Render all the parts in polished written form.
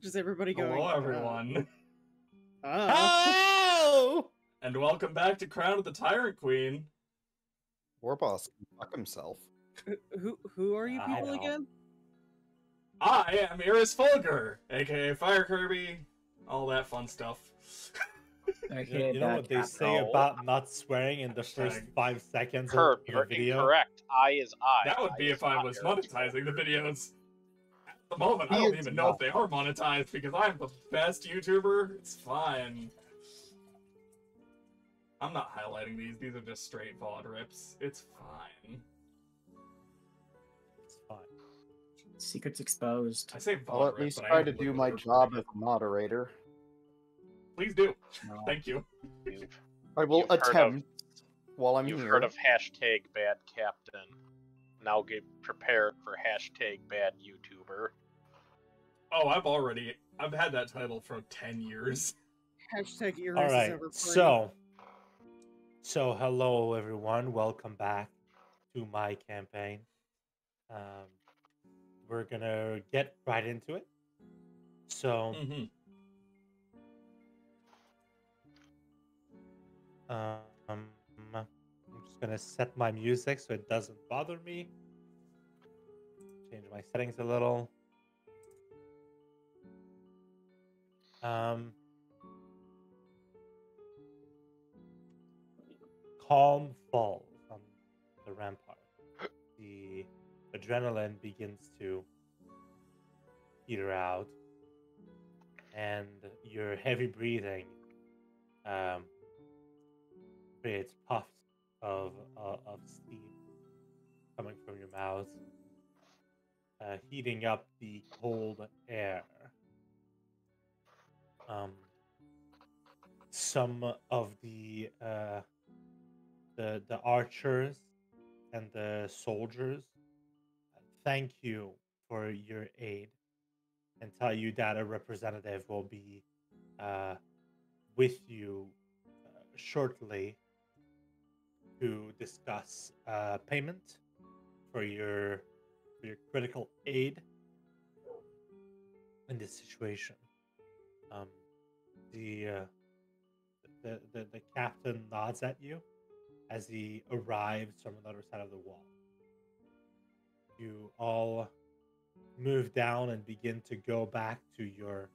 Just everybody going. Hello, everyone. Oh! And welcome back to Crown of the Tyrant Queen. Warboss can fuck himself. Who are you I people know. again? I am Iris Fulgur, aka Fire Kirby, all that fun stuff. Okay, You know what they say about not swearing in the first 5 seconds Herb, of the you're video? incorrect. I is I. That would be if I was monetizing the videos. At the moment, I He don't is even know if not. they are monetized because I'm the best YouTuber. It's fine. I'm not highlighting these. These are just straight VOD rips. It's fine. It's fine. Secrets exposed. I say VOD I'll at rip, least but I try am to do literally my recording job it. as a moderator. Please do. No. Thank you. I will You've heard of- attempt while I'm You've here. heard of hashtag bad captain. Now get prepared for hashtag bad YouTuber. Oh, I've had that title for 10 years. Hashtag Iris All is right, ever free. so hello everyone. Welcome back to my campaign. We're gonna get right into it. So, I'm just gonna set my music so it doesn't bother me. Change my settings a little. Calm falls on the rampart. The adrenaline begins to peter out, and your heavy breathing creates puffs of steam coming from your mouth, heating up the cold air. Some of the archers and the soldiers thank you for your aid and tell you that a representative will be with you shortly to discuss payment for your critical aid in this situation. The captain nods at you as he arrives from the other side of the wall. You all move down and begin to go back to your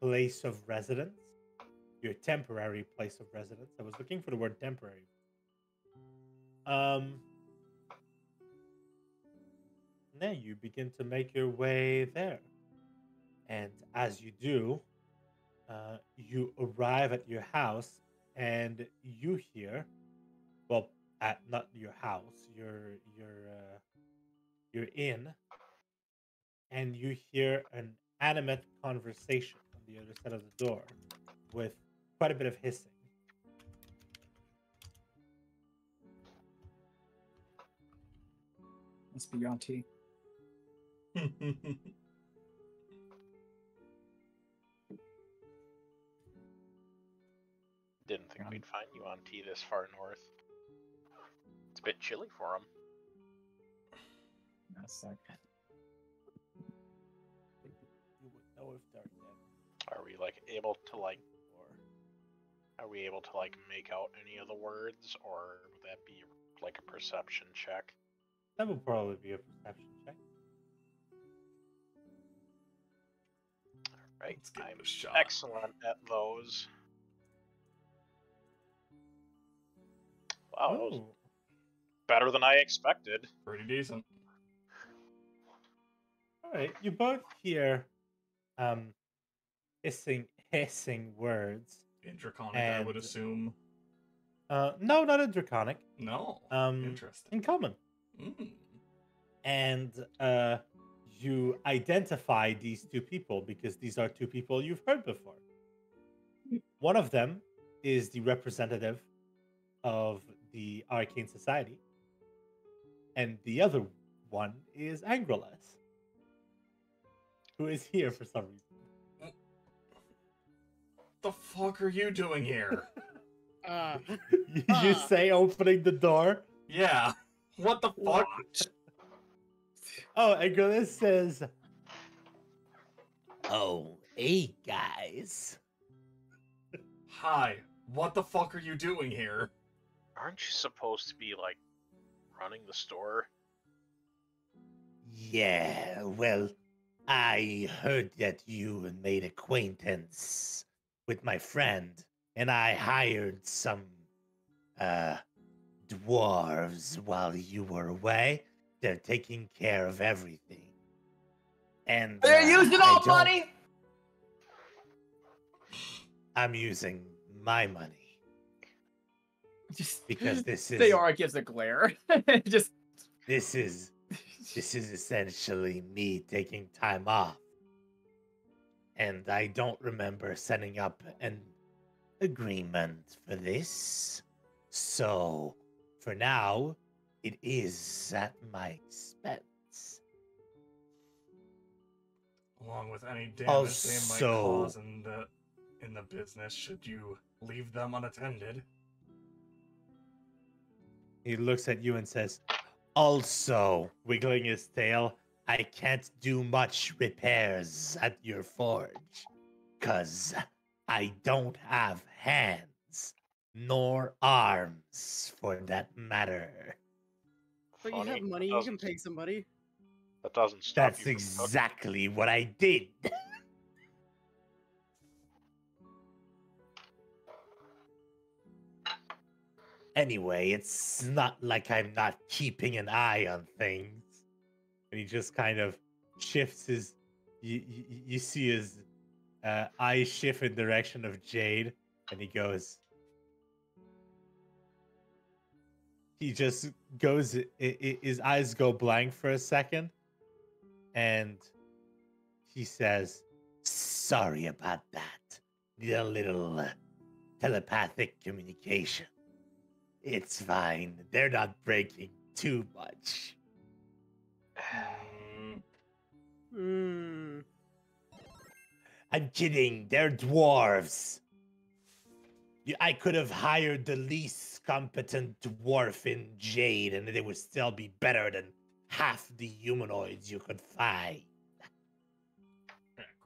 place of residence, your temporary place of residence. I was looking for the word temporary. Then you begin to make your way there. And as you do, you arrive at your house and you hear, well, at not your house, your inn, and you hear an animate conversation on the other side of the door with quite a bit of hissing. Must be Auntie. Didn't think we'd find you on T this far north. It's a bit chilly for them. A second. You would know if they're dead. Are we able to make out any of the words, or would that be like a perception check? That would probably be a perception check. Right, Let's give it I'm a shot. excellent at those. Wow, that was Oh, better than I expected. Pretty decent. all right. You both hear hissing words. In Draconic, I would And- assume. No, not in Draconic. No. Interesting. In Common. Mm. And you identify these two people because these are two people you've heard before. One of them is the representative of the Arcane Society, and the other one is Angreless, who is here for some reason. The fuck are you doing here? You say opening the door. Yeah. What the fuck? Oh, Anguilla says, "Oh, hey guys." Hi, what the fuck are you doing here? Aren't you supposed to be like running the store? Yeah, well, I heard that you made acquaintance with my friend, and I hired some dwarves while you were away. They're taking care of everything. And They're using I all don't- money. I'm using my money Just because this is Theora gives a glare. Just this is essentially me taking time off. And I don't remember setting up an agreement for this. So, for now, it is at my expense. Along with any damage they might Also- cause in the business, should you leave them unattended. He looks at you and says, also, wiggling his tail, I can't do much repairs at your forge, 'cause I don't have hands, nor arms, for that matter. But you have Funny, money, you can pay somebody. That doesn't stop That's you from cooking. exactly what I did. Anyway, it's not like I'm not keeping an eye on things. And he just kind of shifts his. You see his eyes shift in direction of Jade, and he goes. He just goes. His eyes go blank for a second, and he says, "Sorry about that. Need a little telepathic communication. It's fine. They're not breaking too much." Hmm. I'm kidding. They're dwarves. I could have hired the least competent dwarf in Jade, and they would still be better than half the humanoids you could find.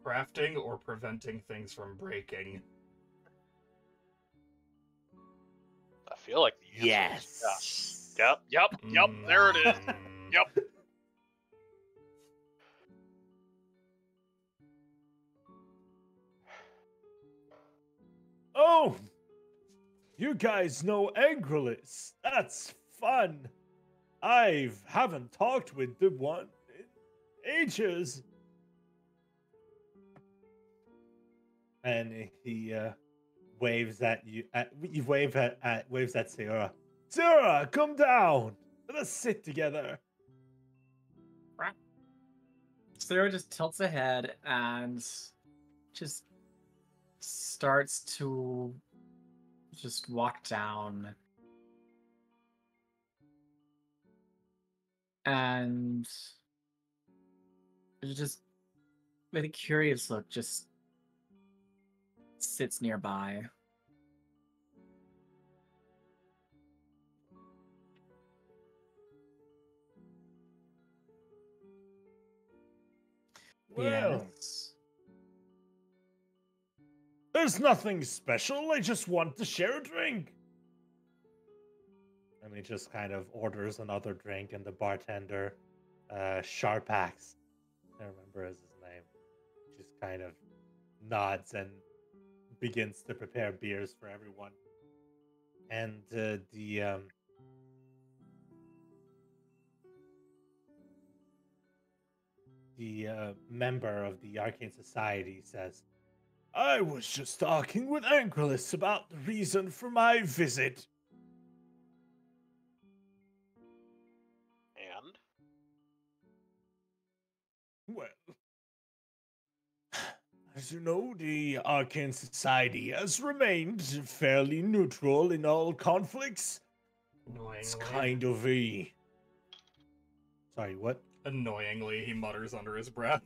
Crafting or preventing things from breaking? I feel like the answer is Yes. yes. Yep. There it is. Mm. Yep. Oh, you guys know Angrelus. That's fun. I haven't talked with the one in ages. And he waves at you. You wave at waves at Sarah. Sarah, come down. Let us sit together. Sarah just tilts ahead and just starts to just walk down. And just with a curious look, just sits nearby. Well, Yes. there's nothing special. I just want to share a drink. And he just kind of orders another drink, and the bartender, Sharpax, I don't remember his name, just kind of nods and begins to prepare beers for everyone. And the member of the Arcane Society says, I was just talking with Angrelus about the reason for my visit. And Well, as you know, the Arcane Society has remained fairly neutral in all conflicts. It's Annoyingly. kind of a... Sorry, what? Annoyingly, he mutters under his breath.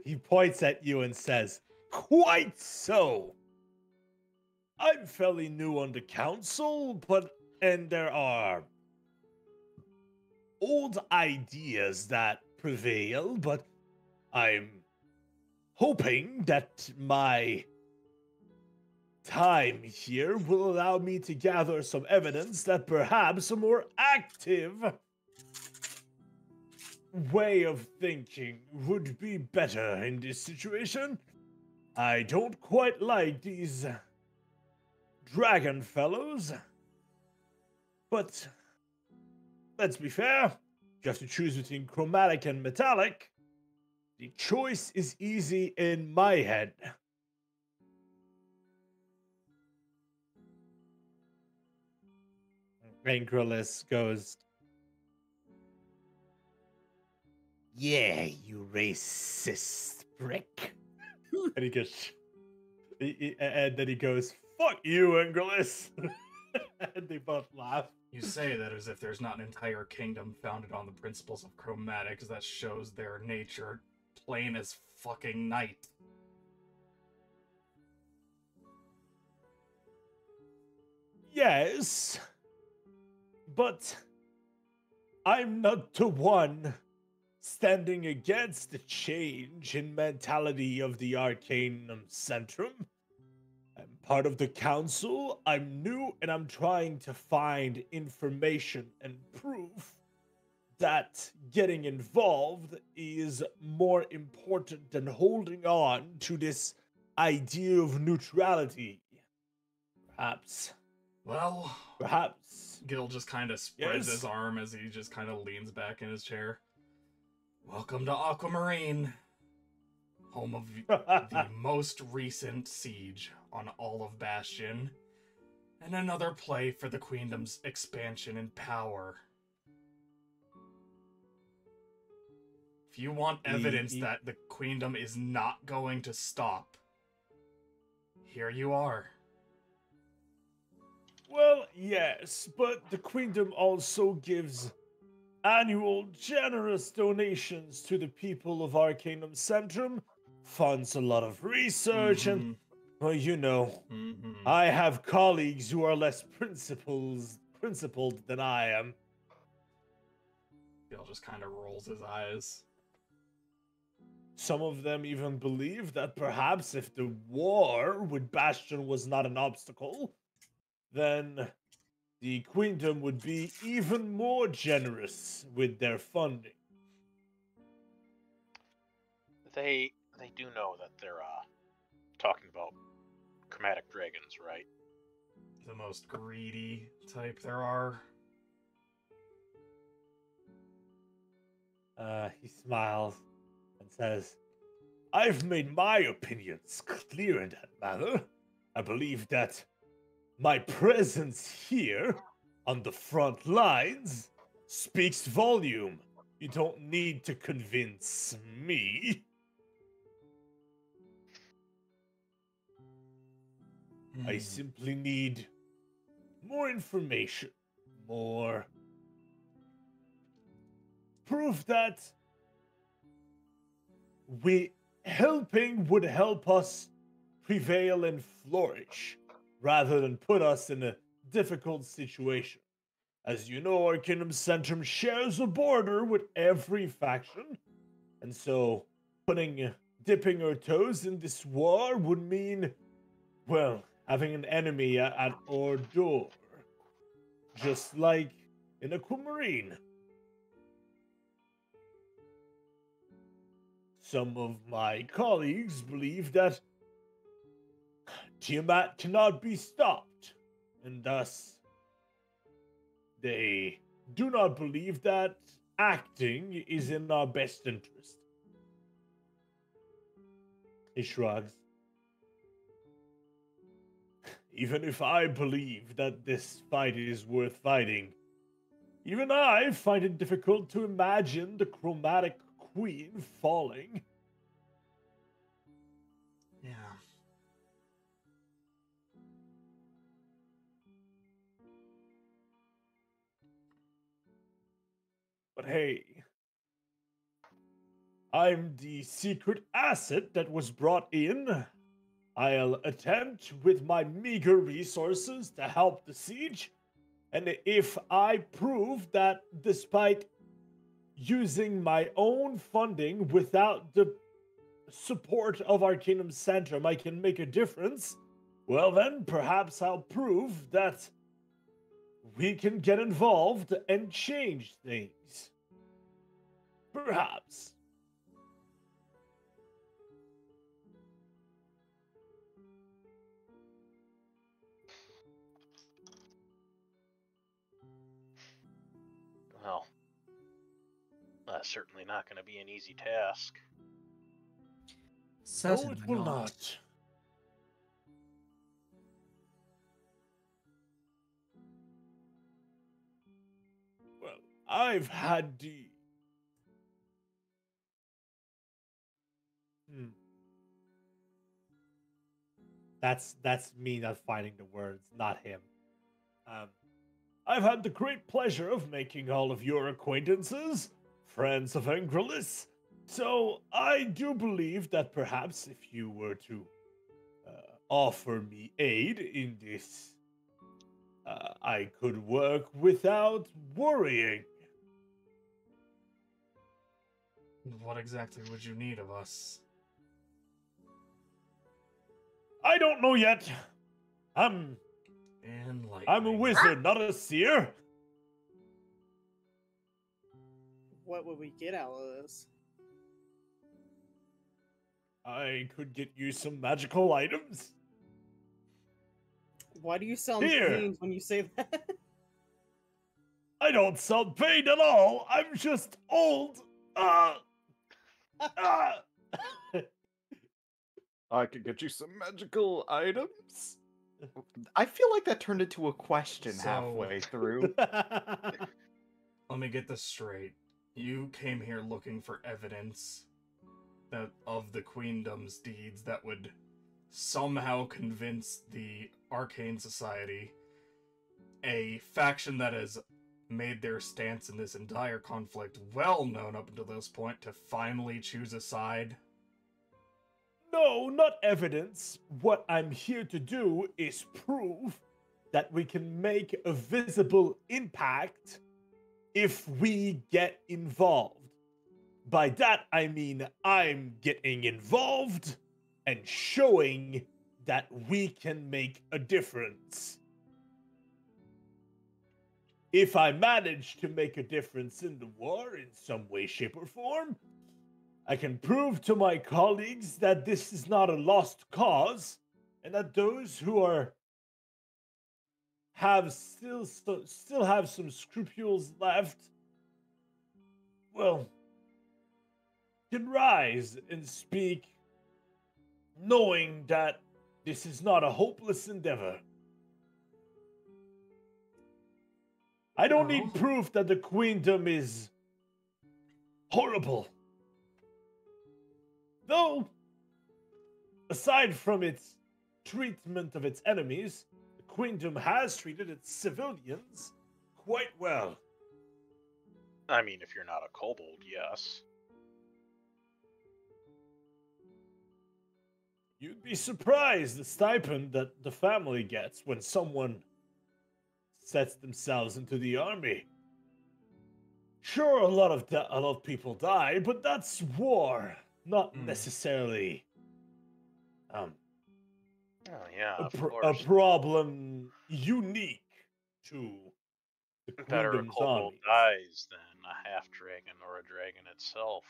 He points at you and says, Quite so! I'm fairly new on the council, and there are old ideas that prevail, but I'm hoping that my time here will allow me to gather some evidence that perhaps a more active way of thinking would be better in this situation. I don't quite like these dragon fellows, but let's be fair. You have to choose between chromatic and metallic. The choice is easy in my head. Angrelus goes, "Yeah, you racist prick." And he goes, and then he goes, "Fuck you, Angrelus." And they both laugh. You say that as if there's not an entire kingdom founded on the principles of chromatics that shows their nature plain as fucking night. Yes, but I'm not the one standing against the change in mentality of the Arcanum Centrum. I'm part of the council, I'm new, and I'm trying to find information and proof that getting involved is more important than holding on to this idea of neutrality. Well, Perhaps. Gil just kind of spreads Yes? his arm as he just kind of leans back in his chair. Welcome to Aquamarine, home of the most recent siege on all of Bastion, and another play for the Queendom's expansion and power. If you want evidence that the Queendom is not going to stop, here you are. Well, yes, but the Queendom also gives annual generous donations to the people of Arcanum Centrum, funds a lot of research, and, well, you know, I have colleagues who are less principled than I am. Gil just kind of rolls his eyes. Some of them even believe that perhaps if the war with Bastion was not an obstacle, then the Queendom would be even more generous with their funding. They do know that they're talking about chromatic dragons, right? The most greedy type there are. He smiles and says, "I've made my opinions clear in that matter. I believe that my presence here on the front lines speaks volume. You don't need to convince me." I simply need more information, more proof that helping would help us prevail and flourish, rather than put us in a difficult situation. As you know, Arcanum Centrum shares a border with every faction, and so dipping our toes in this war would mean, well, having an enemy at our door. Just like in Aquamarine. Some of my colleagues believe that Tiamat cannot be stopped, and thus they do not believe that acting is in our best interest. He shrugs. Even if I believe that this fight is worth fighting, even I find it difficult to imagine the chromatic queen falling. Yeah. But hey, I'm the secret asset that was brought in. I'll attempt with my meager resources to help the siege, and if I prove that despite using my own funding without the support of our kingdom's centrum, I can make a difference, well then, perhaps I'll prove that we can get involved and change things. Perhaps. Well, that's certainly not going to be an easy task. No, Certainly it will not. Well, I've had the... That's me not finding the words, not him. I've had the great pleasure of making all of your acquaintances, friends of Angralis. So I do believe that perhaps if you were to offer me aid in this, I could work without worrying. What exactly would you need of us? I don't know yet. I'm a Enlightening. wizard, not a seer. What would we get out of this? I could get you some magical items. Why do you sound Here. pained when you say that? I don't sound pained at all. I'm just old. I could get you some magical items. I feel like that turned into a question So- halfway through. Let me get this straight. You came here looking for evidence that of the Queendom's deeds that would somehow convince the Arcane Society, a faction that has made their stance in this entire conflict well known up until this point, to finally choose a side. No, not evidence. What I'm here to do is prove that we can make a visible impact if we get involved. By that, I mean I'm getting involved and showing that we can make a difference. If I manage to make a difference in the war in some way, shape, or form, I can prove to my colleagues that this is not a lost cause, and that those who still have some scruples left, well, can rise and speak, knowing that this is not a hopeless endeavor. I don't need No. proof that the Queendom is horrible. Though, aside from its treatment of its enemies, the Queendom has treated its civilians quite well. I mean, if you're not a kobold, yes. You'd be surprised the stipend that the family gets when someone sets themselves into the army. Sure, a lot of people die, but that's war, not necessarily Oh yeah, a, of a course. problem unique to the Better a Queendom's kobold armies. dies than a half dragon or a dragon itself.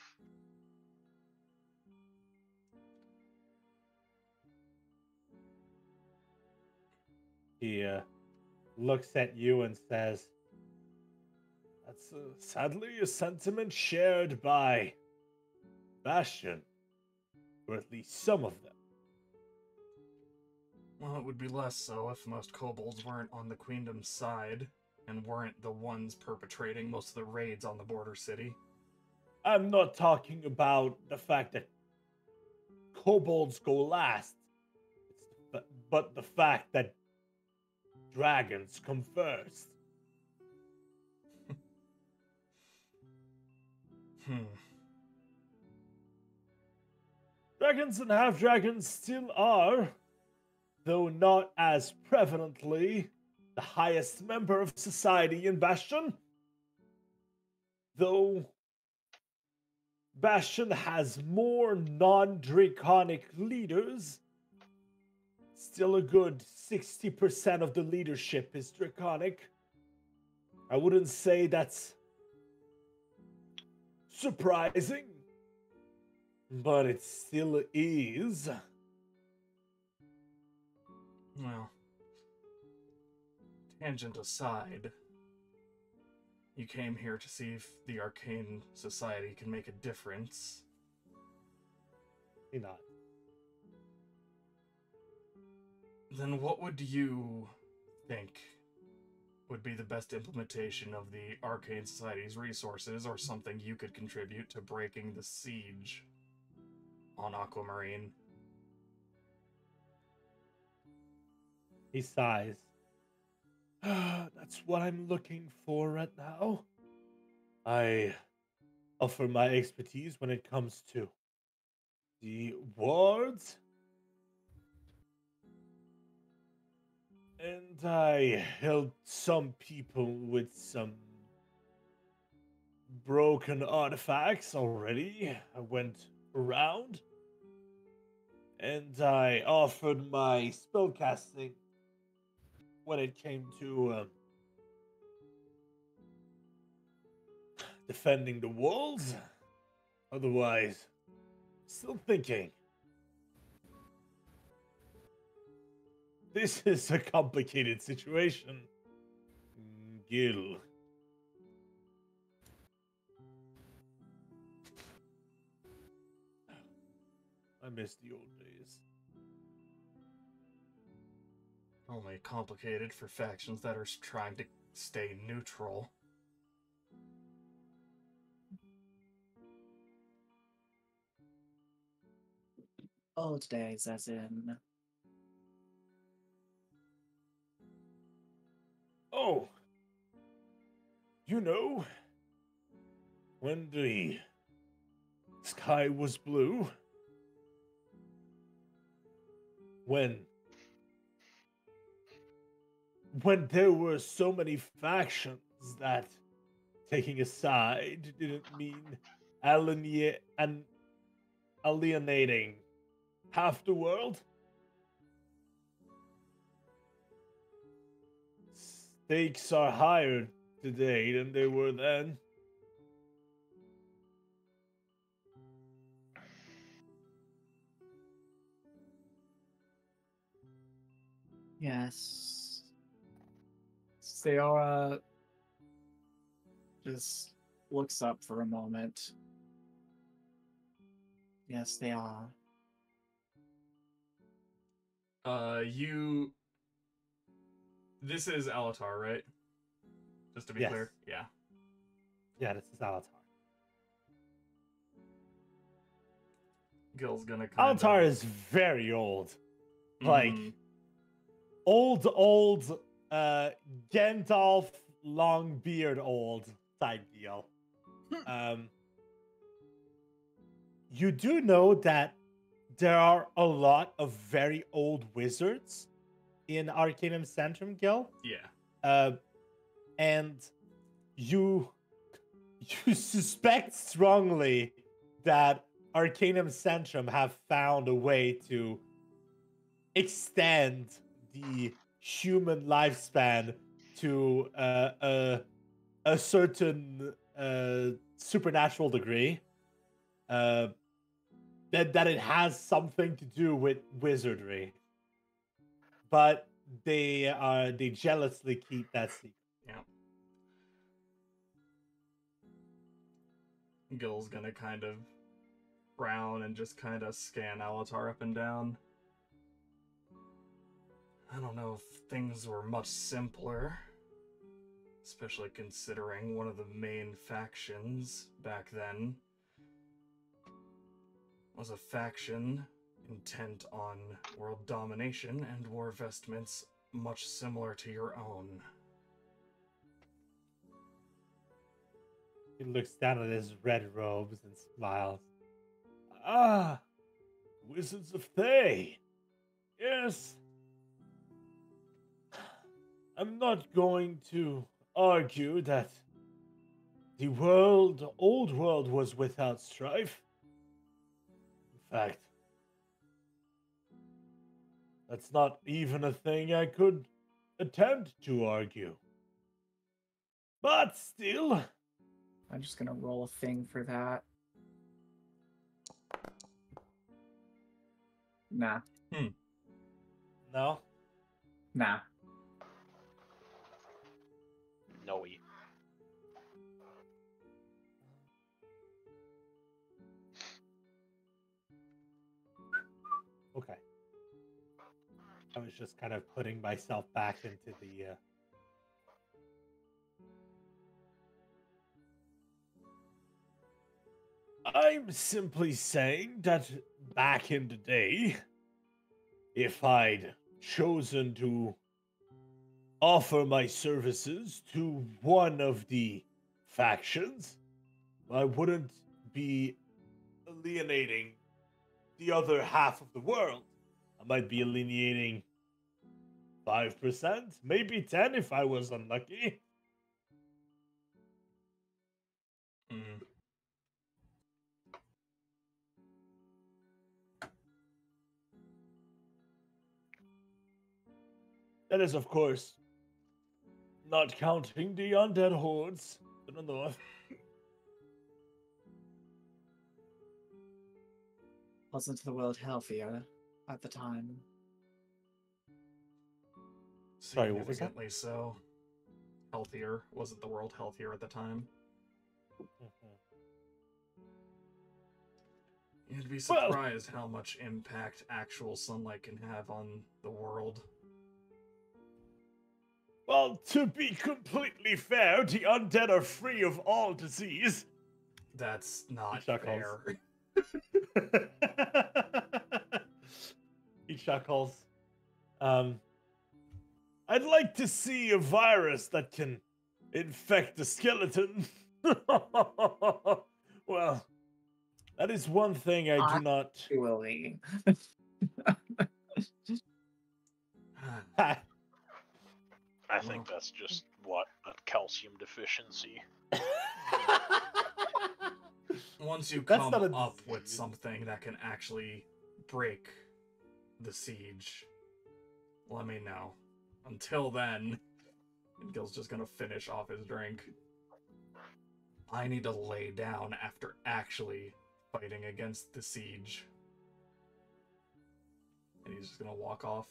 He looks at you and says, "That's sadly a sentiment shared by Bastion, or at least some of them." Well, it would be less so if most kobolds weren't on the Queendom's side and weren't the ones perpetrating most of the raids on the border city. I'm not talking about the fact that kobolds go last, but the fact that dragons come first. Dragons and half-dragons still are, though not as prevalently, the highest member of society in Bastion. Though Bastion has more non-draconic leaders. Still a good 60% of the leadership is draconic. I wouldn't say that's surprising, but it still is. Well, tangent aside, you came here to see if the Arcane Society can make a difference. Maybe not. Then what would you think would be the best implementation of the Arcane Society's resources, or something you could contribute to breaking the siege on Aquamarine? He sighs. That's what I'm looking for right now. I offer my expertise when it comes to the wards. And I helped some people with some broken artifacts already. I went around. And I offered my spellcasting when it came to defending the walls. Otherwise, still thinking. This is a complicated situation, Gil. I miss the old days. Only complicated for factions that are trying to stay neutral. Old days, as in. Oh, you know, when the sky was blue, when there were so many factions that taking a side didn't mean alienating half the world. Stakes are higher today than they were then. Yes. Sayora just looks up for a moment. Yes, they are. This is Alatar, right? Just to be Yes. clear? Yeah. Yeah, this is Alatar. Gil's gonna kind Alatar of... is very old. Like, old, Gandalf, long beard old type deal. You do know that there are a lot of very old wizards in Arcanum Centrum, Gil. Yeah. And you suspect strongly that Arcanum Centrum have found a way to extend the human lifespan to a certain supernatural degree. That it has something to do with wizardry, but they jealously keep that secret. Yeah. Gil's gonna kind of frown and just kind of scan Alatar up and down. I don't know if things were much simpler, especially considering one of the main factions back then was a faction intent on world domination and wore vestments much similar to your own. He looks down at his red robes and smiles. Ah, Wizards of Thay. Yes. I'm not going to argue that the old world was without strife. In fact, that's not even a thing I could attempt to argue. But still, I'm just gonna roll a thing for that. Nah. no. Nah. No. Okay. I was just kind of putting myself back into the. I'm simply saying that back in the day, if I'd chosen to offer my services to one of the factions, I wouldn't be alienating the other half of the world. I might be alienating 5%, maybe 10 if I was unlucky. Mm. That is, of course, not counting the undead hordes to the north. Wasn't the world healthier at the time? Sorry, what was that? Significantly so. Healthier. Wasn't the world healthier at the time? You'd be Well- surprised how much impact actual sunlight can have on the world. Well, to be completely fair, the undead are free of all disease. That's not chuckles. fair. He chuckles. I'd like to see a virus that can infect the skeleton. Well, that is one thing I do not. Actually. I think that's just what a calcium deficiency. Once you That's come not a up with disease. something that can actually break the siege, let me know. Until then, and Gil's just gonna finish off his drink. I need to lay down after actually fighting against the siege. And he's just gonna walk off.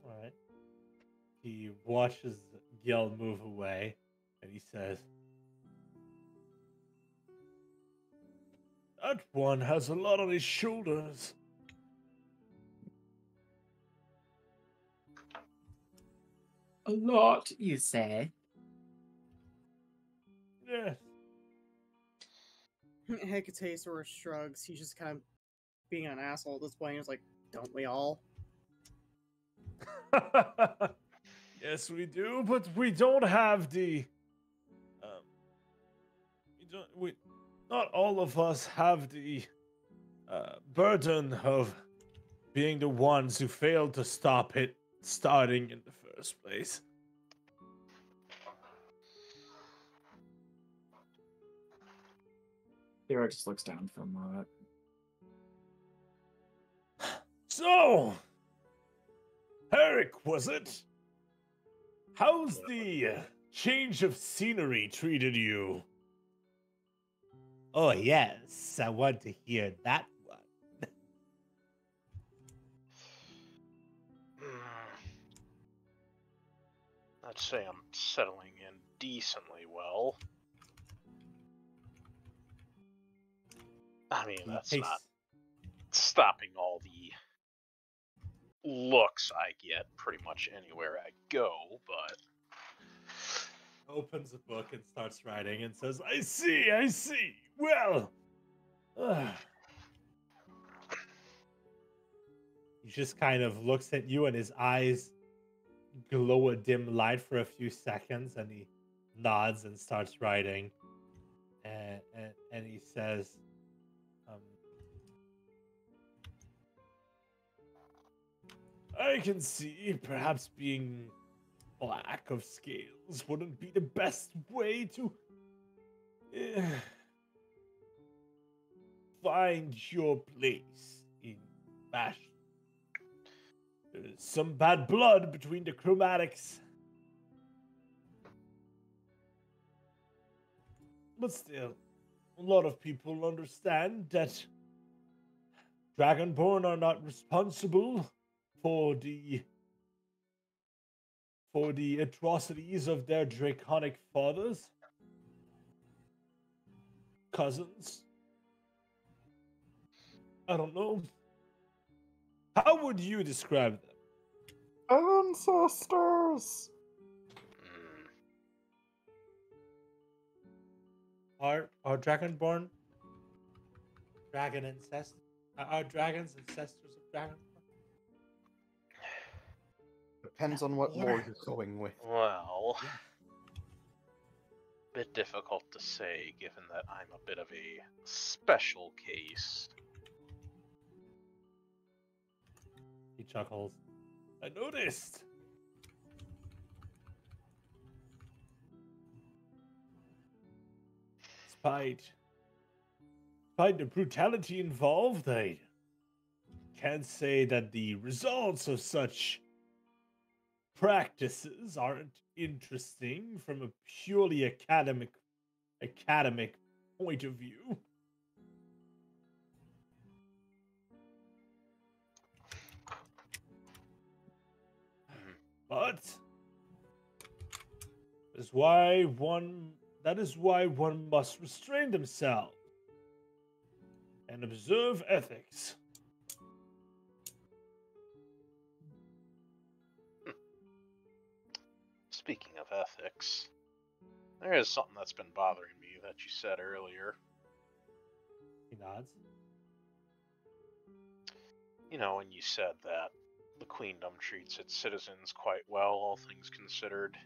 All right. He watches Gil move away, and he says, "That one has a lot on his shoulders." A lot, you say? Yes. Hecatasaurus shrugs. He's just kind of being an asshole at this point. He's like, don't we all? Yes, we do, but we don't have the. Not all of us have the burden of being the ones who failed to stop it starting in the first place. Herik just looks down for a moment. So, Herik, was it? How's the change of scenery treated you? Oh, yes, I want to hear that one. I'd say I'm settling in decently well. I mean, that's not stopping all the looks I get pretty much anywhere I go, but Opens a book and starts writing and says, I see. Well, he just kind of looks at you and his eyes glow a dim light for a few seconds and he nods and starts writing. And he says, I can see perhaps being lack of scales wouldn't be the best way to find your place in fashion. There's some bad blood between the chromatics. But still, a lot of people understand that Dragonborn are not responsible for the atrocities of their draconic fathers, cousins. I don't know. How would you describe them? Ancestors! Are Dragonborn dragon ancestors? Are dragons ancestors of Dragonborn? Depends on what lore you're going with. Well, bit difficult to say given that I'm a bit of a special case. He chuckles. I noticed. Despite the brutality involved, I can't say that the results of such practices aren't interesting from a purely academic point of view. But that is why one must restrain themselves and observe ethics. Speaking of ethics, there is something that's been bothering me that you said earlier. He nods. You know, when you said that the Queendom treats its citizens quite well, all things considered.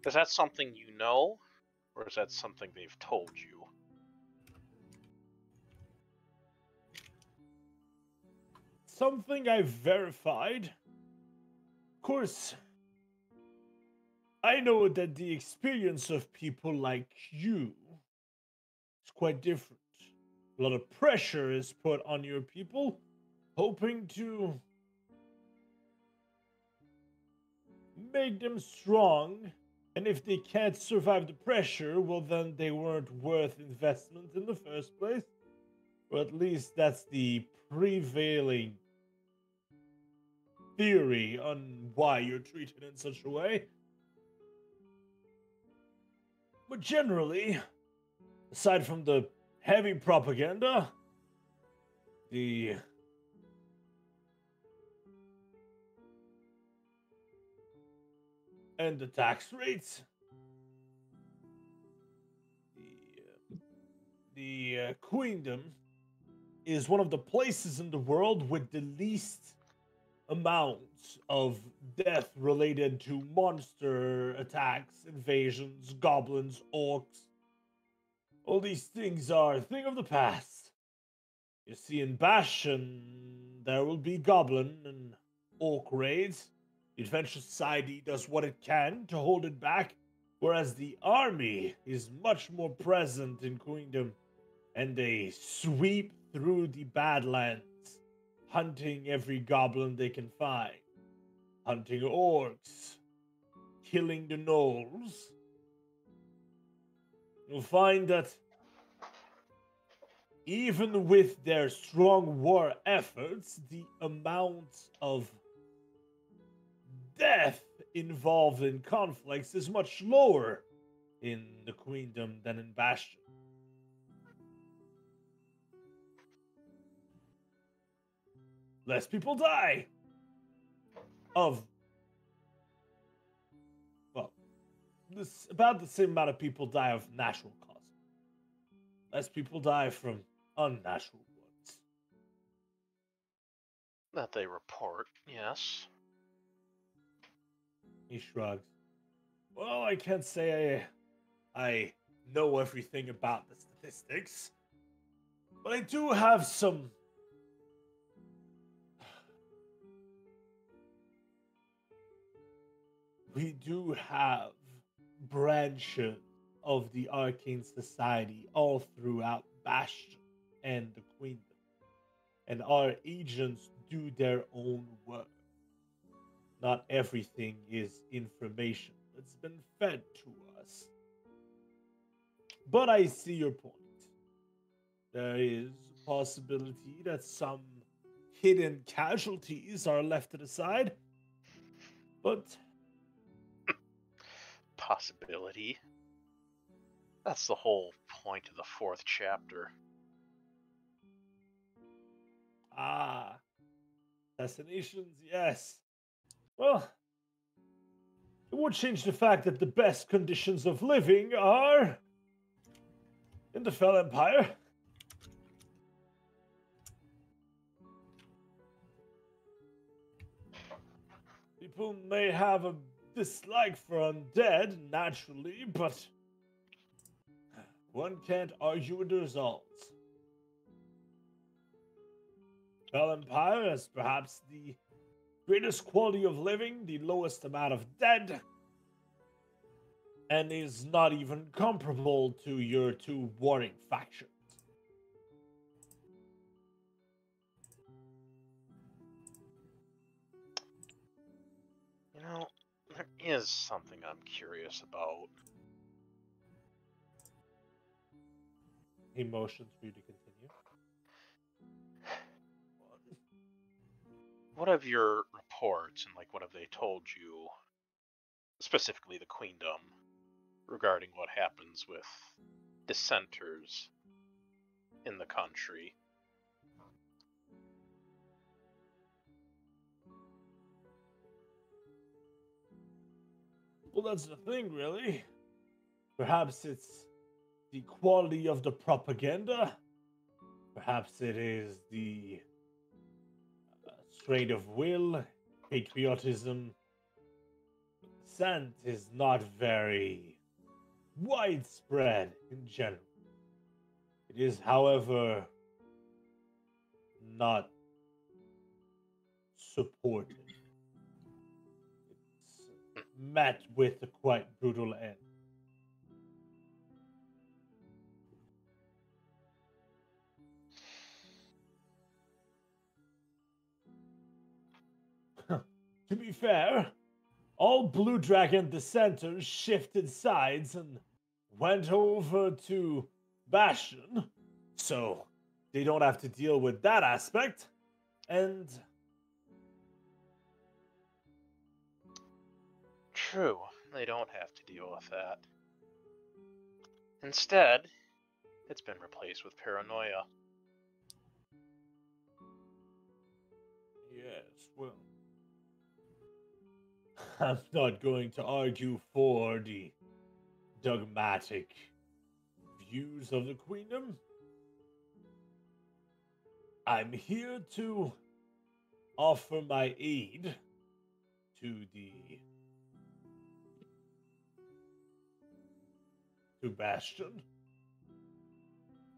Is that something you know, or is that something they've told you? Something I've verified. Of course, I know that the experience of people like you is quite different. A lot of pressure is put on your people, hoping to make them strong, and if they can't survive the pressure, well then they weren't worth investment in the first place. Or at least that's the prevailing theory on why you're treated in such a way. But generally, aside from the heavy propaganda, the tax rates, the Queendom is one of the places in the world with the least amount of death related to monster attacks, invasions, goblins, orcs. All these things are a thing of the past. You see, in Bastion, there will be goblin and orc raids. The Adventure Society does what it can to hold it back, whereas the army is much more present in Queendom, and they sweep through the Badlands, hunting every goblin they can find, hunting orcs, killing the gnolls. You'll find that even with their strong war efforts, the amount of death involved in conflicts is much lower in the Queendom than in Bastion. Less people die of, well, about the same amount of people die of natural causes. Less people die from unnatural ones. That they report, yes. He shrugs. Well, I can't say I know everything about the statistics, but I do have some we do have branches of the Arcane Society all throughout Bastion and the Queendom. And our agents do their own work. Not everything is information that's been fed to us. But I see your point. There is a possibility that some hidden casualties are left to the side. But Possibility. That's the whole point of the 4th chapter. assassinations, yes. Well, it would change the fact that the best conditions of living are in the Fell Empire. People may have a dislike for undead, naturally, but one can't argue with the results. Fell Empire has perhaps the greatest quality of living, the lowest amount of dead, and is not even comparable to your two warring factions. You know, there is something I'm curious about. He motions for you to continue. What have your reports and what have they told you, specifically the Queendom, regarding what happens with dissenters in the country? Well, that's the thing, really. Perhaps it's the quality of the propaganda. Perhaps it is the strength of will, patriotism. Dissent is not very widespread in general. It is, however, not supported. It's met with a quite brutal end. To be fair, all Blue Dragon dissenters shifted sides and went over to Bastion, so they don't have to deal with that aspect. And True, they don't have to deal with that. Instead, it's been replaced with paranoia. yes, well, I'm not going to argue for the dogmatic views of the Queendom. I'm here to offer my aid to Bastion.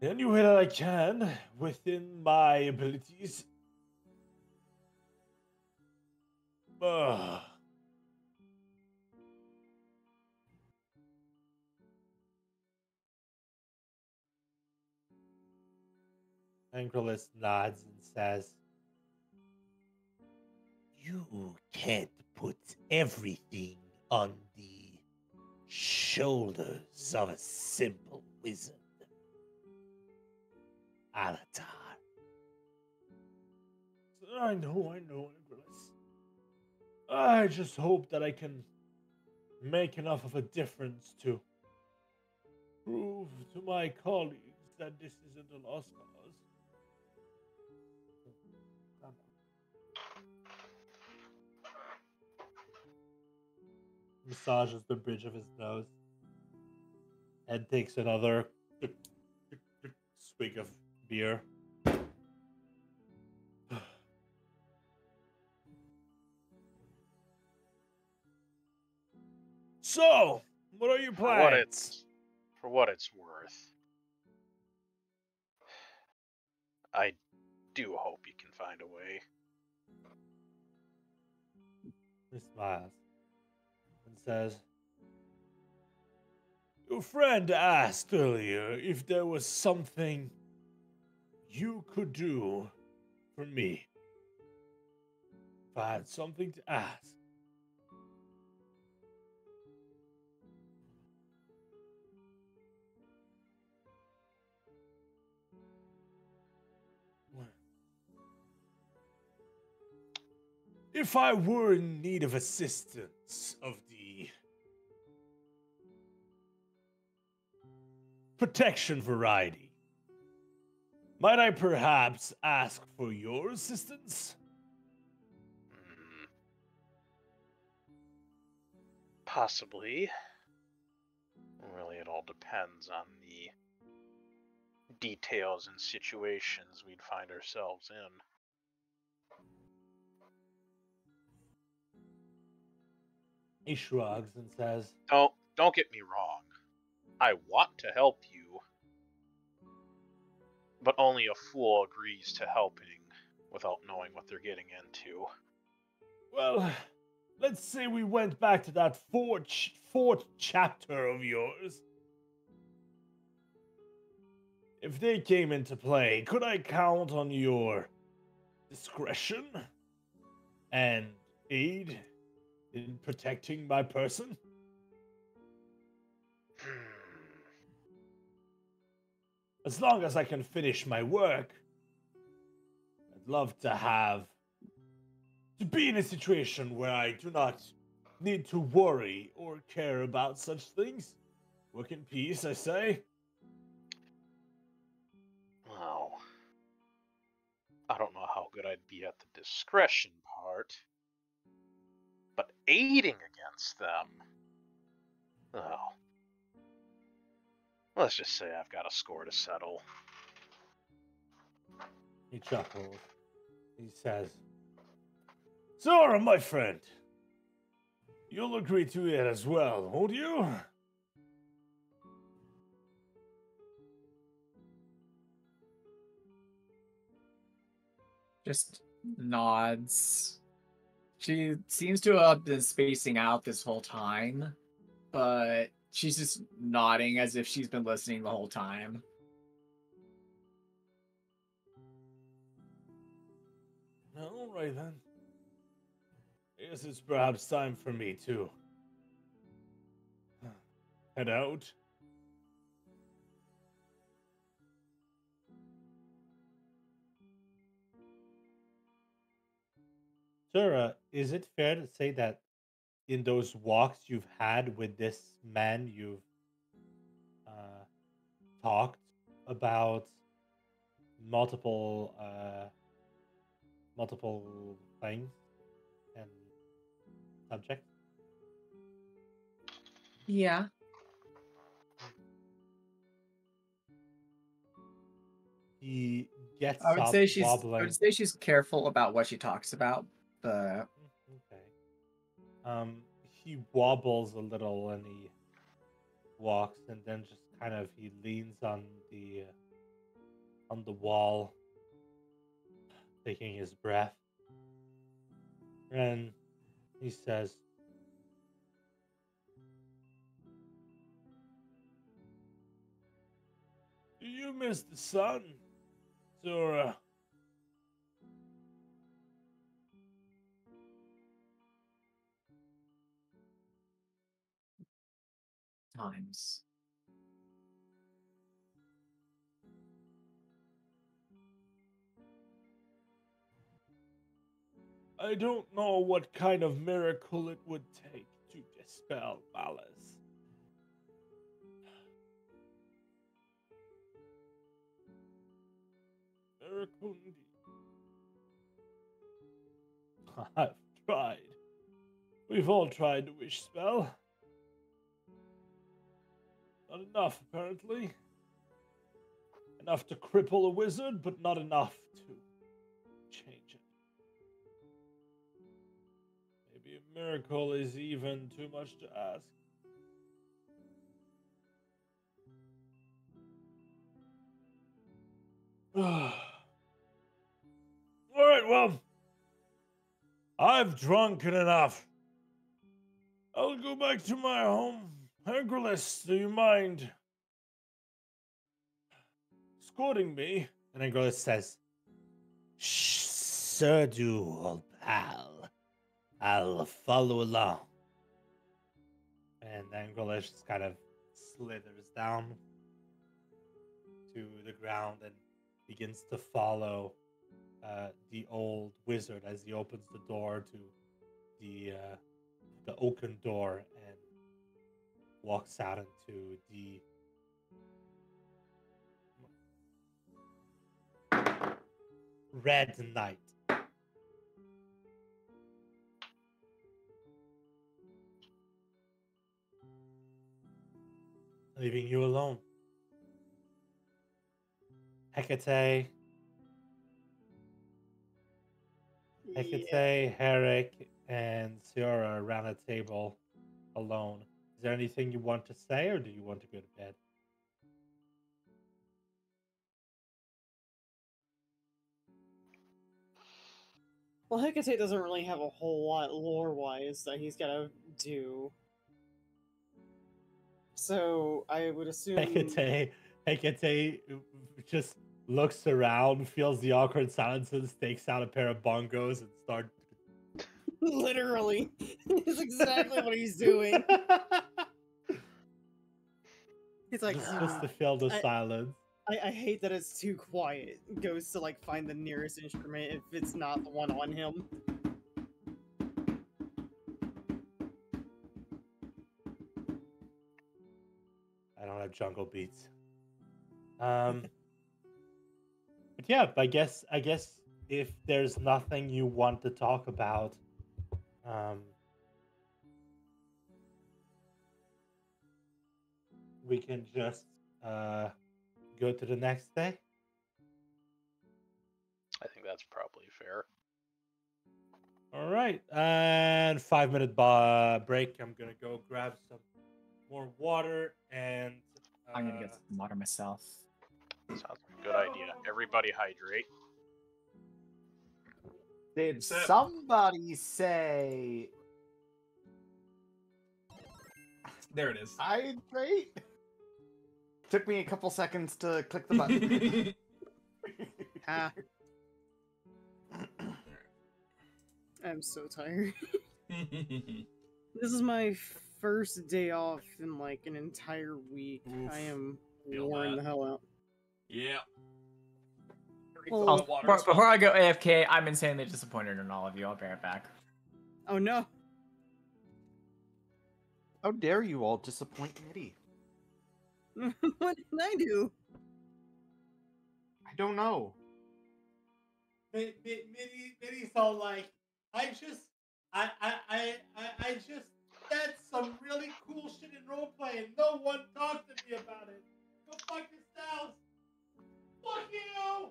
Any way that I can within my abilities. Angrelus nods and says, "You can't put everything on the shoulders of a simple wizard, Alatar." I know, Angrelus. I just hope that I can make enough of a difference to prove to my colleagues that this isn't a lost cause. Massages the bridge of his nose. Ed takes another swig of beer. So, what are your plans? For what it's worth, I do hope you can find a way. He smiles. says, "Your friend asked earlier if there was something you could do for me. If I had something to ask." If I were in need of assistance of the protection variety, might I perhaps ask for your assistance? Hmm. Possibly. Really, it all depends on the details and situations we'd find ourselves in. He shrugs and says, Don't get me wrong. I want to help you, but only a fool agrees to helping without knowing what they're getting into. "Well, let's say we went back to that fourth chapter of yours. If they came into play, could I count on your discretion and aid in protecting my person?" "As long as I can finish my work, I'd love to be in a situation where I do not need to worry or care about such things. Work in peace, I say." Well, I don't know how good I'd be at the discretion part, but aiding against them, oh, let's just say I've got a score to settle. He chuckles. He says, "Zora, my friend, you'll agree to it as well, won't you?" Just nods. She seems to have been spacing out this whole time, but she's just nodding as if she's been listening the whole time. All right then. I guess it's perhaps time for me to head out. Sir, is it fair to say that in those walks you've had with this man, you've talked about multiple multiple things and subjects? Yeah. He gets I would up, say she's wobbling. careful about what she talks about, but Okay. He wobbles a little and he walks, and then just kind of he leans on the wall, taking his breath, and he says, "Do you miss the sun, Zora?" times. "I don't know what kind of miracle it would take to dispel malice. Miracle indeed. I've tried. We've all tried to wish spell. Not enough, apparently. Enough to cripple a wizard, but not enough to change it. Maybe a miracle is even too much to ask." Alright, well, I've drunken enough. I'll go back to my home. Angerlis, do you mind escorting me? And Angerlis says, Sir do, old pal. I'll follow along. And Angerlis just kind of slithers down to the ground and begins to follow the old wizard as he opens the door to the oaken door and walks out into the red night. Leaving you alone. Hecate, Herik, and Ciara are around a table alone. Is there anything you want to say, or do you want to go to bed? Well, Hecate doesn't really have a whole lot lore-wise that he's gotta do. So I would assume Hecate just looks around, feels the awkward silences, takes out a pair of bongos, and starts. Literally, it's exactly what he's doing. He's like, Just to fill the silence. I hate that it's too quiet. Goes to like find the nearest instrument if it's not the one on him. I don't have jungle beats. But yeah, I guess if there's nothing you want to talk about, we can just go to the next day. I think that's probably fair. All right, and 5-minute break. I'm gonna go grab some more water, and I'm gonna get some water myself. Sounds like a good idea. Everybody hydrate. Did Sip. somebody say There it is. hydrate? Took me a couple seconds to click the button. Ah. I'm so tired. This is my first day off in like an entire week. Oof. I am Feel worn that. the hell out. Yeah. Well, Refill the water as well. Before I go AFK, I'm insanely disappointed in all of you. I'll be right back. Oh no. How dare you all disappoint Mitty? What did I do? I don't know. Minnie's all like, I just said some really cool shit in roleplay and no one talked to me about it. Go fuck yourselves. Fuck you.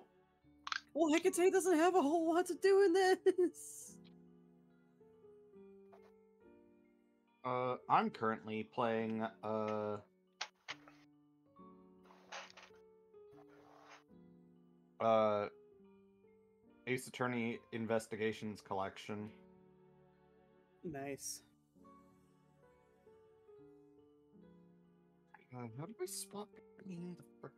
Well, Hecate doesn't have a whole lot to do in this. I'm currently playing Ace Attorney Investigations Collection. Nice. How do I spot between the frick?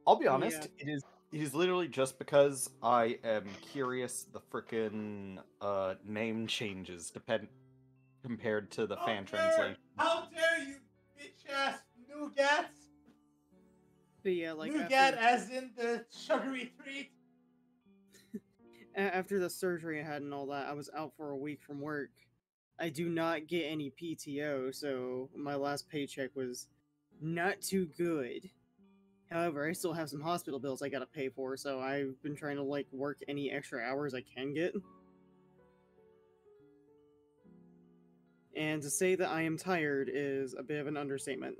I'll be honest, it is literally just because I am curious the frickin' name changes compared to the fan translation. How dare you, bitch ass nougats? But yeah, like Nougat as in the sugary treat. after the surgery I had and all that, I was out for a week from work. I do not get any PTO, so my last paycheck was not too good. However, I still have some hospital bills I gotta pay for, so I've been trying to like work any extra hours I can get. And to say that I am tired is a bit of an understatement.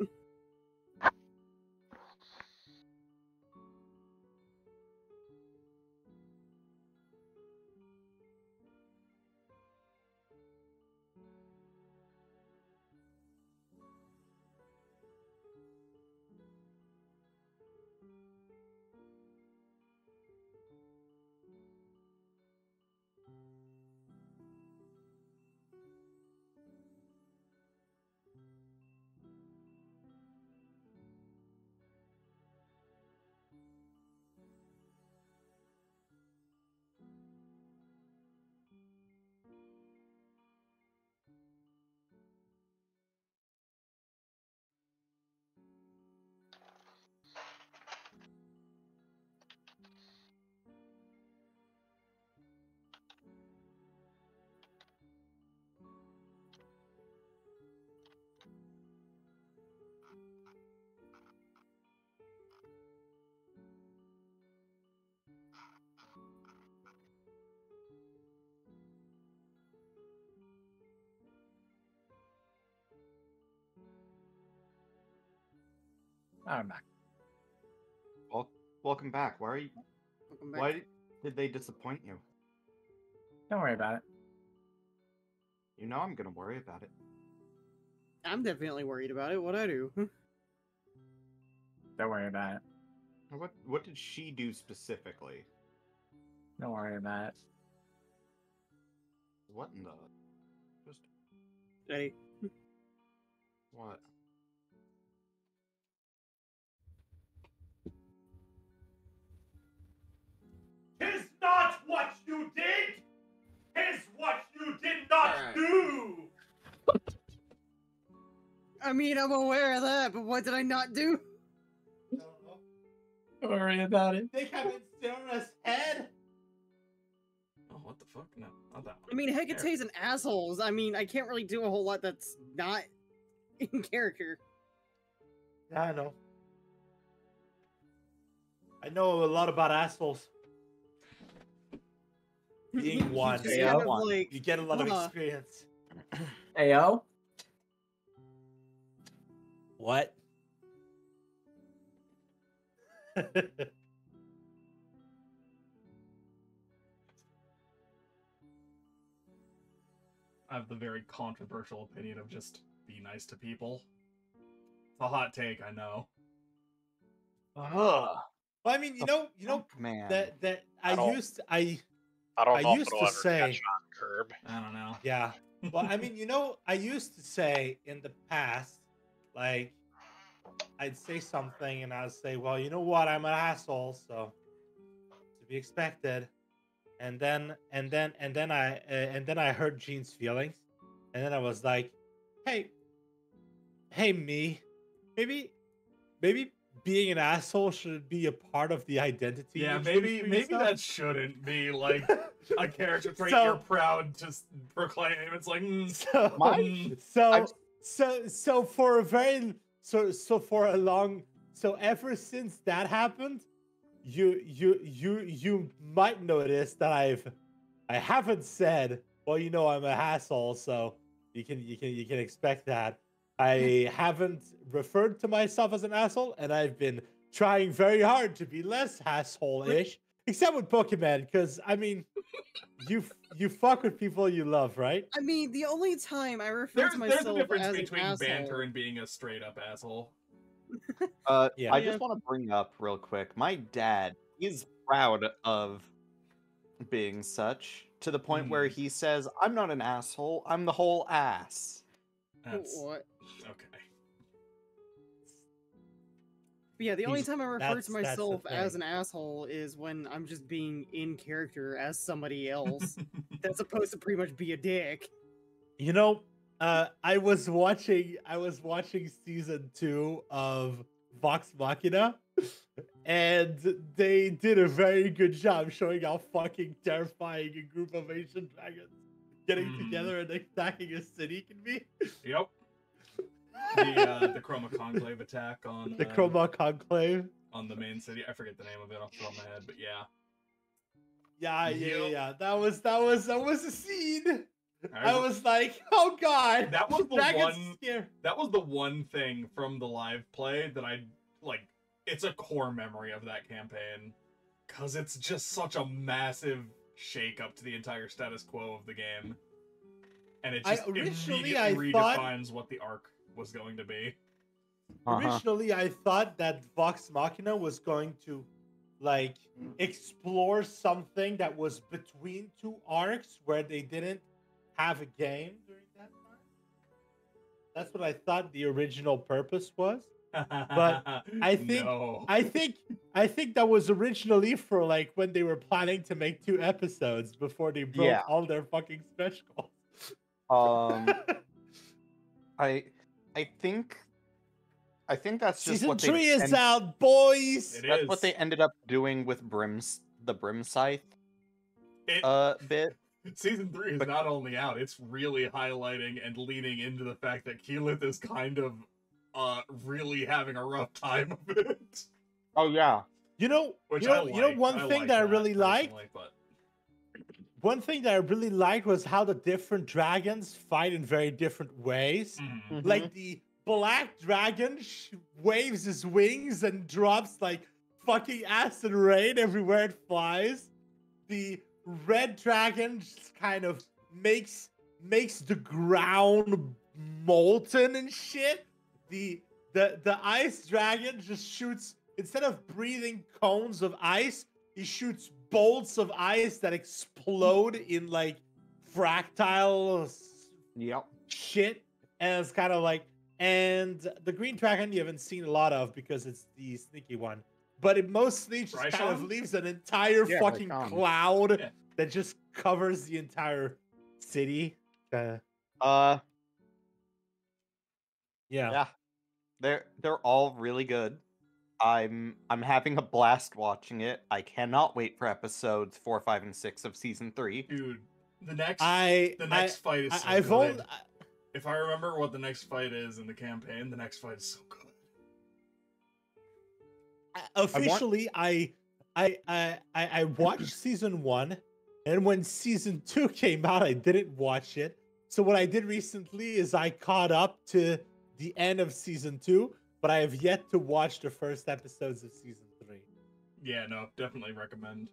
I'm back. Well, welcome back. Why are you? Welcome back. Why did they disappoint you? Don't worry about it. You know I'm gonna worry about it. I'm definitely worried about it. What I do? Don't worry about it. What did she do specifically? Don't worry about it. What in the? Just Hey, what? Tis not what you did, tis what you did not Alright. do. I mean, I'm aware of that, but what did I not do? Don't worry about it. They haven't Sarah's head. Oh, what the fuck? No, not that one. I mean, There. Hecate's an assholes. I mean, I can't really do a whole lot that's not in character. Yeah, I know. I know a lot about assholes. Being You one, just Yeah. kind of One. like, you get a lot of Huh. experience. Ayo? What? I have the very controversial opinion of just be nice to people. It's a hot take, I know. Ugh. Well, I mean, you know, Man. that I don't- I I don't I know if used it'll to ever say- catch on curb. I don't know. yeah. Well, I mean, you know, I used to say in the past, like, I'd say something and I'd say, well, you know what, I'm an asshole, so to be expected. And then I hurt Jean's feelings, and then I was like, hey, me, maybe being an asshole should be a part of the identity. Yeah, you choose maybe for maybe yourself. that shouldn't be like a character trait So- you're proud to proclaim. It's like, So, My- so for a very so for a long so ever since that happened, you might notice that I haven't said, well, you know, I'm a asshole, so you can expect that. I haven't referred to myself as an asshole, and I've been trying very hard to be less asshole-ish, except with Pokemon, because I mean, you fuck with people you love, right? I mean, the only time I refer to there's a myself difference as between an asshole. banter and being a straight up asshole. Yeah. I Yeah. just want to bring up real quick. My dad is proud of being such to the point where he says, "I'm not an asshole. I'm the whole ass." That's What? okay. But yeah, the only He's- time I refer that's- to that's the myself as thing. an asshole is when I'm just being in character as somebody else. That's supposed to pretty much be a dick. You know, I was watching season 2 of Vox Machina, and they did a very good job showing how fucking terrifying a group of Asian dragons getting Mhm. together and attacking a city can be. Yep. The Chroma Conclave attack on The Chroma Conclave. on the main city. I forget the name of it off the top of my head, but yeah. Yeah. That was a scene. I I- was like, oh god. That was the dragons one- scare. That was the one thing from the live play that I like. It's a core memory of that campaign because it's just such a massive shake up to the entire status quo of the game, and it just Originally, immediately I thought- redefines what the arc was going to be. Originally, I thought that Vox Machina was going to, like, explore something that was between two arcs where they didn't have a game during that time. That's what I thought the original purpose was. But I think- no. I think that was originally for, like, when they were planning to make 2 episodes before they broke Yeah. all their fucking stretch goals. I think that's just Season what 3 is end- out, boys. It That's is. what they ended up doing with the Brim Scythe It- bit. Season 3 is But- not only out, it's really highlighting and leaning into the fact that Keyleth is kind of really having a rough time of it. Oh yeah. You know, Which you know, I like. you know one I thing like that I really liked. personally, but One thing that I really liked was how the different dragons fight in very different ways. mhm. Like the black dragon waves his wings and drops like fucking acid rain everywhere it flies. The red dragon just kind of makes the ground molten and shit. The ice dragon just shoots, instead of breathing cones of ice, he shoots bolts of ice that explode in like fractal Yep. shit. And it's kind of like, and the green dragon you haven't seen a lot of because it's the sneaky one. But it mostly just kind of Ryshawn? leaves an entire Yeah, fucking Ryshawn. cloud Yeah. that just covers the entire city. Yeah. Yeah. They're all really good. I'm having a blast watching it. I cannot wait for episodes 4, 5, and 6 of season 3. Dude, the next fight is so I've good. only, If I remember what the next fight is in the campaign, the next fight is so good. officially I watched season 1, and when season 2 came out I didn't watch it. So what I did recently is I caught up to the end of season 2, but I have yet to watch the first episodes of season 3. Yeah, no, definitely recommend.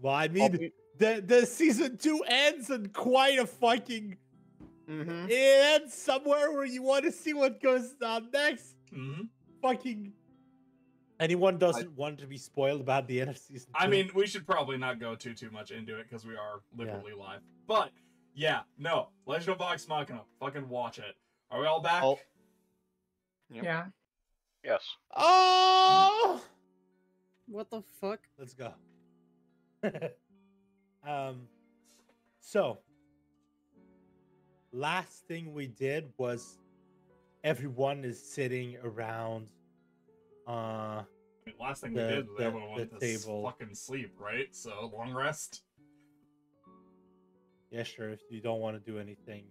Well, I mean, the season 2 ends in quite a fucking Mm-hmm. it ends somewhere where you want to see what goes on next. Mm-hmm. Fucking anyone doesn't want to be spoiled about the end of season 2. I mean, we should probably not go too much into it because we are literally live. But yeah, no, Legend of Vox Machina, fucking watch it. Are we all back? Oh. Yep. Yeah. Yes. Oh, What the fuck? let's go. So last thing we did was everyone is sitting around I mean, last thing we the- did was the- everyone went the to table. fucking sleep, right? So long rest. yeah, sure, if you don't want to do anything.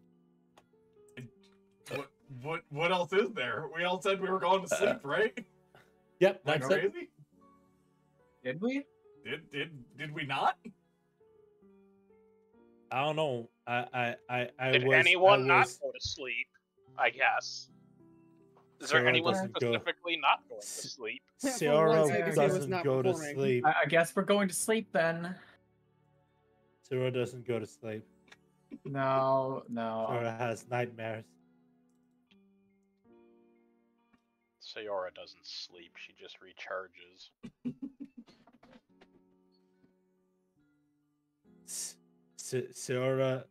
What else is there? We all said we were going to sleep, right? Yep, Like that's it. crazy? Did we? Did we not? I don't know. I Did was, anyone I not was, go to sleep? I guess. Is Sarah there anyone doesn't go- specifically not going to S- sleep? For Sarah once, I guess he was doesn't not go to performing. sleep. I guess we're going to sleep then. Sarah doesn't go to sleep. No, no. Sarah has nightmares. Sayora doesn't sleep, she just recharges. Sarah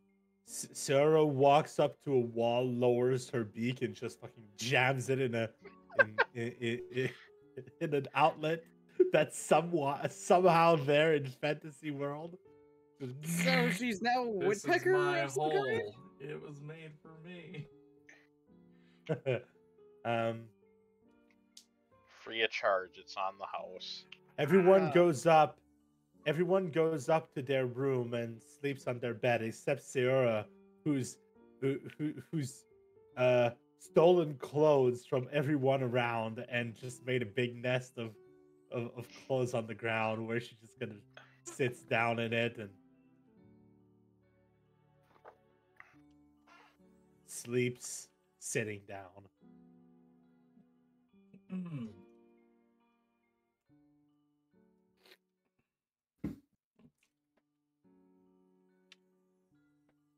walks up to a wall, lowers her beak, and just fucking jams it in an outlet that's somehow there in fantasy world. So she's now a This is woodpecker my of some kind? hole. It was made for me. Free of charge, it's on the house. Everyone Ah. goes up. Everyone goes up to their room and sleeps on their bed, except Sayora, who's stolen clothes from everyone around and just made a big nest of clothes on the ground where she just kind of sits down in it and sleeps sitting down. Mm.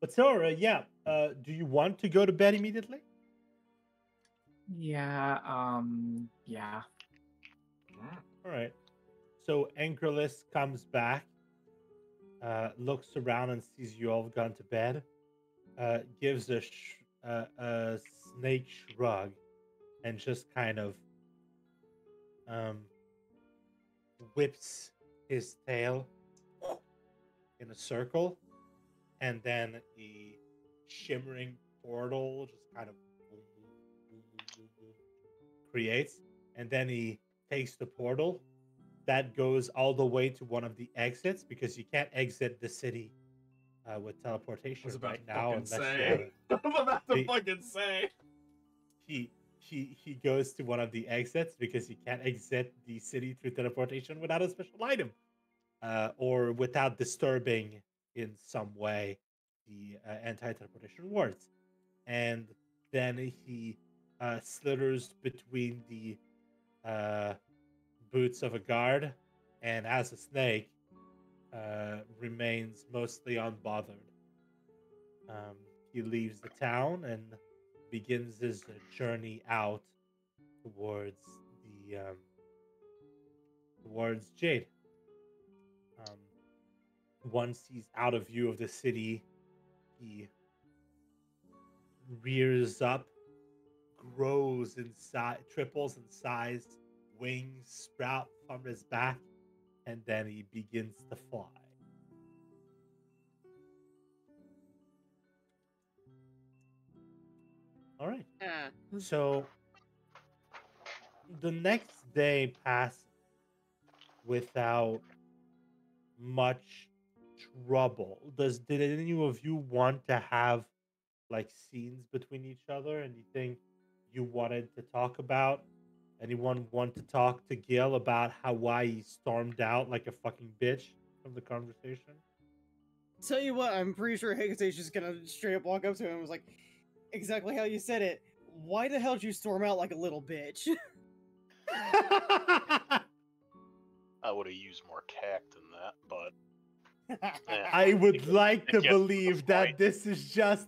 But Sayora, yeah, do you want to go to bed immediately? Yeah, yeah. All right. So Ankrelus comes back, looks around and sees you all gone to bed, gives a snake shrug, and just kind of whips his tail in a circle, and then the shimmering portal just kind of creates, and then he takes the portal that goes all the way to one of the exits, because you can't exit the city with I teleportation was about right to now fucking unless you have say. it. I was about to He- fucking say. He goes to one of the exits because you can't exit the city through teleportation without a special item, or without disturbing in some way the anti-teleportation wards. And Then he slithers between the boots of a guard, and as a snake, remains mostly unbothered. He leaves the town and begins his journey out towards the towards Jade. Once he's out of view of the city, he rears up, grows in size, triples in size, wings sprout from his back, and then he begins to fly. All right. So the next day passes without much trouble. Did any of you want to have like scenes between each other? Anything you wanted to talk about? Anyone want to talk to Gil about how why he stormed out like a fucking bitch from the conversation? Tell you what, I'm pretty sure Hegate's just gonna straight up walk up to him and was like, exactly how you said it. Why the hell did you storm out like a little bitch? I would have used more tact than that, but I would like to Get to the believe that point. this is just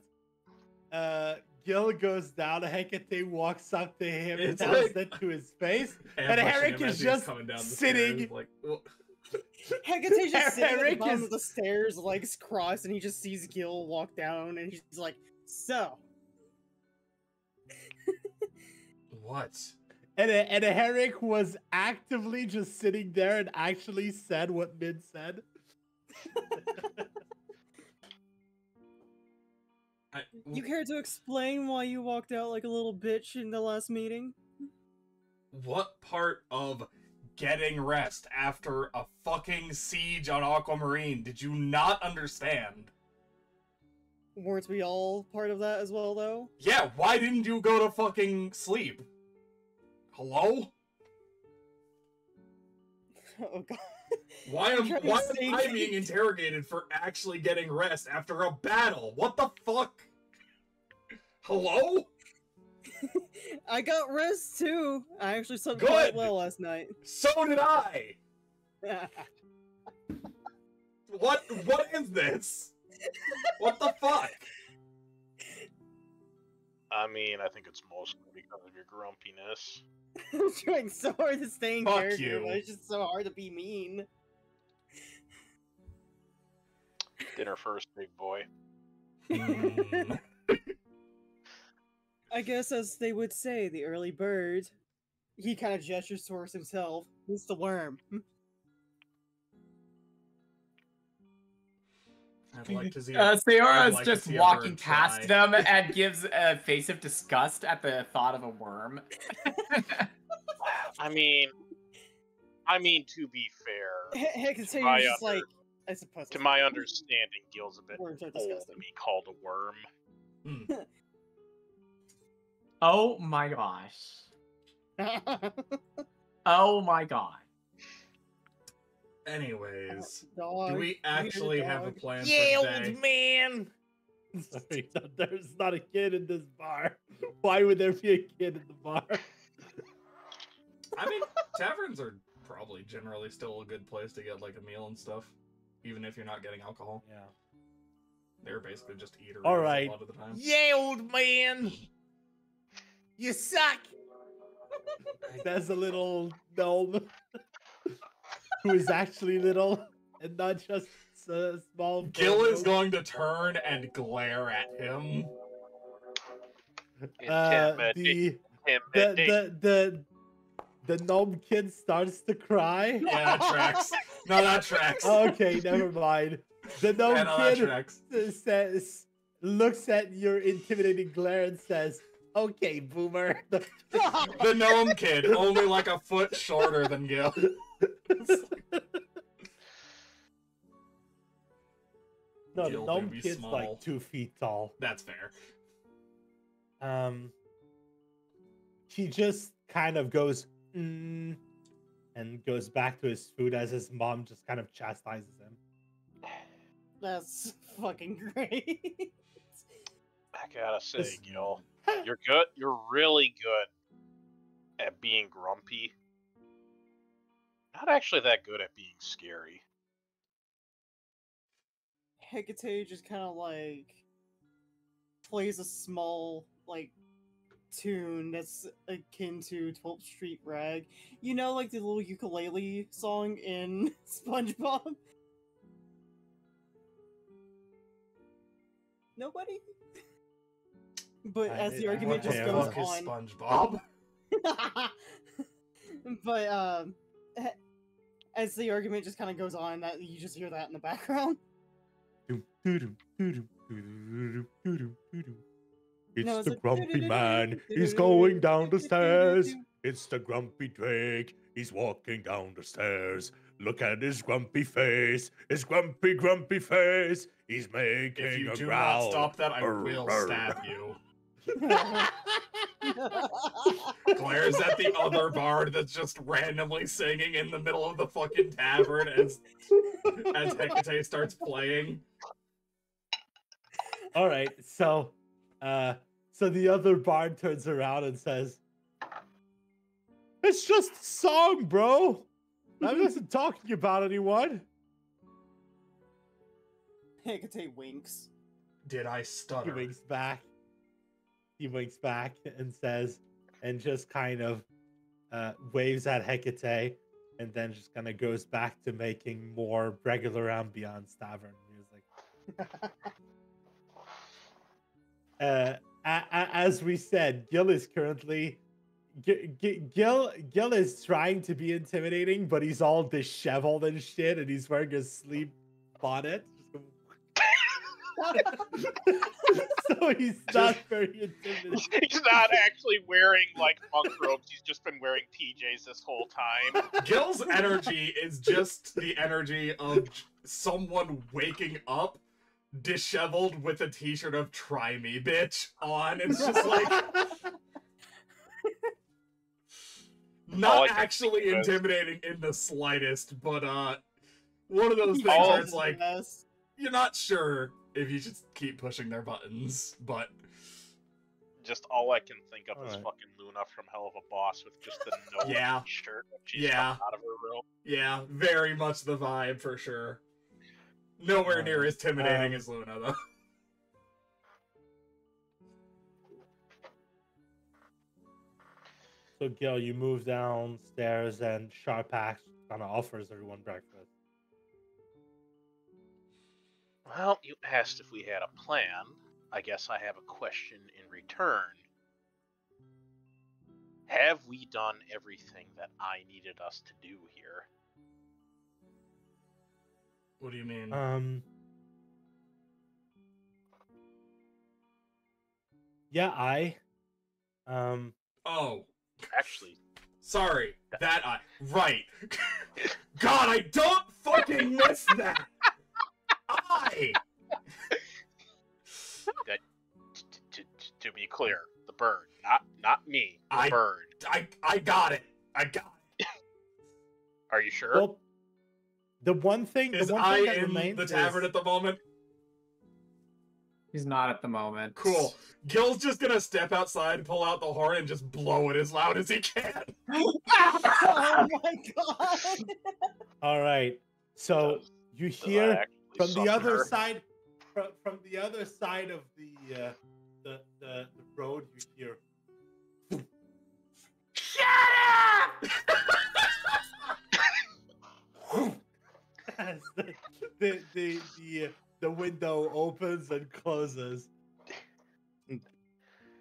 Gil goes down, Hecate walks up to him and It's tells like- it to his face, and Ambushing Herik him is as he's just coming down the sitting. stairs, like, "Oh." Hegate's just sitting at the Herik bottom is- of the stairs, legs crossed, and he just sees Gil walk down, and he's like, so. What? And Herik was actively just sitting there and actually said what Min said. You care to explain why you walked out like a little bitch in the last meeting? What part of getting rest after a fucking siege on Aquamarine did you not understand? Weren't we all part of that as well, though? Yeah, why didn't you go to fucking sleep? Hello? Oh god. Why am trying to I think. being interrogated for actually getting rest after a battle? What the fuck? Hello? I got rest too. I actually slept Good. quite well last night. So did I. What is this? What the fuck? I mean, I think it's mostly because of your grumpiness. I'm trying so hard to stay in Fuck character, you. but it's just so hard to be mean. Dinner first, big boy. Hmm. I guess, as they would say, the early bird. He kind of gestures towards himself. It's the worm. I'd like to see. Sayora I'd is like to just see a walking bird past fly. them and gives a face of disgust at the thought of a worm. I mean, to be fair, Heck, it's my just under- like, I suppose. to my understanding, Gil's a bit Worms are old disgusting. to be called a worm. Hmm. Oh my gosh. Oh my god. Anyways, Dog. do we actually weird have a dog. plan Yeah, for old today? man. Sorry, there's not a kid in this bar. Why would there be a kid in the bar? I mean, taverns are probably generally still a good place to get like a meal and stuff, even if you're not getting alcohol. Yeah. They're basically just eateries All right. a lot of the time. Yeah, old man. You suck. There's a little gnome who is actually little and not just a small. Gil is gnome. going to turn and glare at him. The gnome kid starts to cry. Yeah, that tracks. No, that tracks. Okay, never mind. The gnome Yeah, no, that kid tracks. says, looks at your intimidating glare and says, "Okay, boomer." The gnome kid, only like a foot shorter than Gil. No, the Gil gnome would be kid's small. like 2 feet tall. That's fair. He just kind of goes, and goes back to his food as his mom just kind of chastises him. That's fucking great. I gotta say, This- Gil, You're good. You're really good at being grumpy. Not actually that good at being scary. Hecate just kind of like plays a small like tune that's akin to 12th Street Rag. You know, like the little ukulele song in SpongeBob? Nobody? But as the argument just goes What the fuck is on. SpongeBob? But as the argument just kind of goes on, that you just hear that in the background. It's the grumpy man, he's going down the stairs. It's the grumpy Drake, he's walking down the stairs. Look at his grumpy face, his grumpy, grumpy face. He's making If you a do growl. not stop that, I Brr, will brr. stab you. Glares at the other bard that's just randomly singing in the middle of the fucking tavern as Hecate starts playing. All right, so the other bard turns around and says, "It's just a song, bro. I wasn't talking about anyone." Hecate winks. Did I He stutter? winks back. He winks back and says, and just kind of waves at Hecate, and then just kind of goes back to making more regular ambiance tavern music. As we said, Gil is currently Gil is trying to be intimidating, but he's all disheveled and shit, and he's wearing a sleep bonnet. So he's not very intimidating. He's not actually wearing like monk robes. He's just been wearing PJs this whole time. Gil's energy is just the energy of someone waking up disheveled with a t-shirt of "Try Me, bitch" on. It's just like not actually intimidating in the slightest, but one of those things where it's like you're not sure if you should keep pushing their buttons, but just all I can think of is Alright. fucking Luna from Hell of a Boss with just the no Yeah. shirt when she's Yeah. coming out of her room. yeah, very much the vibe for sure. Nowhere near as intimidating as Luna, though. So Gil, you move downstairs, and Sharpax kind of offers everyone breakfast. Well, you asked if we had a plan. I guess I have a question in return. Have we done everything that I needed us to do here? What do you mean? Yeah, Oh, Actually, sorry. Right. God, I don't fucking miss that. to be clear, the bird, not me, the bird. I got it. I got it. Are you sure? well, the one thing Is that in remains the tavern is, at the moment? He's not at the moment. Cool. Gil's just gonna step outside, pull out the horn, and just blow it as loud as he can. Oh my god! all right. So you hear from the other her? side, from the other side of the road, you hear. Shut up! As the window opens and closes.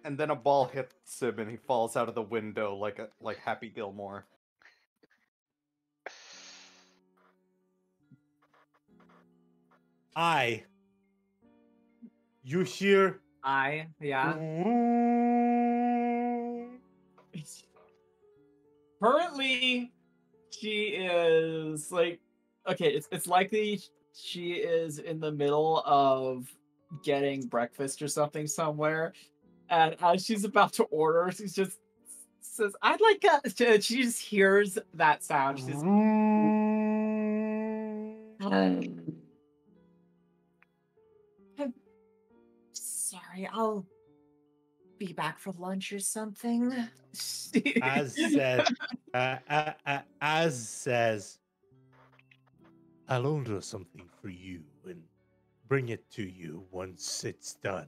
And then a ball hits him, and he falls out of the window like Happy Gilmore. You hear. Yeah. Currently, she is like, okay, it's likely she is in the middle of getting breakfast or something somewhere, and as she's about to order, she just says, "I'd like a." She just hears that sound. She says, I'm sorry, I'll be back for lunch or something. As said, as says, I'll order something for you and bring it to you once it's done.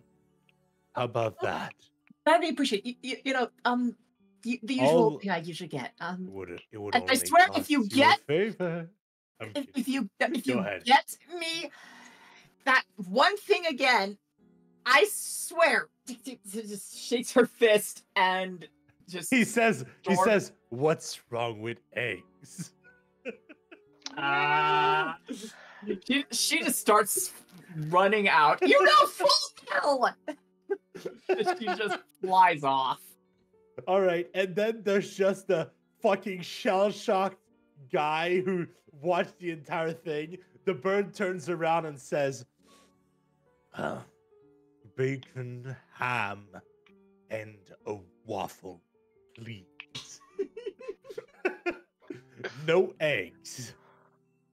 How about that? That'd be appreciated. The usual thing I usually get. It would I only swear, cost if you a get favor. if you Go ahead. get me that one thing again, I swear. Just shakes her fist and just. He says, "What's wrong with eggs?" She just starts running out. You know full well. She just flies off. All right, and then there's just the fucking shell-shocked guy who watched the entire thing. The bird turns around and says, "Bacon, ham, and a waffle, please." No eggs,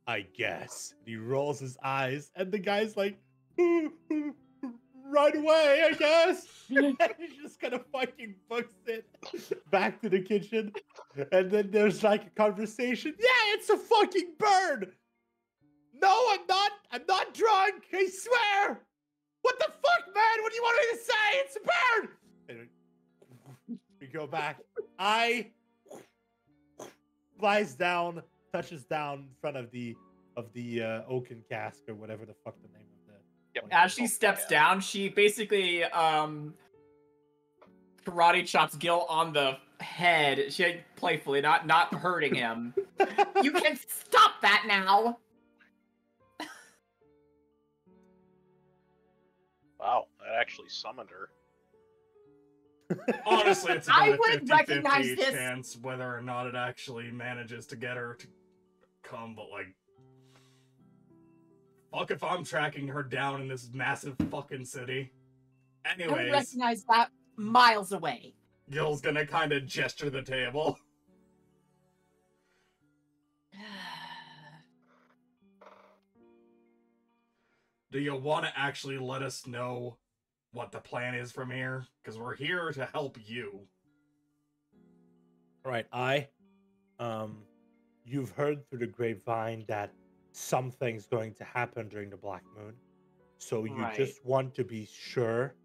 I guess. And he rolls his eyes, and the guy's like, "Right away, I guess." And he just kind of fucking books it back to the kitchen. And then there's like a conversation. Yeah, it's a fucking bird. No, I'm not drunk. I swear. What the fuck, man? What do you want me to say? It's a bird. And we go back. Flies down, touches down in front of the oaken cask or whatever the fuck the name of the. Yep. As she steps down, she basically karate chops Gil on the head. She playfully, not hurting him. You can stop that now. Wow, that actually summoned her. Honestly, it's I about a would 50-50 recognize this. chance whether or not it actually manages to get her to come, but like, fuck if I'm tracking her down in this massive fucking city. I would Anyways, recognize that miles away. Gil's gonna kind of gesture the table. Do you want to actually let us know what the plan is from here? Because we're here to help you. All right, you've heard through the grapevine that something's going to happen during the Black Moon. So you Right. just want to be sure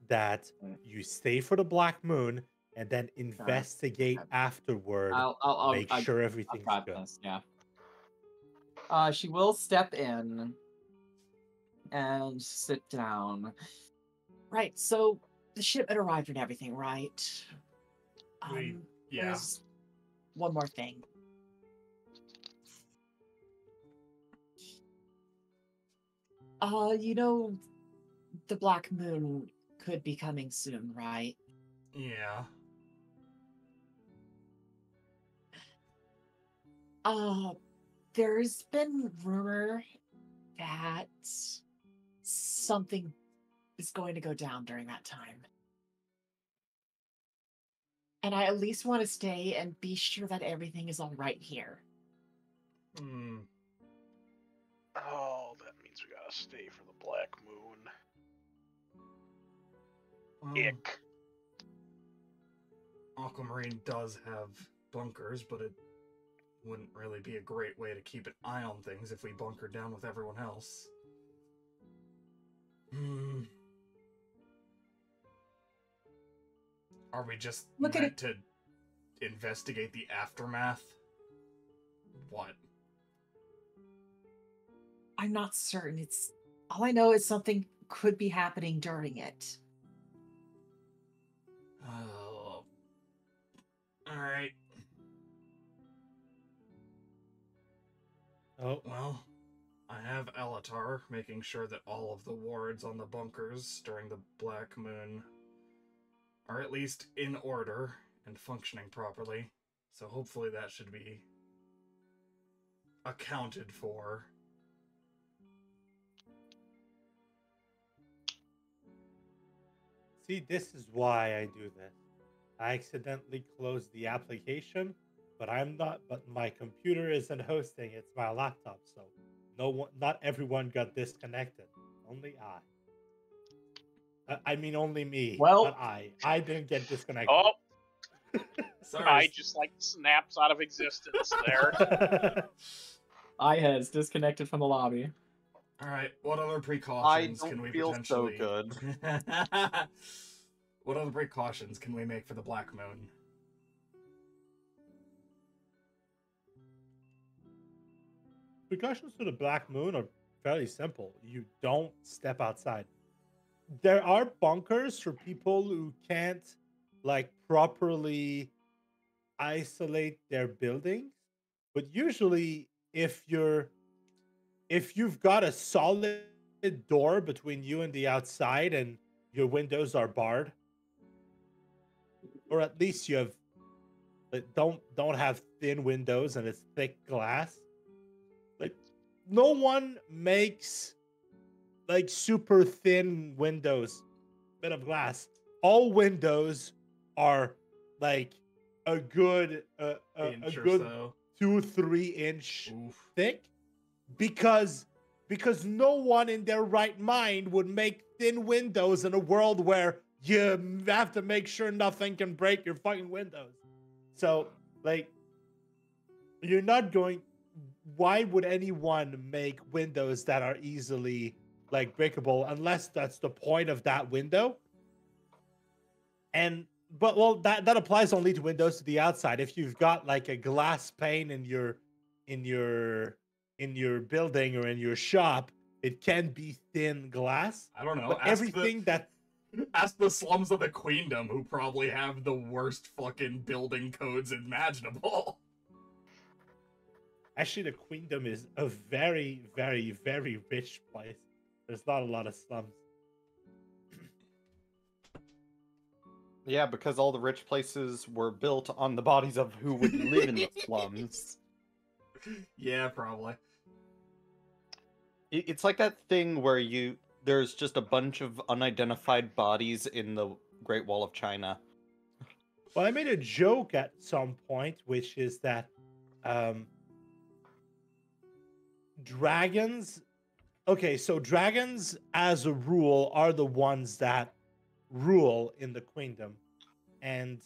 that you stay for the Black Moon and then investigate Okay. afterward. I'll Make sure everything's I'll good. this, yeah. She will step in and sit down. Right, so the shipment arrived and everything, right? Yeah. There's one more thing. The Black Moon could be coming soon, right? Yeah. There's been rumor that something is going to go down during that time. And I at least want to stay and be sure that everything is all right here. Hmm. Oh, that means we gotta stay for the Black Moon. Well, Ick. Aquamarine does have bunkers, but it wouldn't really be a great way to keep an eye on things if we bunkered down with everyone else. Are we just meant to investigate the aftermath? What? I'm not certain. All I know is something could be happening during it. Oh. Alright. Oh, Well, I have Elatar making sure that all of the wards on the bunkers during the Black Moon are at least in order and functioning properly. So hopefully that should be accounted for. see, this is why I do this. I accidentally closed the application, but my computer isn't hosting. It's my laptop, so not everyone got disconnected. Only I. I mean only me. Well- not I didn't get disconnected. Oh, I Sorry. just like snaps out of existence there. I has disconnected from the lobby. All right. What other precautions don't can we feel so potentially? good. What other precautions can we make for the Black Moon? Precautions for the Black Moon are fairly simple. You don't step outside. There are bunkers for people who can't like properly isolate their buildings, but usually if you've got a solid door between you and the outside and your windows are barred, or at least you have don't have thin windows and it's thick glass, like no one makes like super thin windows made of glass. All windows are like a good Inch or good so. 2-3 inch Oof. thick, because no one in their right mind would make thin windows in a world where you have to make sure nothing can break your fucking windows. So like you're not going, why would anyone make windows that are easily like breakable unless that's the point of that window? And but well, that applies only to windows to the outside. If you've got like a glass pane in your building or in your shop, it can be thin glass. I don't know. But everything that Ask the slums of the Queendom, who probably have the worst fucking building codes imaginable. actually the Queendom is a very, very, very rich place. There's not a lot of slums. Yeah, because all the rich places were built on the bodies of who would live in the slums. Yeah, probably. It's like that thing where there's just a bunch of unidentified bodies in the Great Wall of China. Well, I made a joke at some point, which is that dragons. Okay, so dragons, as a rule, are the ones that rule in the Queendom, and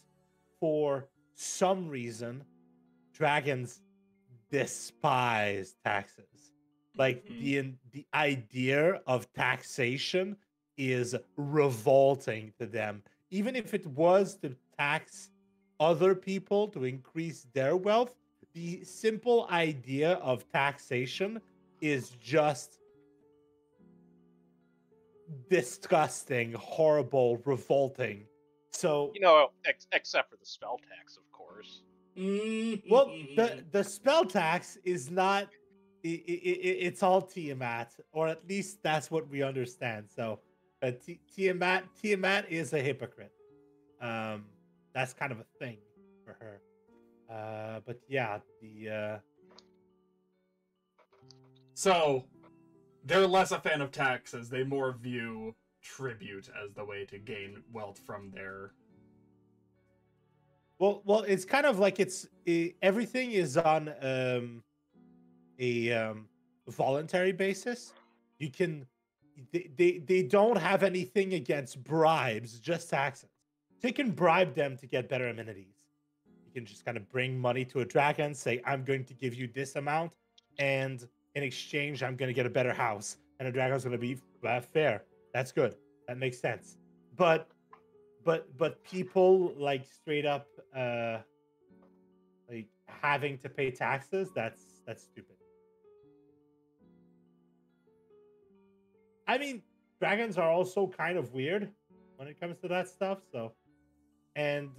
for some reason, dragons despise taxes. Like the idea of taxation is revolting to them. Even if it was to tax other people to increase their wealth, the simple idea of taxation is just disgusting, horrible, revolting. So, Except for the spell tax, of course. well, the spell tax is not. It's all Tiamat, or at least that's what we understand. So, Tiamat is a hypocrite. That's kind of a thing for her. But yeah, So, they're less a fan of taxes. They more view tribute as the way to gain wealth from their... Well, it's kind of like everything is on a voluntary basis. You can they don't have anything against bribes, just taxes. So you can bribe them to get better amenities. You can just kind of bring money to a dragon, say, I'm going to give you this amount, and in exchange, I'm going to get a better house. And the dragon's going to be fair. That's good. That makes sense. But people like straight up like having to pay taxes, that's stupid. I mean, dragons are also kind of weird when it comes to that stuff, so and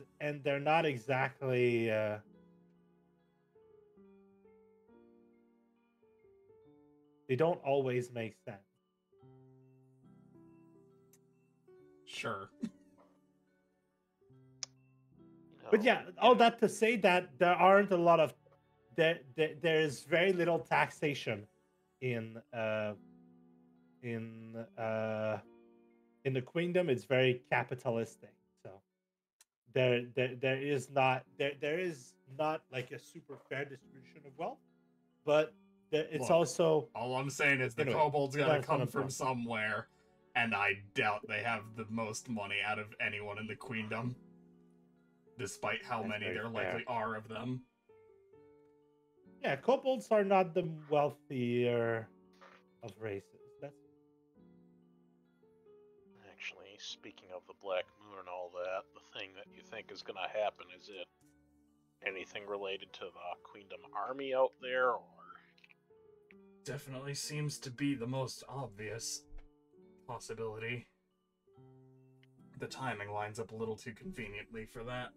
they're not exactly they don't always make sense. Sure. But yeah, all that to say that there aren't a lot of there's very little taxation in the Queendom. It's very capitalistic, so there is not like a super fair distribution of wealth, but it's Look, also all I'm saying is the anyway, kobolds gotta that's come not from important. somewhere, And I doubt they have the most money out of anyone in the queendom, despite how That's many very there fair. likely are of them. Yeah, kobolds are not the wealthier of races. That's Actually, speaking of the Black Moon and all that, the thing that you think is going to happen, is it anything related to the Queendom army out there, or? Definitely seems to be the most obvious possibility. The timing lines up a little too conveniently for that.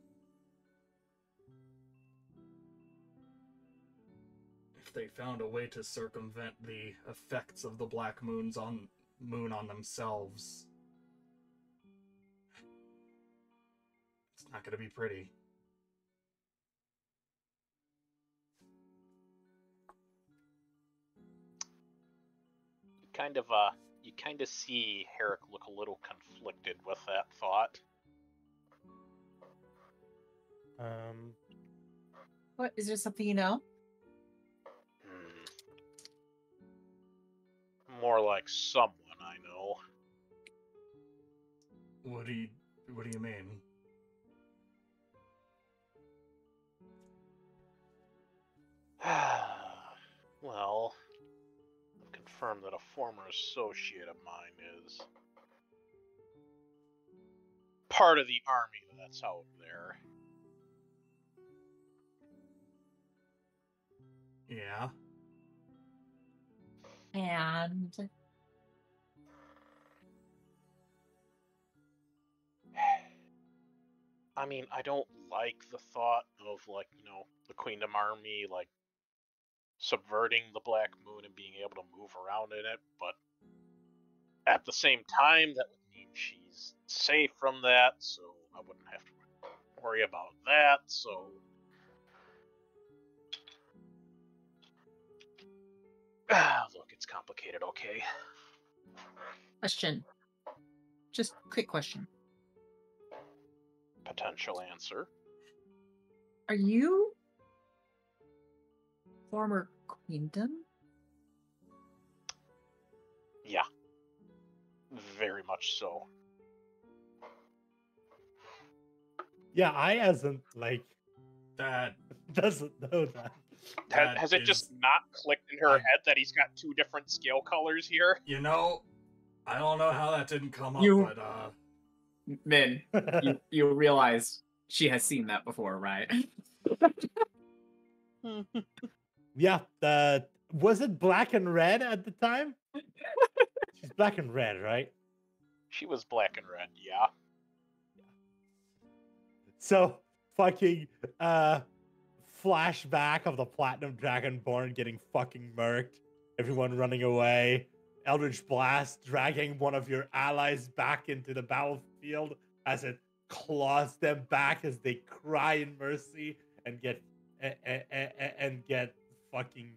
If they found a way to circumvent the effects of the Black Moon on themselves, it's not going to be pretty. You kind of see Herik look a little conflicted with that thought. What, is there something you know? More like someone I know. What do you mean? Well, I've confirmed that a former associate of mine is part of the army that's out there. Yeah. And I mean, I don't like the thought of, like, the Queendom army, like, subverting the Black Moon and being able to move around in it, but at the same time, that would mean she's safe from that, so I wouldn't have to worry about that, so... Look, it's complicated, okay? question. Just quick question. Potential answer. Are you former Queendom? Yeah. Very much so. yeah. I hasn't That doesn't know that. Has it just not clicked in her head that he's got two different scale colors here? I don't know how that didn't come up, You- but Min, you realize she has seen that before, right? yeah. Was it black and red at the time? She's black and red, right? She was black and red, yeah. So fucking flashback of the Platinum Dragonborn getting fucking murked, everyone running away, Eldritch Blast dragging one of your allies back into the battlefield as it claws them back as they cry in mercy and get fucking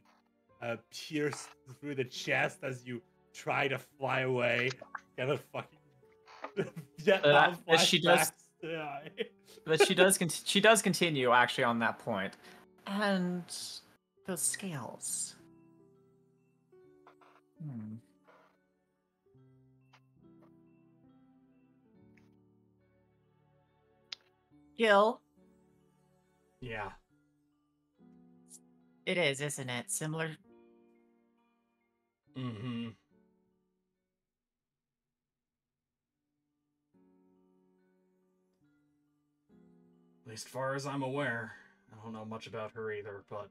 pierced through the chest as you try to fly away. Kind of fucking Vietnam But she does- flashbacks. Yeah. But she does continue actually on that point. And those scales. Gil, yeah. it is, isn't it? Similar. Mm-hmm. At least far as I'm aware. I don't know much about her either, but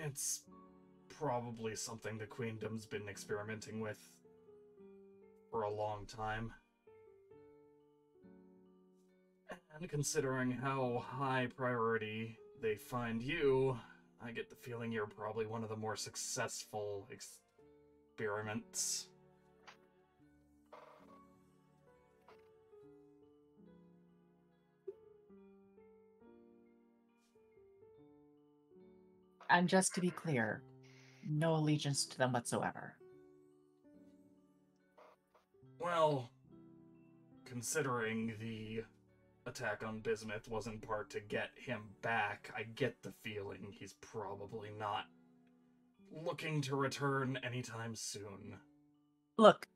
it's probably something the Queendom's been experimenting with for a long time. And considering how high priority they find you, I get the feeling you're probably one of the more successful experiments. And just to be clear, no allegiance to them whatsoever. Well, considering the attack on Bismuth was in part to get him back, I get the feeling he's probably not looking to return anytime soon. Look,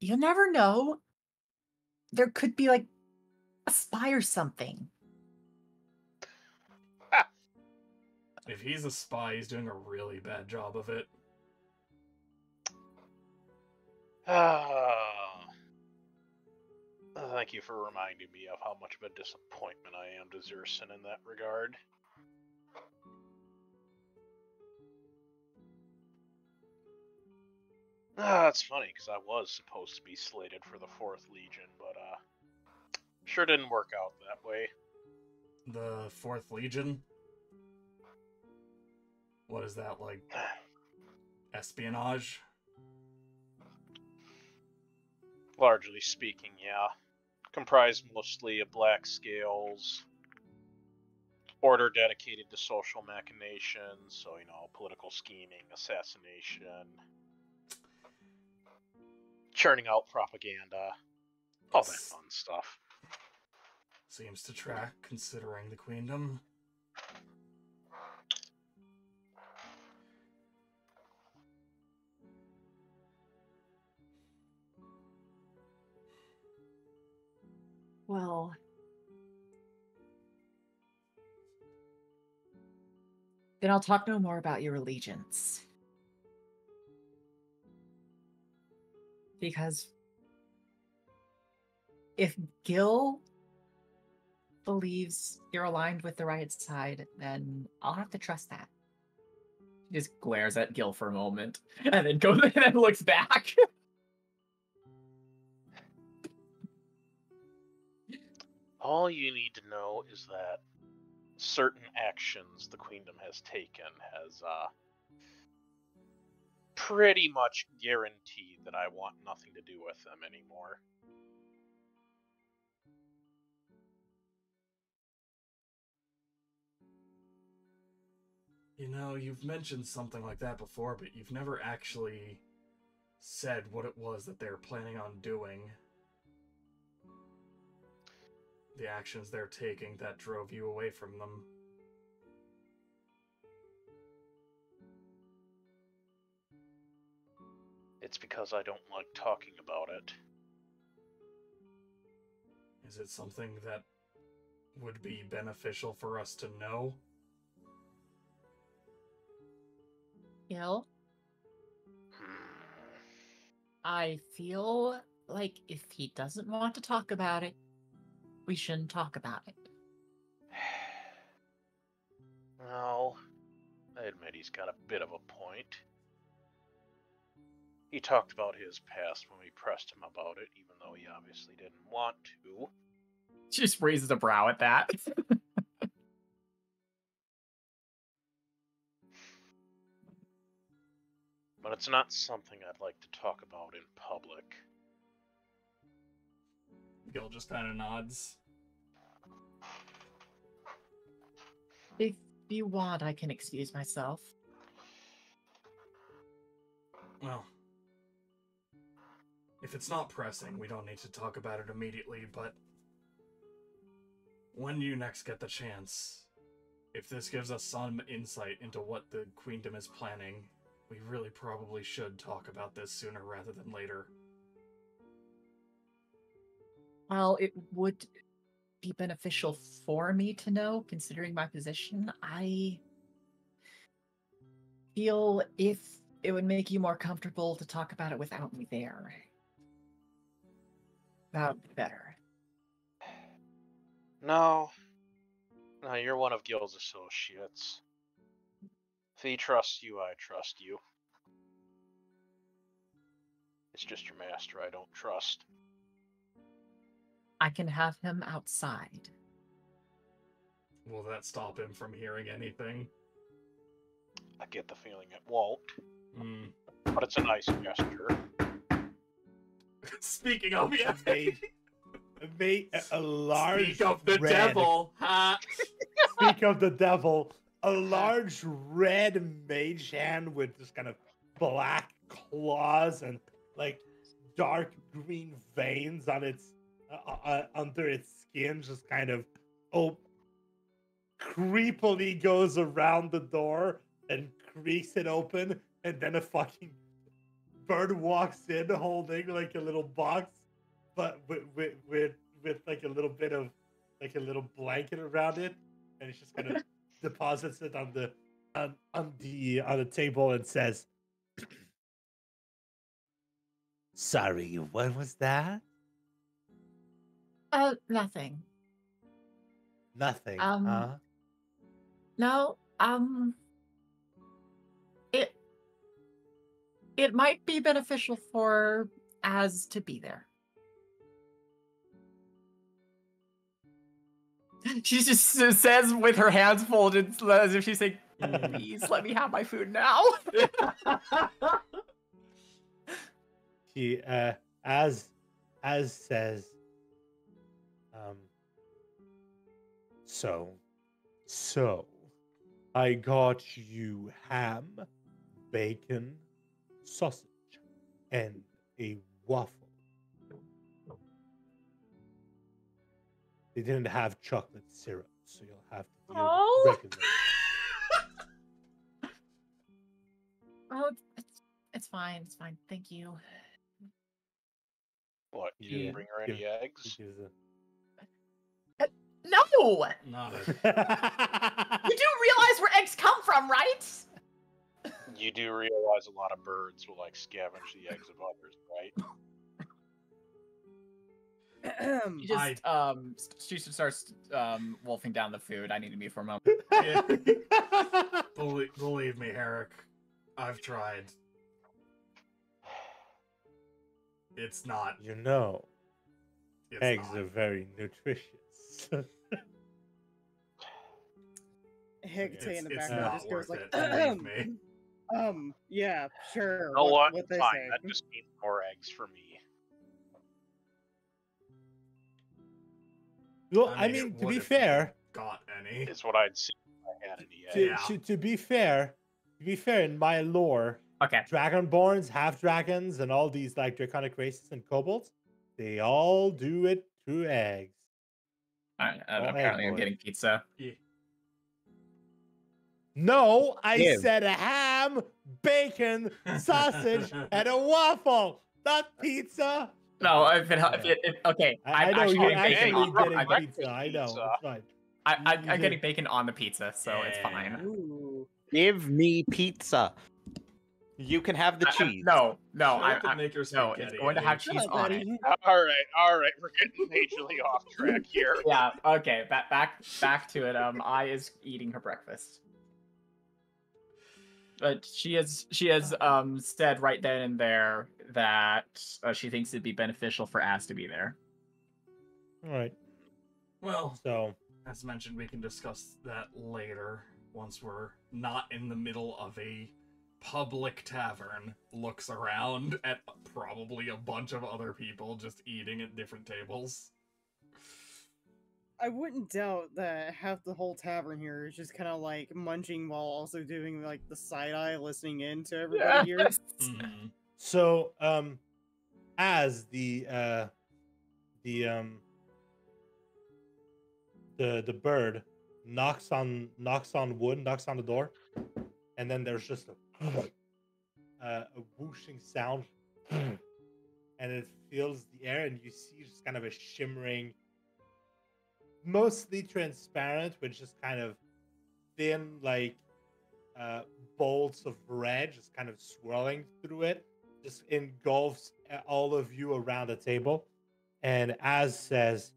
you never know. There could be like a spy or something. If he's a spy, he's doing a really bad job of it. Thank you for reminding me of how much of a disappointment I am to Zerson in that regard. It's funny, because I was supposed to be slated for the 4th Legion, but sure didn't work out that way. The 4th Legion? What is that, like? Espionage? Largely speaking, yeah. Comprised mostly of black scales, order dedicated to social machinations, so, political scheming, assassination, churning out propaganda, all that fun stuff. Seems to track, considering the Queendom. Well, then I'll talk no more about your allegiance. Because if Gil believes you're aligned with the right side, then I'll have to trust that. He just glares at Gil for a moment and then goes and then looks back. All you need to know is that certain actions the Queendom has taken has pretty much guaranteed that I want nothing to do with them anymore. You've mentioned something like that before, but you've never actually said what it was that they're planning on doing. The actions they're taking that drove you away from them. It's because I don't like talking about it. Is it something that would be beneficial for us to know? Gil? I feel like if he doesn't want to talk about it, we shouldn't talk about it. Well, I admit he's got a bit of a point. He talked about his past when we pressed him about it, even though he obviously didn't want to. She just raises a brow at that. But it's not something I'd like to talk about in public. Gil just kind of nods. If you want, I can excuse myself. Well, if it's not pressing, we don't need to talk about it immediately, but when you next get the chance, if this gives us some insight into what the Queendom is planning, we really probably should talk about this sooner rather than later. Well, it would be beneficial for me to know, considering my position. I feel if it would make you more comfortable to talk about it without me there, that would be better. No, you're one of Gil's associates. If he trusts you, I trust you. It's just your master I don't trust. I can have him outside. Will that stop him from hearing anything? I get the feeling it won't. Hmm. But it's a nice gesture. Speaking of, yeah. A large Speak of the red, devil. Speak of the devil. A large red mage hand with this kind of black claws and like dark green veins on its under its skin, just kind of creepily goes around the door and creaks it open, and then a fucking bird walks in holding like a little box, but with like a little bit of like a little blanket around it, and it's just kind of deposits it on the table and says, "Sorry, what was that?" Nothing. Nothing. Huh? No, it might be beneficial for Az to be there. She just says with her hands folded as if she's saying, please let me have my food now. He as says, so I got you ham, bacon, sausage, and a waffle. They didn't have chocolate syrup, so you'll have to deal with regular. Oh, it's fine. It's fine. Thank you. What? You didn't bring her any eggs? No! Not You do realize where eggs come from, right? You do realize a lot of birds will like scavenge the eggs of others, right? She just starts wolfing down the food. I need to mute for a moment. Yeah. Believe me, Herik. I've tried. It's not. You know, eggs not. are very nutritious. Hecate in the it's background not just goes worth like, it. Believe me. Yeah, sure. You know what? What they Fine. say. That just means more eggs for me. Well, I mean to be fair, got any? Is what I'd see if I had any eggs. to be fair, in my lore, okay, Dragonborns, half dragons, and all these like draconic races and kobolds, they all do it through eggs. Apparently, I'm getting pizza. Yeah. No, I said a ham, bacon, sausage, and a waffle, not pizza. No, I've been okay. I know actually you're getting bacon actually on getting pizza. I know. It's fine. I'm getting bacon on the pizza, so it's fine. Ooh. Give me pizza. You can have the cheese. No, it's going to have cheese on it. All right, we're getting majorly off track here. Yeah, okay, back to it. I is eating her breakfast. But she has said right then and there that she thinks it'd be beneficial for Az to be there. All right. Well, so as mentioned, we can discuss that later once we're not in the middle of a public tavern. Looks around at probably a bunch of other people just eating at different tables. I wouldn't doubt that half the whole tavern here is just kind of like munching while also doing like the side eye, listening in to everybody here. Mm-hmm. So, as the bird knocks on wood, knocks on the door, and then there's just a whooshing sound, and it fills the air, and you see just kind of a shimmering, mostly transparent, with just kind of thin, like bolts of red just kind of swirling through it, just engulfs all of you around the table. And Az says,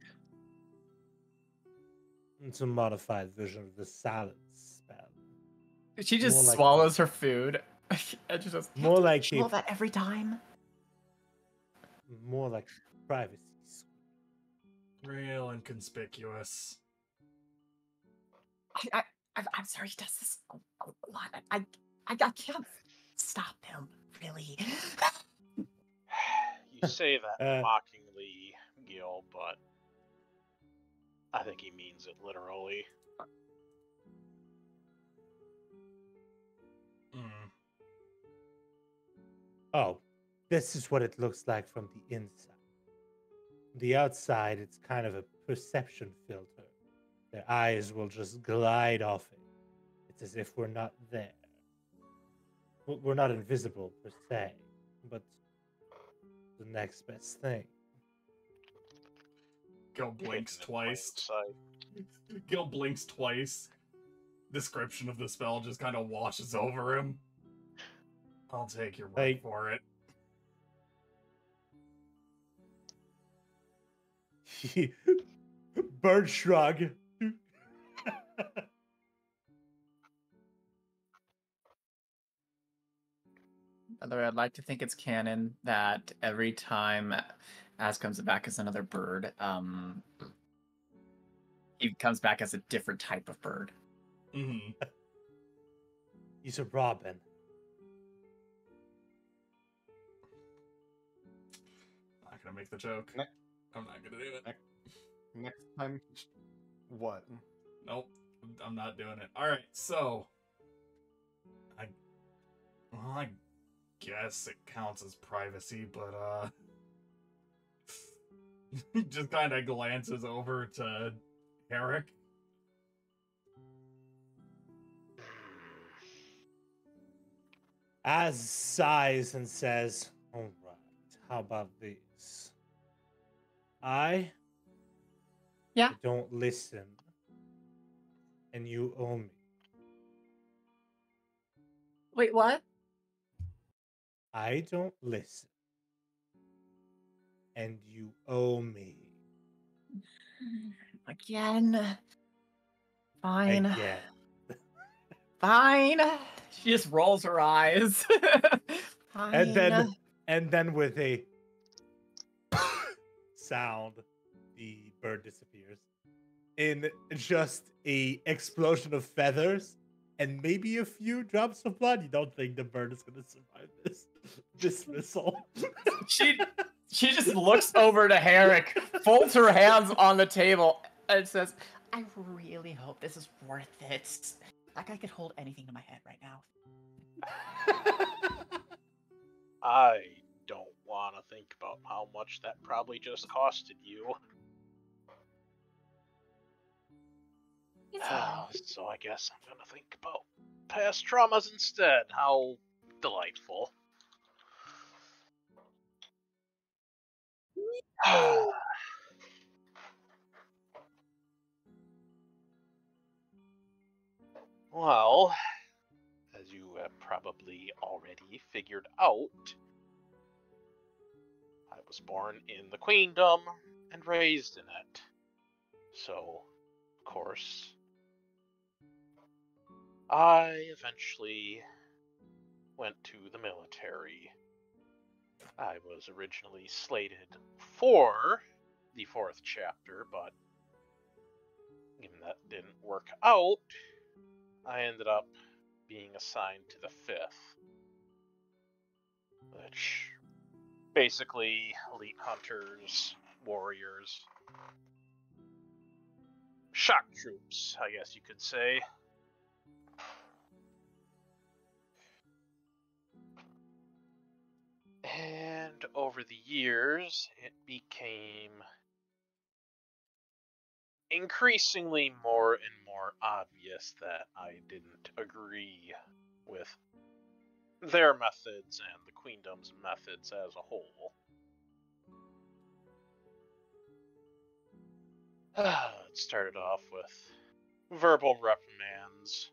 it's a modified version of the silence spell. She just swallows her food. I just more like swallow that every time. More like privacy. Real inconspicuous. I'm sorry, he does this a lot. I can't stop him, really. You say that mockingly, Gil, but I think he means it literally. Oh, this is what it looks like from the inside. The outside, it's kind of a perception filter. Their eyes will just glide off it. It's as if we're not there. we're not invisible per se, but the next best thing. Gil blinks Hidden in plain twice. sight. Gil blinks twice. Description of the spell just kind of washes over him. I'll take your word Like- for it. Bird shrug. Although I'd like to think it's canon that every time Az comes back as another bird, he comes back as a different type of bird. Mm-hmm. He's a robin. Not gonna make the joke. Ne- I'm not gonna do it. Next time, what? Nope. I'm not doing it. Alright, so I guess it counts as privacy, but just kind of glances over to Herik. Az sighs and says, "All right, how about this? Yeah. Don't listen, and you owe me. Wait, what? I don't listen, and you owe me Again. Fine. again." Fine. She just rolls her eyes. Fine. And then with a sound, the bird disappears in just a explosion of feathers and maybe a few drops of blood. You don't think the bird is going to survive this dismissal? she just looks over to Herik, folds her hands on the table, and says, I really hope this is worth it. Like I could hold anything to my head right now. I don't want to think about how much that probably just costed you. So I guess I'm gonna think about past traumas instead. How delightful. Well, as you have probably already figured out, I was born in the Queendom and raised in it. So, of course, I eventually went to the military. I was originally slated for the 4th chapter, but given that didn't work out, I ended up being assigned to the 5th, which basically elite hunters, warriors, shock troops, I guess you could say. And over the years, it became increasingly more and more obvious that I didn't agree with their methods and the Queendom's methods as a whole. It started off with verbal reprimands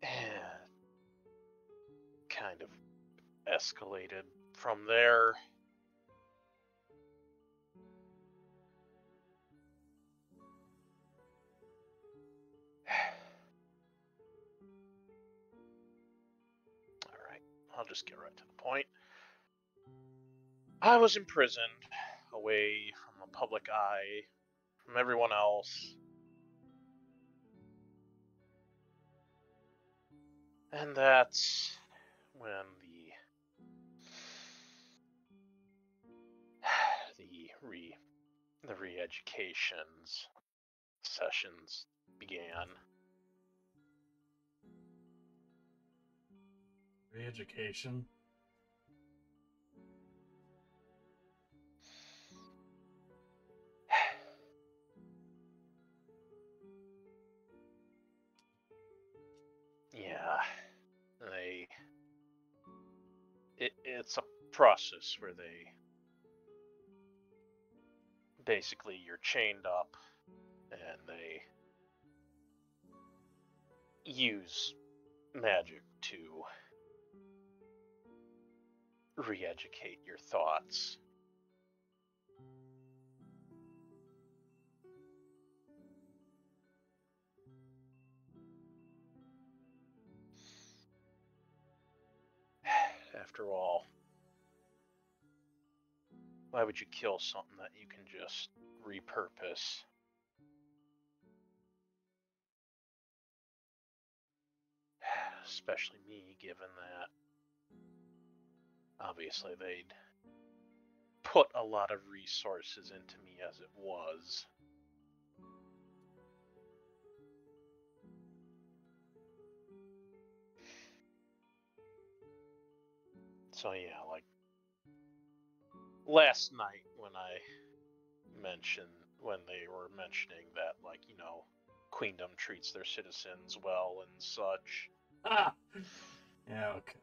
and kind of escalated from there. Alright, I'll just get right to the point. I was imprisoned, away from the public eye, from everyone else. And that's when the re-educations sessions began. Re-education? Yeah, it's a process where they basically you're chained up and they use magic to re-educate your thoughts. After all, why would you kill something that you can just repurpose? Especially me, given that obviously they'd put a lot of resources into me as it was. So yeah, like last night when they were mentioning that, like, you know, Queendom treats their citizens well and such. Ah! Yeah, okay.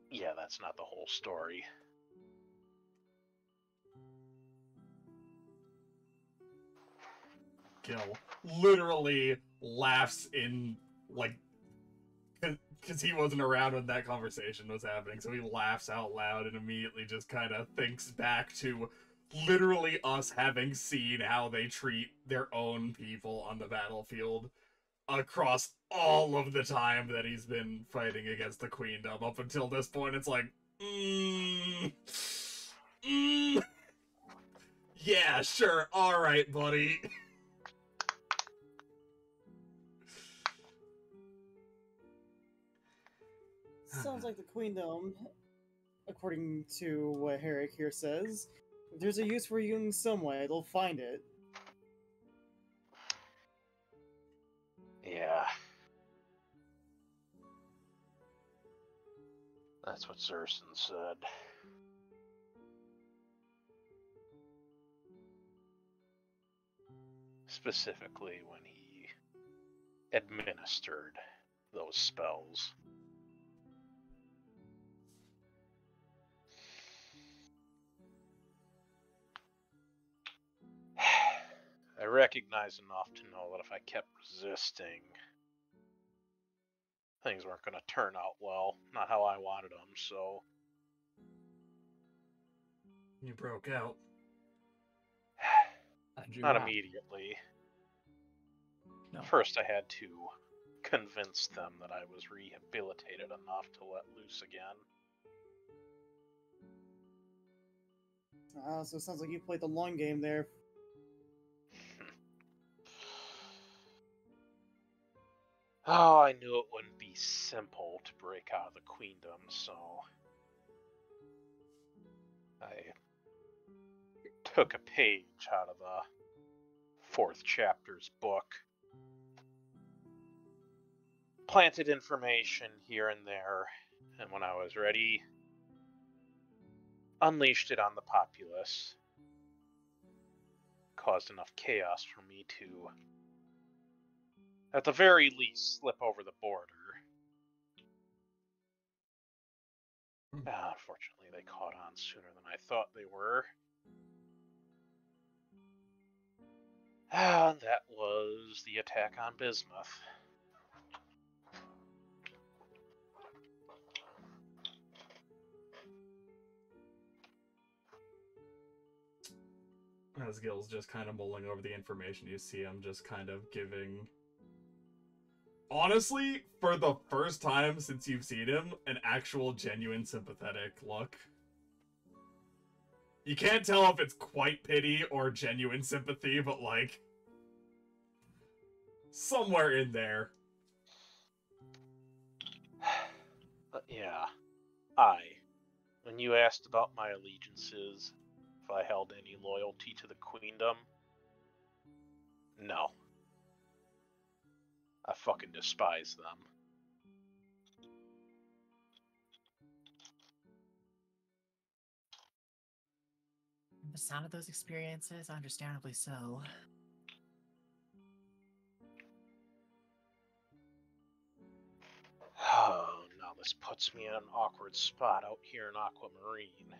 Yeah, that's not the whole story. Gil literally laughs in, like, because he wasn't around when that conversation was happening, so he laughs out loud and immediately just kind of thinks back to literally us having seen how they treat their own people on the battlefield across all of the time that he's been fighting against the Queendom. Up until this point, it's like, yeah, sure, alright, buddy. Sounds like the Queendom, according to what Herik here says, if there's a use for you in some way, they'll find it. Yeah. That's what Zerson said. Specifically when he administered those spells. I recognize enough to know that if I kept resisting, things weren't going to turn out well. Not how I wanted them, so... You broke out. Not immediately. No. First, I had to convince them that I was rehabilitated enough to let loose again. So it sounds like you played the long game there. Oh, I knew it wouldn't be simple to break out of the Queendom, so I took a page out of the 4th chapter's book, planted information here and there, and when I was ready, unleashed it on the populace. Caused enough chaos for me to, at the very least, slip over the border. Unfortunately, they caught on sooner than I thought they were. That was the attack on Bismuth. As Gil's just kind of mulling over the information, you see him just kind of giving... Honestly, for the first time since you've seen him, an actual genuine sympathetic look. You can't tell if it's quite pity or genuine sympathy, but like... somewhere in there. Yeah. When you asked about my allegiances, if I held any loyalty to the Queendom, no. I fucking despise them. The sound of those experiences, understandably so. This puts me in an awkward spot out here in Aquamarine.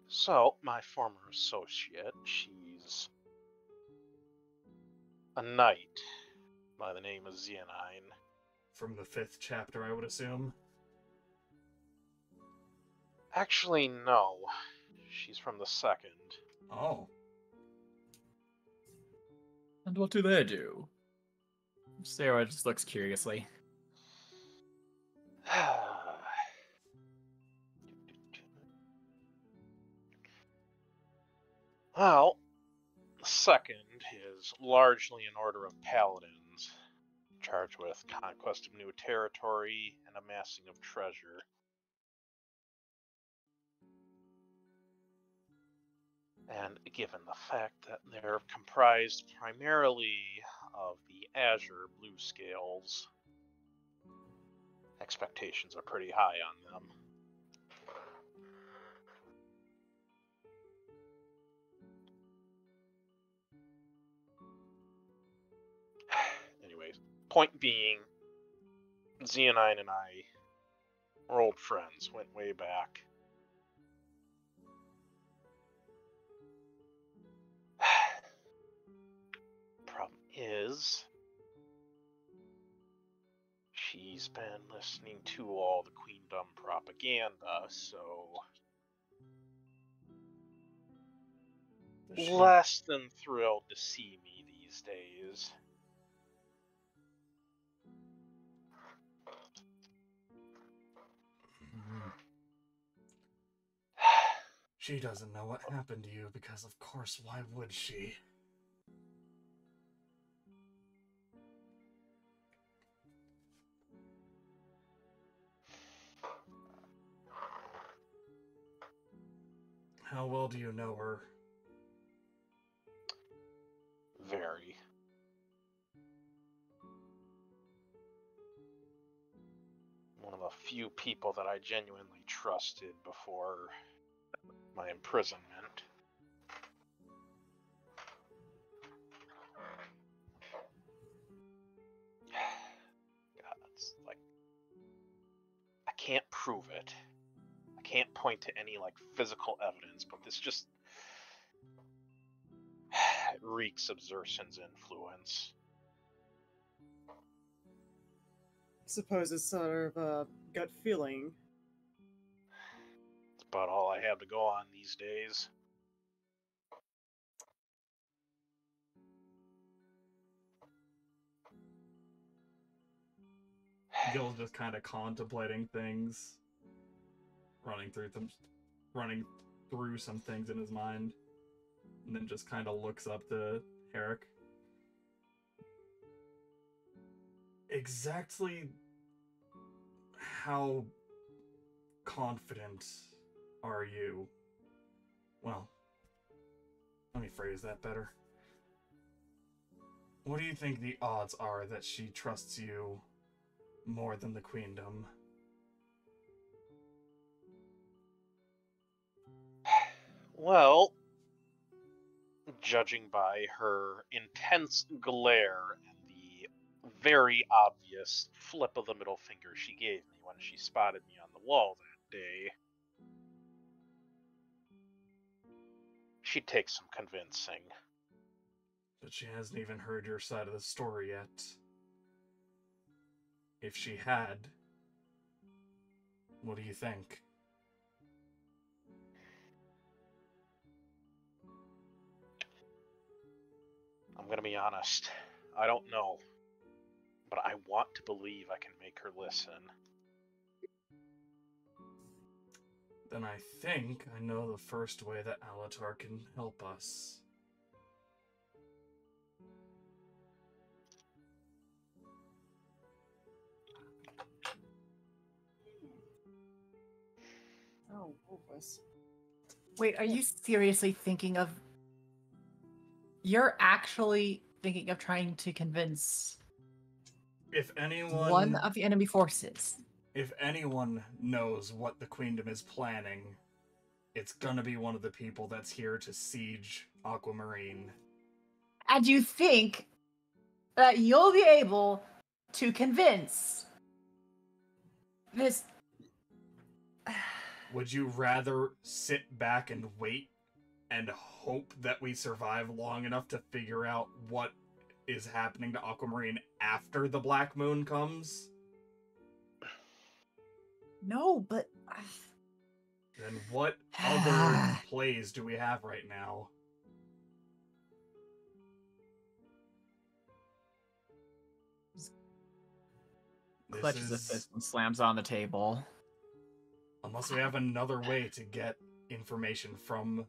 So, my former associate, she's a knight by the name of Zeonine. From the 5th chapter, I would assume. Actually, no. She's from the 2nd. Oh. And what do they do? Sarah just looks curiously. Well, the 2nd is largely an order of paladins, charged with conquest of new territory and amassing of treasure. And given the fact that they're comprised primarily of the Azure Blue Scales, expectations are pretty high on them. Anyways, point being, Zeonine and I were old friends, went way back. Problem is, she's been listening to all the Queendom propaganda, so less than thrilled to see me these days. She doesn't know what happened to you because, of course, why would she? How well do you know her? Very. One of the few people that I genuinely trusted before my imprisonment. God, it's like, I can't prove it. I can't point to any like physical evidence, but this just reeks of Xerxen's influence. I suppose it's sort of a gut feeling. It's about all I have to go on these days. Gil's just kind of contemplating things, running through some things in his mind, and then just kind of looks up to Herik. Exactly how confident are you? Well, let me phrase that better. What do you think the odds are that she trusts you more than the Queendom? Well, judging by her intense glare and the very obvious flip of the middle finger she gave me when she spotted me on the wall that day, she'd take some convincing. But she hasn't even heard your side of the story yet. If she had, what do you think? I'm gonna be honest, I don't know, but I want to believe I can make her listen. Then I think I know the first way that Alatar can help us. Oh, Wolfus. Wait, are you seriously thinking of... You're actually thinking of trying to convince If anyone... one of the enemy forces? If anyone knows what the Queendom is planning, it's gonna be one of the people that's here to siege Aquamarine. And you think that you'll be able to convince this. Would you rather sit back and wait and hope that we survive long enough to figure out what is happening to Aquamarine after the Black Moon comes? No, but Then what other plays do we have right now? Clutches the fist and slams on the table. Unless we have another way to get information from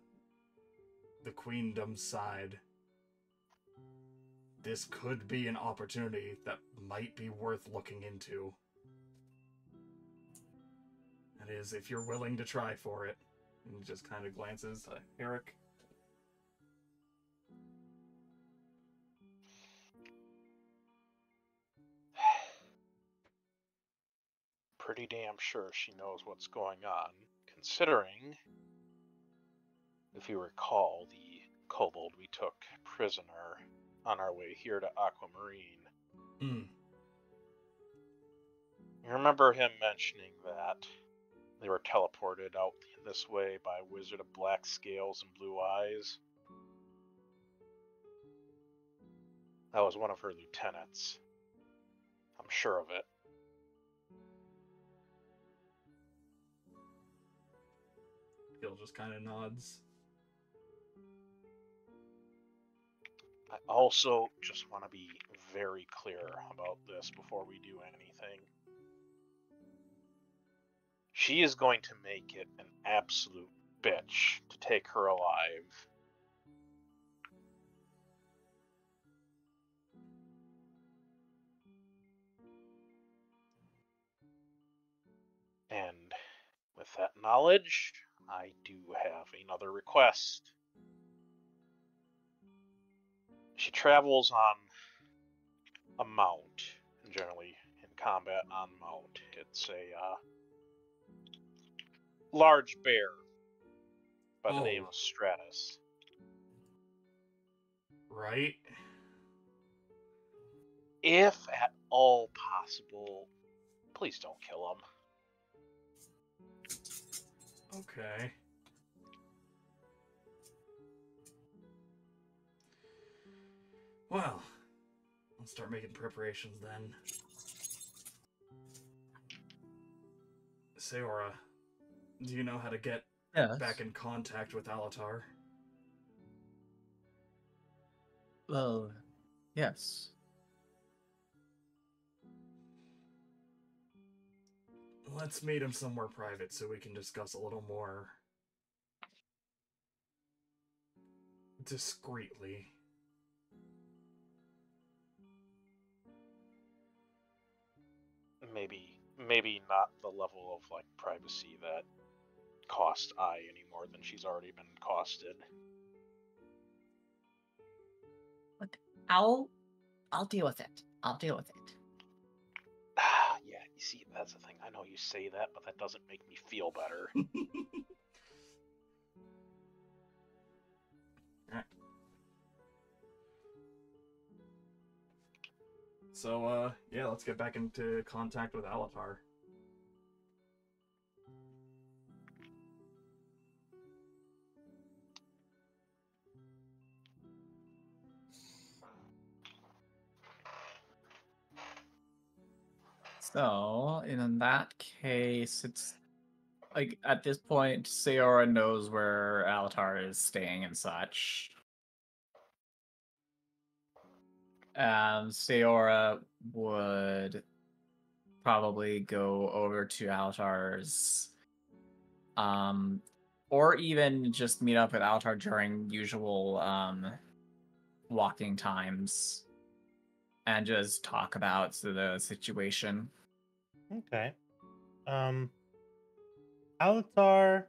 the Queendom's side, this could be an opportunity that might be worth looking into. That is, if you're willing to try for it. And he just kind of glances at Herik. Pretty damn sure she knows what's going on, considering, if you recall, the kobold we took prisoner on our way here to Aquamarine. Hmm. You remember him mentioning that they were teleported out this way by a wizard of black scales and blue eyes? That was one of her lieutenants. I'm sure of it. Gil just kind of nods. I also just want to be very clear about this before we do anything. She is going to make it an absolute bitch to take her alive. And with that knowledge, I do have another request. She travels on a mount, and generally in combat on mount. It's a large bear by the name of Stratus. Right? If at all possible, please don't kill him. Okay. Well, let's start making preparations then. Seora, do you know how to get back in contact with Alatar? Well, yes. Let's meet him somewhere private so we can discuss a little more discreetly. Maybe not the level of like privacy that cost I any more than she's already been costed. Look, I'll deal with it. I'll deal with it. Yeah, you see, that's the thing. I know you say that, but that doesn't make me feel better. So, yeah, let's get back into contact with Alatar. So, in that case, it's like at this point, Seora knows where Alatar is staying and such. And Seora would probably go over to Alatar's, or even just meet up with Alatar during usual walking times and just talk about the situation. Okay. Alatar,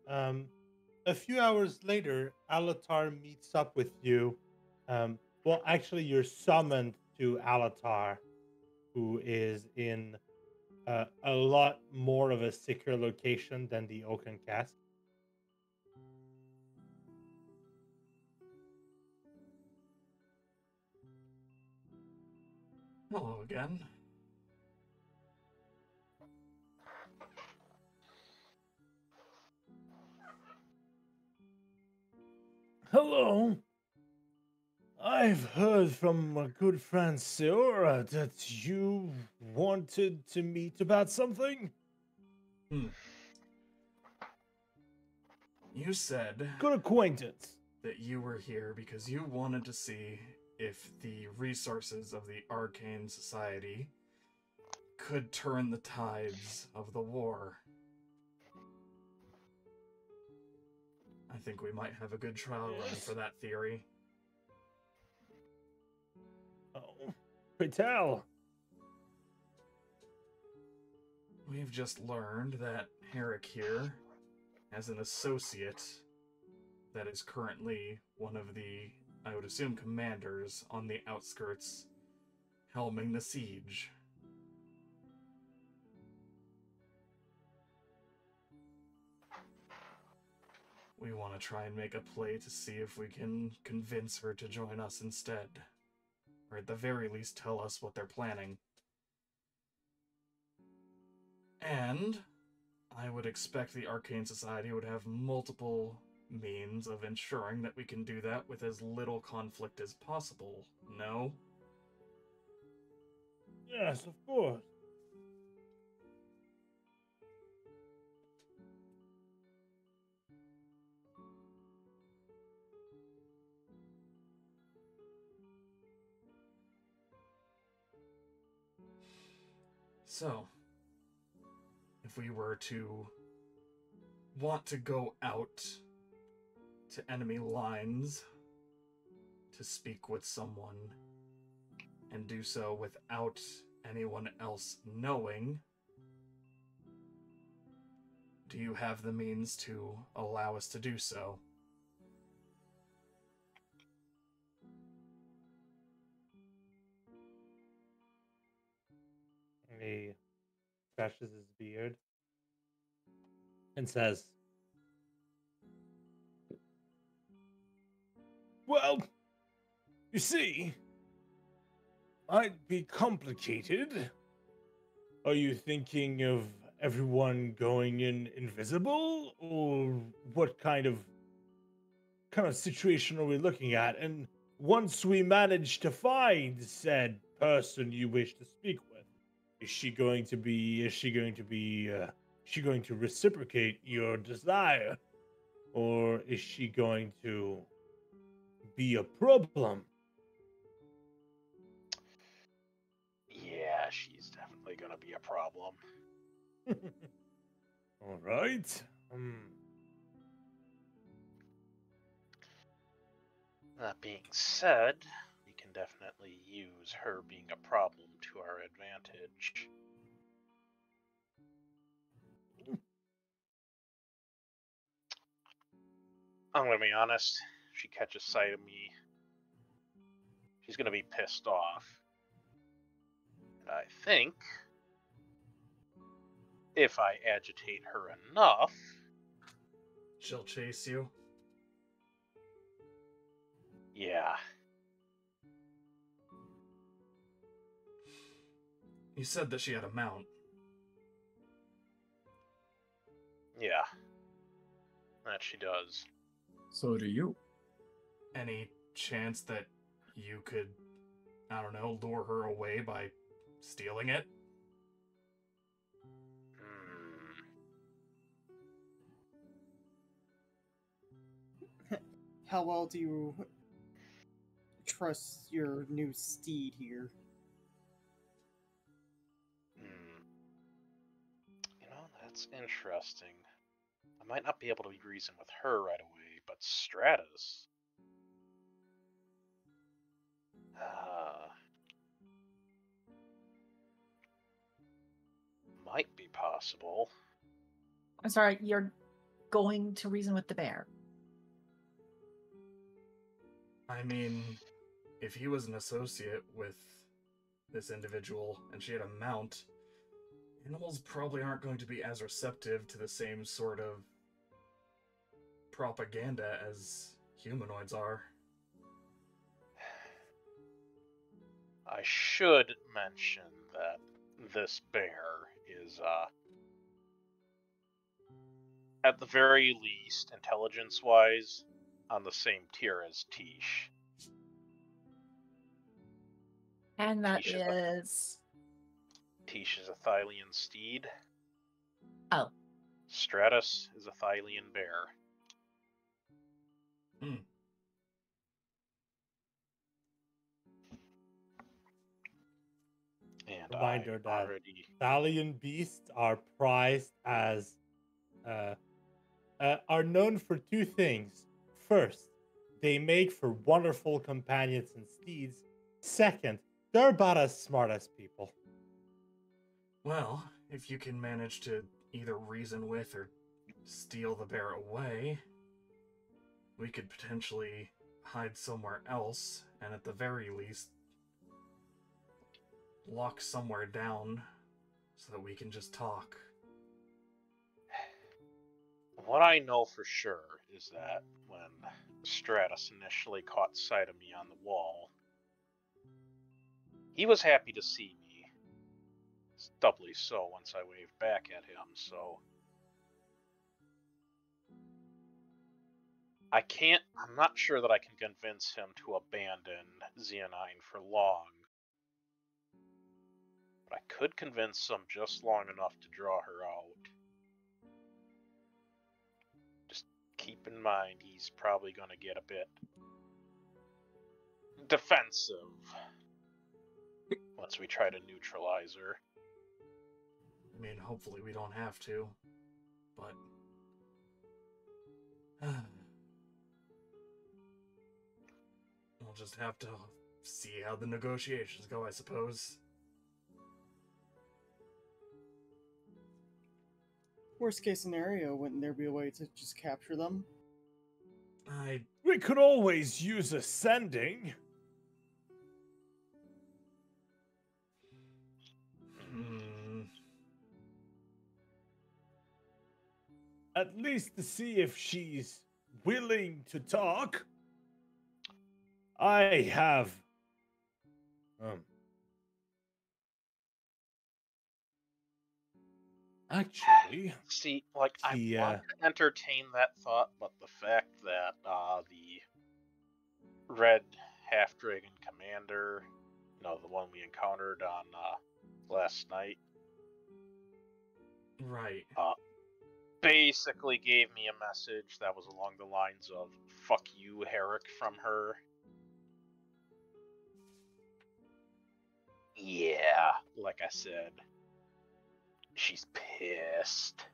a few hours later, Alatar meets up with you. Well, actually, you're summoned to Alatar, who is in a lot more of a secure location than the Oaken Cask. Hello again. Hello. I've heard from my good friend Seora that you wanted to meet about something. You said Good acquaintance. that you were here because you wanted to see if the resources of the Arcane Society could turn the tides of the war. I think we might have a good trial run for that theory. Oh, pray tell. We've just learned that Herik here has an associate that is currently one of the, I would assume, commanders on the outskirts, helming the siege. We want to try and make a play to see if we can convince her to join us instead. Or at the very least tell us what they're planning. And I would expect the Arcane Society would have multiple means of ensuring that we can do that with as little conflict as possible, no? Yes, of course. So, if we were to want to go out to enemy lines to speak with someone and do so without anyone else knowing, do you have the means to allow us to do so? He scratches his beard and says, well, you see, might be complicated. Are you thinking of everyone going in invisible, or what kind of situation are we looking at? And once we manage to find said person you wish to speak with, is she going to reciprocate your desire, or is she going to be a problem? Yeah, she's definitely gonna be a problem. All right. That being said, we can definitely use her being a problem to our advantage. I'm gonna be honest, if she catches sight of me, she's gonna be pissed off. And I think if I agitate her enough, She'll chase you. yeah. You said that she had a mount. Yeah. That she does. So do you. Any chance that you could, I don't know, lure her away by stealing it? How well do you trust your new steed here? You know, that's interesting. I might not be able to reason with her right away, but Stratus. Might be possible. I'm sorry, you're going to reason with the bear. I mean, if he was an associate with this individual and she had a mount, animals probably aren't going to be as receptive to the same sort of propaganda as humanoids are. I should mention that this bear is, at the very least, intelligence-wise, on the same tier as Tish. And that Tish is. Tish is a Thylian steed. Oh. Stratus is a Thylian bear. Hmm. And Reminder I that already Thalian beasts are prized as are known for two things. First, they make for wonderful companions and steeds. Second, they're about as smart as people. Well, if you can manage to either reason with or steal the bear away, we could potentially hide somewhere else, and at the very least, lock somewhere down so that we can just talk. What I know for sure is that when Stratus initially caught sight of me on the wall, he was happy to see me. Doubly so once I waved back at him, so I'm not sure that I can convince him to abandon Xeonine for long. But I could convince him just long enough to draw her out. Just keep in mind he's probably going to get a bit defensive once we try to neutralize her. I mean, hopefully we don't have to, but... we'll just have to see how the negotiations go, I suppose. Worst case scenario, wouldn't there be a way to just capture them? We could always use ascending. At least to see if she's willing to talk. I have actually, see, like, I want to entertain that thought, but the fact that the red half-dragon commander, you know, the one we encountered on last night, right, basically gave me a message that was along the lines of "fuck you, Herik" from her. Yeah, like I said, she's pissed.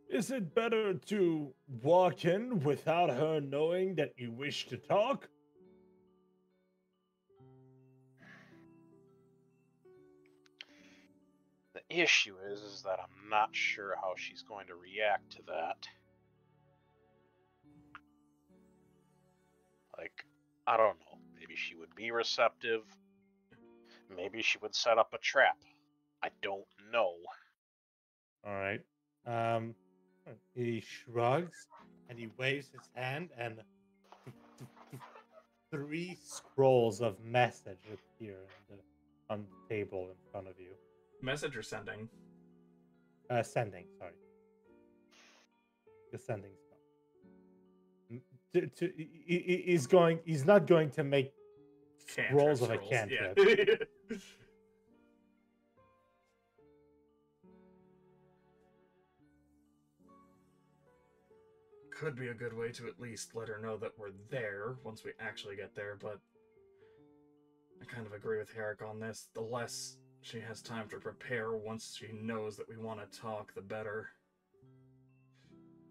Is it better to walk in without her knowing that you wish to talk? The issue is that I'm not sure how she's going to react to that. Like, I don't know. Maybe she would be receptive. Maybe she would set up a trap. I don't know. All right. He shrugs and he waves his hand, and 3 scrolls of message appear on the table in front of you. Message or sending? Sending, sorry. The sending spell. He's not going to make scrolls of a cantrip. Yeah. Could be a good way to at least let her know that we're there once we actually get there, but I kind of agree with Herik on this. The less she has time to prepare once she knows that we want to talk, the better.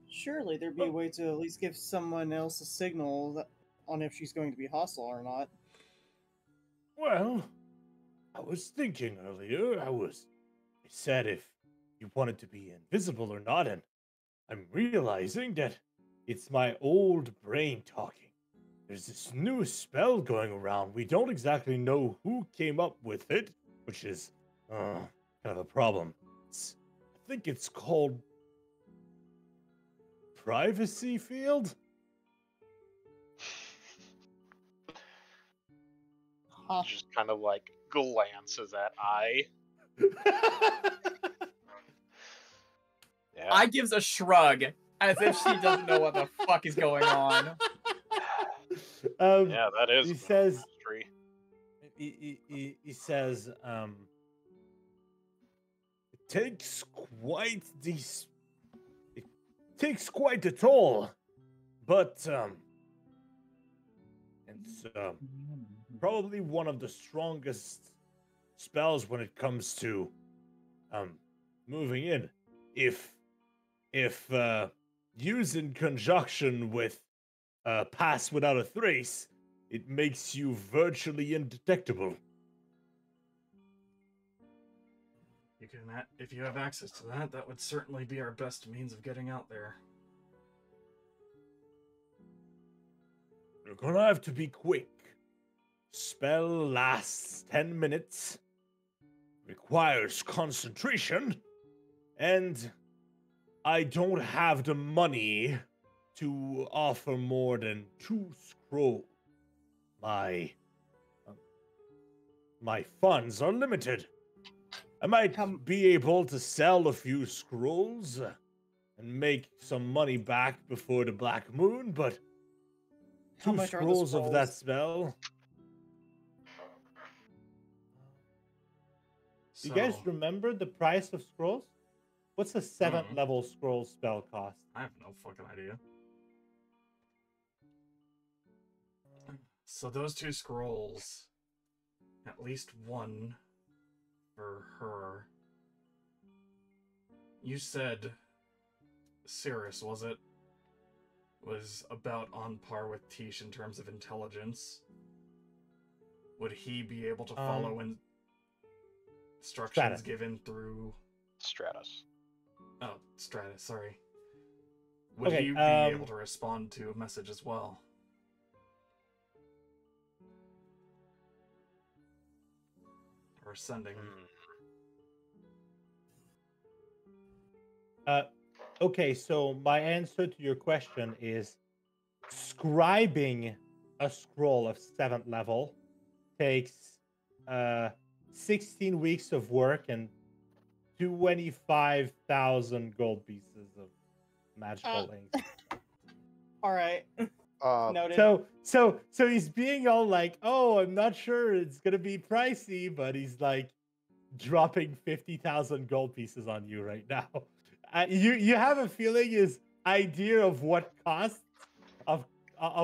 Surely there'd be a way to at least give someone else a signal on if she's going to be hostile or not. Well, I was thinking earlier, I said if you wanted to be invisible or not, and I'm realizing that it's my old brain talking. There's this new spell going around. We don't exactly know who came up with it, which is kind of a problem. I think it's called Privacy Field. Just kind of like glances at I. Yeah. I gives a shrug as if she doesn't know what the fuck is going on. Yeah, that is He a says, mystery. he says, it takes quite these. It takes quite a toll, but it's probably one of the strongest spells when it comes to moving in. If used in conjunction with pass without a trace, it makes you virtually indetectable. You can, if you have access to that, that would certainly be our best means of getting out there. You're gonna have to be quick. Spell lasts 10 minutes, requires concentration, and I don't have the money to offer more than 2 scrolls. My funds are limited. I might be able to sell a few scrolls and make some money back before the Black Moon, but How 2 much are the scrolls of that scrolls? spell. So, You guys remember the price of scrolls? What's a 7th Mhm. level scroll spell cost? I have no fucking idea. So those 2 scrolls, at least one for her. You said Cirrus, was it? Was about on par with Tish in terms of intelligence. Would he be able to follow instructions Stratus. given through Stratus. Oh, Stratus, sorry. Would Okay, he be able to respond to a message as well? Or sending? Okay, so my answer to your question is scribing a scroll of 7th level takes 16 weeks of work and 25,000 gold pieces of magical ink. All right. Noted. So he's being all like, "Oh, I'm not sure it's gonna be pricey," but he's like dropping 50,000 gold pieces on you right now. You have a feeling his idea of what costs of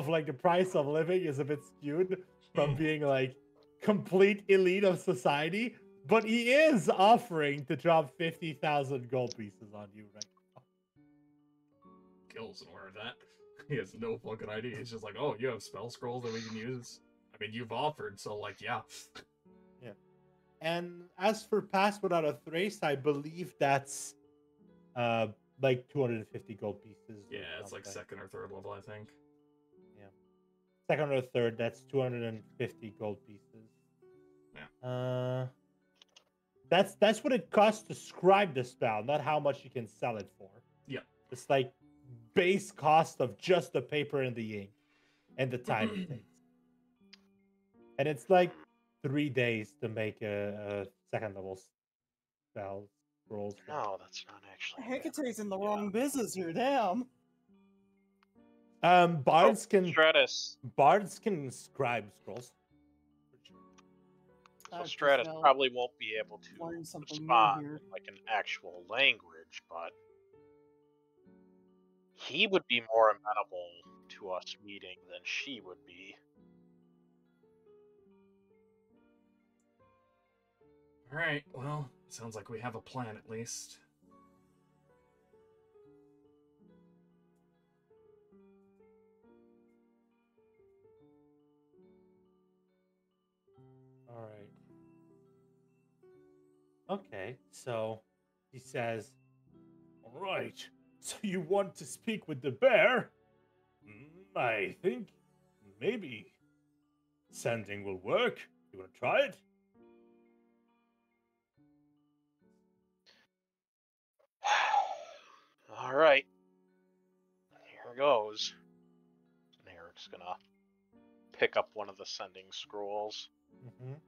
like the price of living is a bit skewed from being like complete elite of society, but he is offering to drop 50,000 gold pieces on you right now. Gil's aware of that. He has no fucking idea. He's just like, oh, you have spell scrolls that we can use? I mean, you've offered, so like, yeah. Yeah. And as for Pass Without a Trace, I believe that's like 250 gold pieces. Yeah, it's like something. 2nd or 3rd level, I think. Yeah. 2nd or 3rd, that's 250 gold pieces. Yeah. That's what it costs to scribe the spell, not how much you can sell it for. Yeah. It's like base cost of just the paper and the ink and the time it takes. And it's like 3 days to make a 2nd level spell scroll. No, that's not actually. Hecate's in the wrong business here. Damn. Bards can Stratus. scribe scrolls. So Stratus probably won't be able to learn something new respond here. in like an actual language, but he would be more amenable to us meeting than she would be. Alright, well, sounds like we have a plan at least. All right. Okay, so he says, "All right, so you want to speak with the bear? I think maybe sending will work. You want to try it?" All right, here goes. And Herik's gonna pick up one of the sending scrolls. Mhm.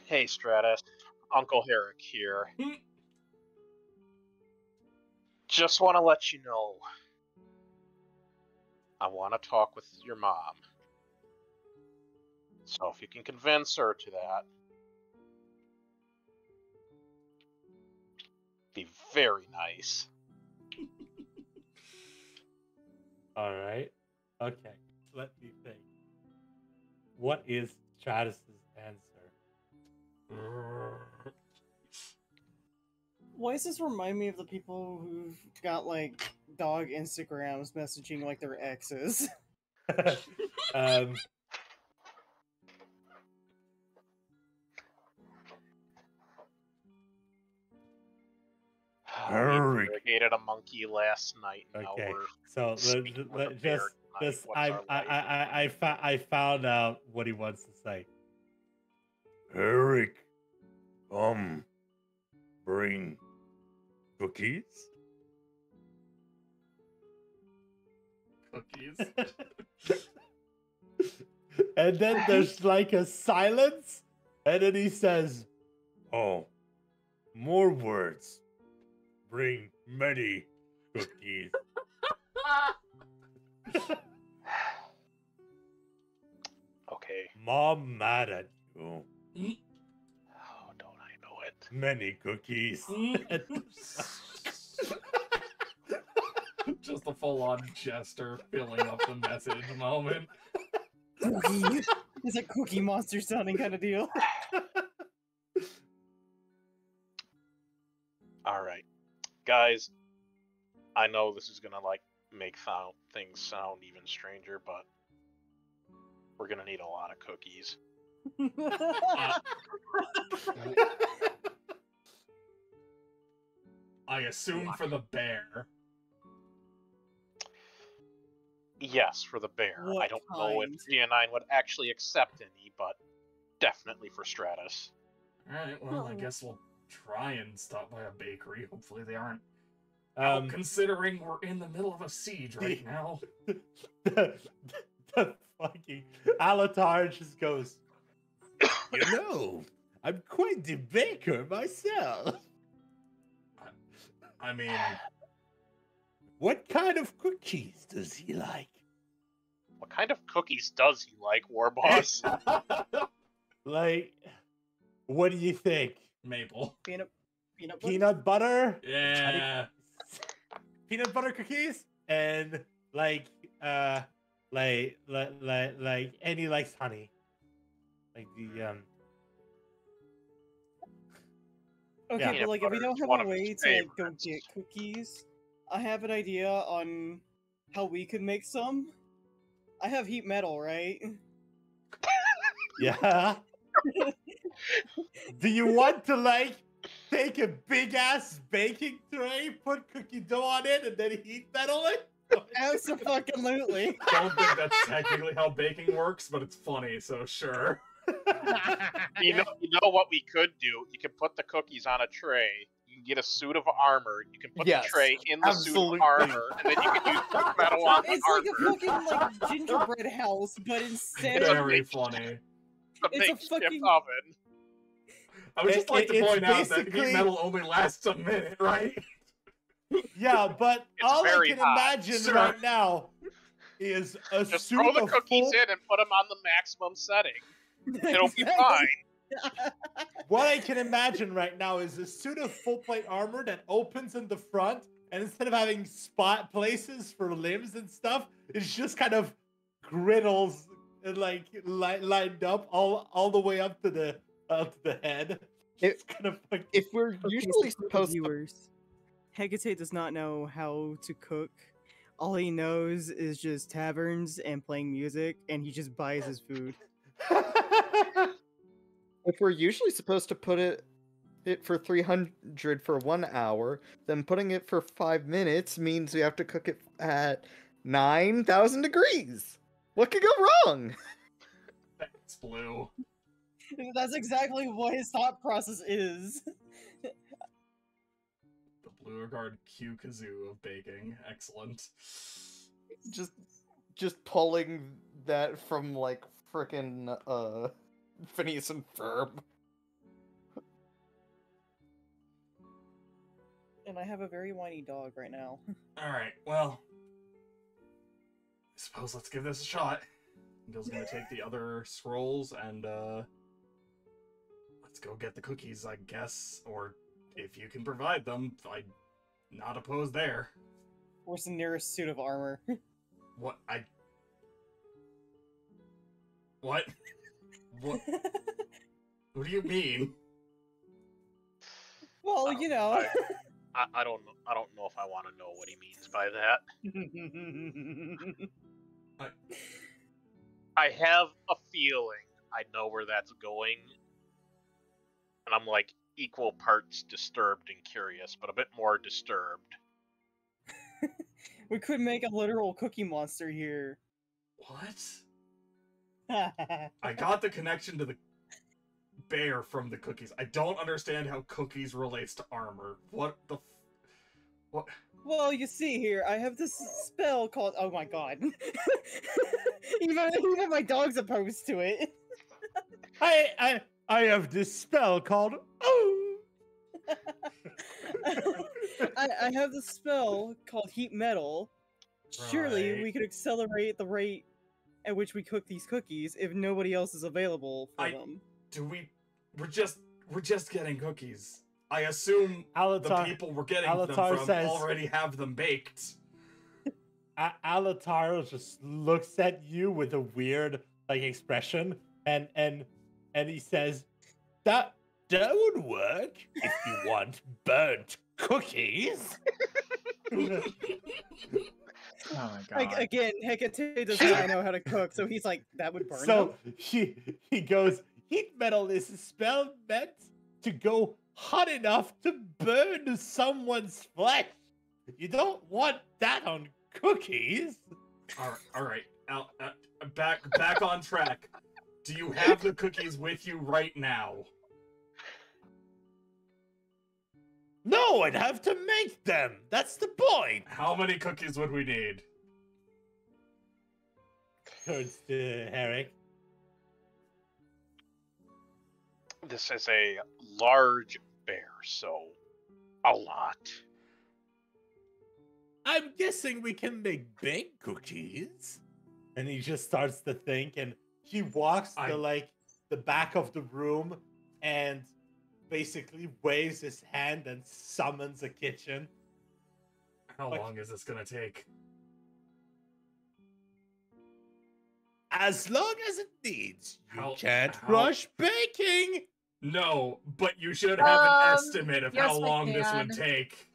Hey, Stratus. Uncle Herik here. Just want to let you know, I want to talk with your mom. So if you can convince her to that, be very nice. All right. Okay. Let me think. What is Stratus's answer? Why does this remind me of the people who've got like dog Instagrams messaging like their exes? um, We interrogated a monkey last night. Now okay. we're So speaking with a bear tonight. What's our life? I found out what he wants to say. Herik, bring cookies? Cookies. And then there's like a silence, and then he says, Oh, more words. Bring many cookies. Okay. Mom mad at you. Oh, don't I know it? Many cookies. Just a full-on jester filling up the message moment. Cookie. It's a Cookie Monster sounding kind of deal. All right, guys. I know this is gonna like make things sound even stranger, but we're gonna need a lot of cookies. I assume for the bear. Yes, for the bear. I What don't know if kind? GN9 would actually accept any, but definitely for Stratus. Alright, well, I guess we'll try and stop by a bakery. Hopefully they aren't out, considering we're in the middle of a siege right now. the fucking Alatar just goes, You know, I'm quite the baker myself. I mean, What kind of cookies does he like? What kind of cookies does he like, Warboss? like, what do you think? maple. Peanut butter? Peanut butter? Yeah. Peanut butter cookies? And like and he likes honey. Like the Okay, Yeah. but Peanut like if we butter don't is have one a of his way to like go favorites. get cookies, I have an idea on how we could make some. I have heat metal, right? Yeah. Do you want to like take a big ass baking tray, put cookie dough on it, and then heat metal it? Absolutely. Don't think that's technically how baking works, but it's funny, so sure. You know what we could do? You can put the cookies on a tray. You can get a suit of armor. You can put Yes, the tray in the absolutely. suit of armor, and then you can use the metal on the It's like a armor. fucking like gingerbread house, but instead Very funny. The it's a makeshift fucking- oven. I would just like to It's point out that basically- heat metal only lasts a minute, right? Yeah, but It's all I very can hot. imagine Sure. right now is a Just suit throw the of cookies full... in and put them on the maximum setting. It'll be fine. What I can imagine right now is a suit of full plate armor that opens in the front, and instead of having spot places for limbs and stuff, it's just kind of griddles and like lined up all the way up to the head. It's kind of fucking... If we're Okay, usually so for the supposed to, viewers, Hecate does not know how to cook. All he knows is just taverns and playing music, and he just buys his food. if we're usually supposed to put it for 300 for 1 hour, then putting it for 5 minutes means we have to cook it at 9,000 degrees. What could go wrong? Thanks, Blue. That's exactly what his thought process is. The Blue Guard Q Kazoo of baking. Excellent. Just pulling that from like frickin' Phineas and Ferb. And I have a very whiny dog right now. Alright, well. I suppose let's give this a shot. Gil's gonna take the other scrolls and let's go get the cookies, I guess. Or if you can provide them, I'm not opposed there. Where's the nearest suit of armor? What? What? What? What do you mean? Well, you know. I don't know. I don't know if I want to know what he means by that. I have a feeling I know where that's going, and I'm like equal parts disturbed and curious, but a bit more disturbed. We could make a literal cookie monster here. What? I got the connection to the bear from the cookies. I don't understand how cookies relates to armor. What the what? Well, you see here, I have this spell called... Oh my god. even my dog's opposed to it. I have this spell called Oh. I have this spell called Heat Metal. Surely Right. we could accelerate the rate at which we cook these cookies if nobody else is available for them. We're just getting cookies. I assume the Alatar, people we're getting Alatar them from says- already have them baked. Alatar just looks at you with a weird like expression, and he says, "That would work if you want burnt cookies." Oh my god. Again, Hecate does not know how to cook, so he's like, that would burn So them. he goes, heat metal is a spell meant to go hot enough to burn someone's flesh. You don't want that on cookies. All right. Back on track. Do you have the cookies with you right now? No, I'd have to make them. That's the point. How many cookies would we need? Turns to Herik. This is a large bear, so a lot. I'm guessing we can make baked cookies. And he just starts to think, and he walks to like the back of the room and basically waves his hand and summons a kitchen. How long is this gonna take? As long as it needs. You How- can't how- rush baking. No, but you should have an estimate of yes, how we long this would can. take.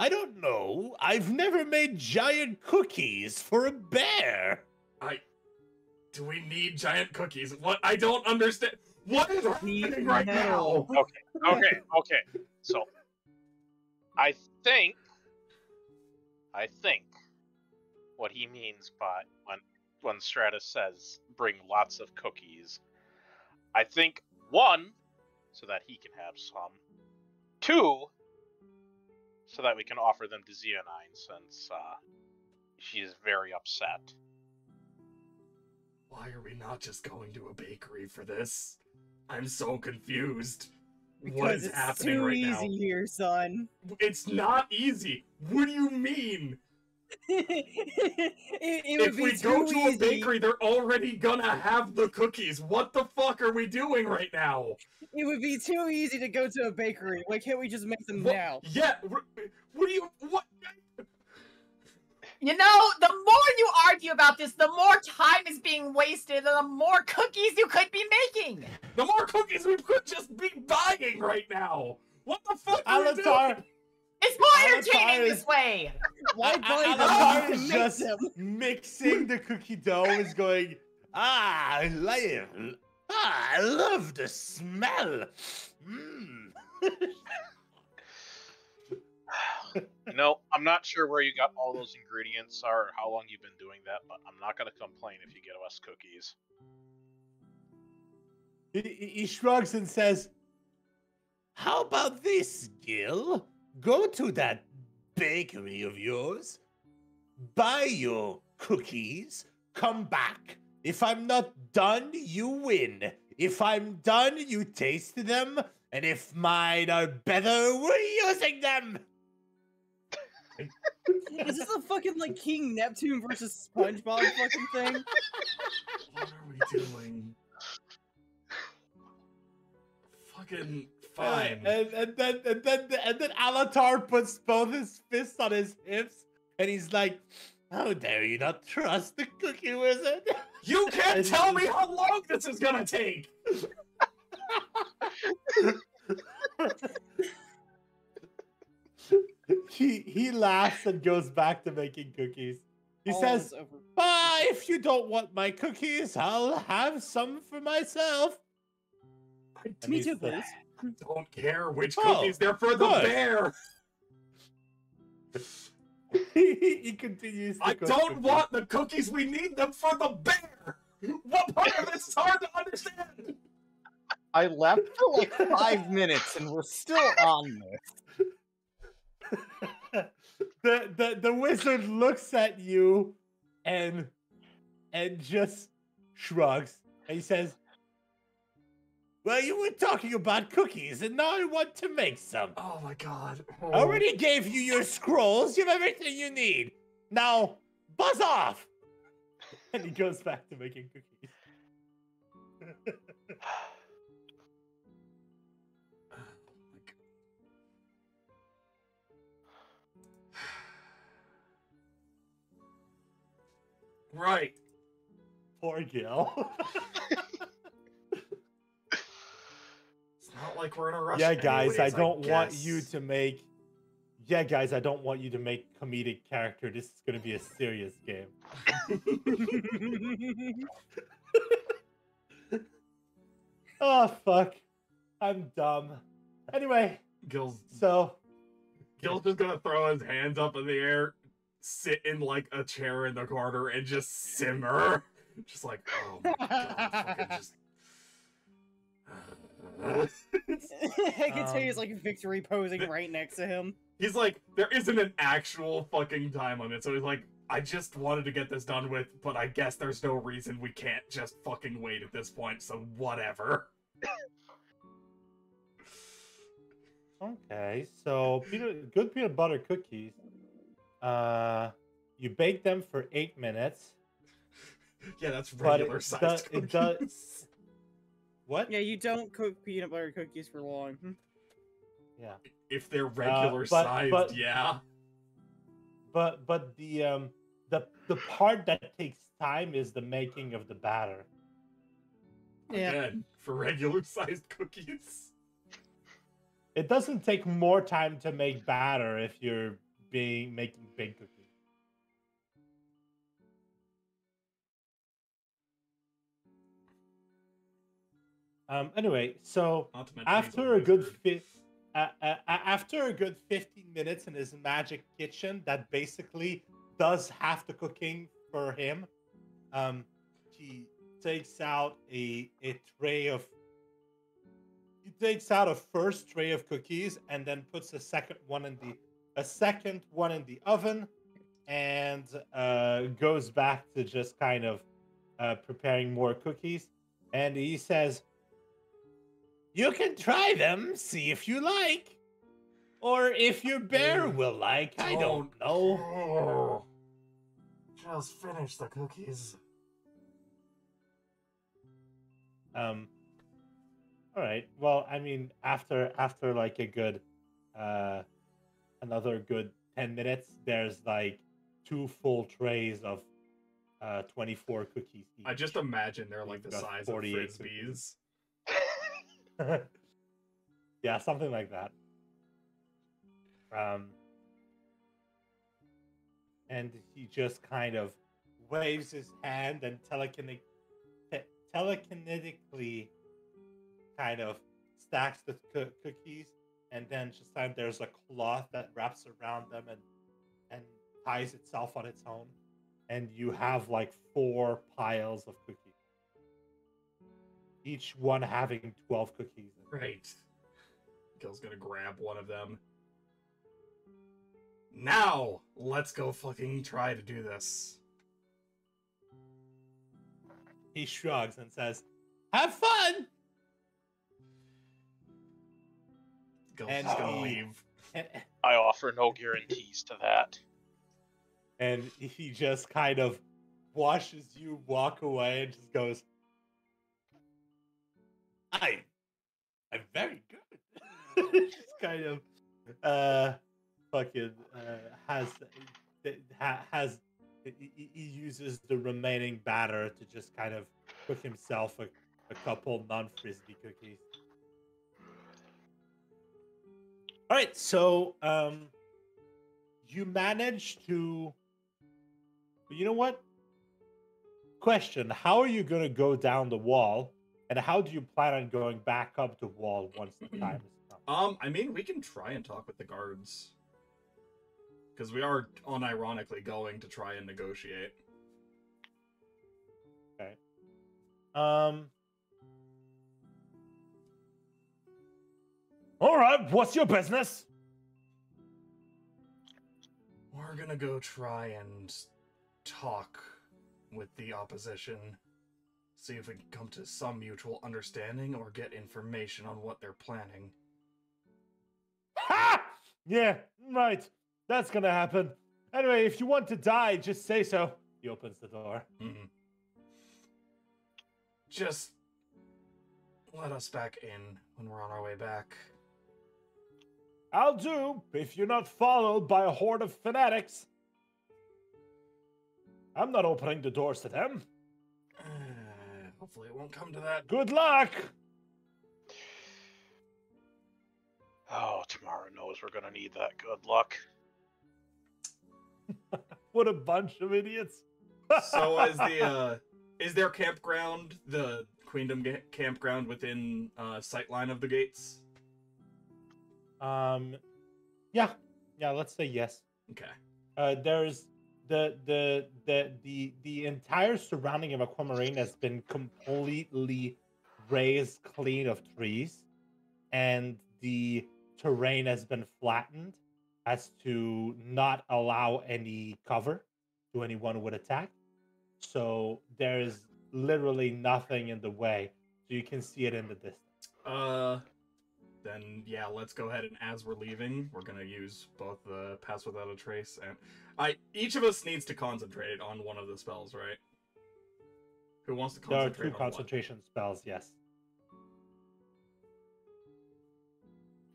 I don't know. I've never made giant cookies for a bear. Do we need giant cookies? What? I don't understand. What is happening right now? Okay. So, I think what he means by when Stratus says bring lots of cookies, I think 1, so that he can have some. 2, so that we can offer them to Zeonine, since she is very upset. Why are we not just going to a bakery for this? I'm so confused. What Because is it's happening too right easy now? here, son. It's not easy. What do you mean? it would If be we go too to a easy. bakery, they're already gonna have the cookies. What the fuck are we doing right now? It would be too easy to go to a bakery. Why can't we just make them What- now? Yeah. What do you? What? You know, the more you argue about this, the more time is being wasted and the more cookies you could be making. The more cookies we could just be buying right now. What the fuck are we doing? Alatar, It's more entertaining Alatar this is- way. Why buy them? Alatar You is can make just them. mixing the cookie dough. Is going. I love the smell. Mm. No, I'm not sure where you got all those ingredients are or how long you've been doing that, but I'm not going to complain if you get us cookies. He shrugs and says, "How about this, Gil? Go to that bakery of yours, buy your cookies, come back. If I'm not done, you win. If I'm done, you taste them, and if mine are better, we're using them." Is this a fucking like King Neptune versus SpongeBob fucking thing? What are we doing? Fucking fine. And then Alatar puts both his fists on his hips, and he's like, "How dare you not trust the Cookie Wizard?" You can't tell me how long this is gonna take! He laughs and goes back to making cookies. He All says, is over. if you don't want my cookies, I'll have some for myself." And Me he's too, like, please. Don't care which Oh, cookies, they're for the good. bear! he continues to I cook don't cookies. want the cookies, we need them for the bear! What part of this is hard to understand? I left for like 5 minutes and we're still on this. The wizard looks at you and just shrugs, and he says, "Well, you were talking about cookies, and now I want to make some. Oh my god. I already gave you your scrolls. You have everything you need. Now, buzz off." And he goes back to making cookies. Right. Poor Gil. It's not like we're in a rush. Yeah, guys, anyways, I don't want guess. you to make. Yeah, guys, I don't want you to make comedic character. This is gonna be a serious game. Oh fuck, I'm dumb. Anyway, Gil's so just gonna throw his hands up in the air, sit in like a chair in the corner, and just simmer. Just like, oh my god, fucking just. I can tell he's like victory posing right next to him. He's like, there isn't an actual fucking time limit, so he's like, I just wanted to get this done with, but I guess there's no reason we can't just fucking wait at this point, so whatever. okay, so good peanut butter cookies. You bake them for 8 minutes. Yeah, that's But regular sized it cookies. does. What? Yeah, you don't cook peanut butter cookies for long. Yeah. If they're regular but- sized, but- yeah. But the part that takes time is the making of the batter. Yeah. Again, for regular sized cookies. It doesn't take more time to make batter if you're making big cookies. Anyway, so Not to mention he's after a good wizard. after a good 15 minutes in his magic kitchen that basically does half the cooking for him, he takes out a tray of first tray of cookies and then puts a second one in the oven, and goes back to just kind of preparing more cookies. And he says, "You can try them, see if you like. Or if your bear will like, I don't know." Just finish the cookies. All right. Well, I mean, after like a good another good 10 minutes, there's like 2 full trays of 24 cookies each. I just imagine they're like the You've got size of 48 frisbees. Yeah, something like that. And he just kind of waves his hand and telekinetically kind of stacks the cookies, and then just then there's a cloth that wraps around them and ties itself on its own, and you have like 4 piles of cookies. each one having 12 cookies. Right. Gil's gonna grab one of them. Now, let's go fucking try to do this. He shrugs and says, "Have fun!" Gil's And just gonna he- leave. I offer no guarantees to that. And he just kind of watches you walk away and just goes, I'm very good. Just kind of fucking he uses the remaining batter to just kind of cook himself a couple non-frisbee cookies. All right, so you manage to. You know what? Question: how are you going to go down the wall, and how do you plan on going back up the wall once the time is come? I mean, we can try and talk with the guards. Because we are unironically going to try and negotiate. Okay. All right. What's your business? We're gonna go try and talk with the opposition. See if we can come to some mutual understanding or get information on what they're planning. Ha! Yeah, right. That's gonna happen. Anyway, if you want to die, just say so. He opens the door. Mm-hmm. Just let us back in when we're on our way back. I'll do, if you're not followed by a horde of fanatics. I'm not opening the doors to them. Hopefully it won't come to that. Good luck! Oh, tomorrow knows we're gonna need that good luck. What a bunch of idiots. So is their campground the Queendom campground within sightline of the gates? Yeah, let's say yes. Okay. There's the entire surrounding of Aquamarine has been completely raised clean of trees, and the terrain has been flattened as to not allow any cover to anyone who would attack. So there's literally nothing in the way, so you can see it in the distance. Then yeah, let's go ahead and as we're leaving, we're gonna use both the Pass Without a Trace and each of us needs to concentrate on one of the spells, right? Who wants to There are concentrate two on concentration spells, yes.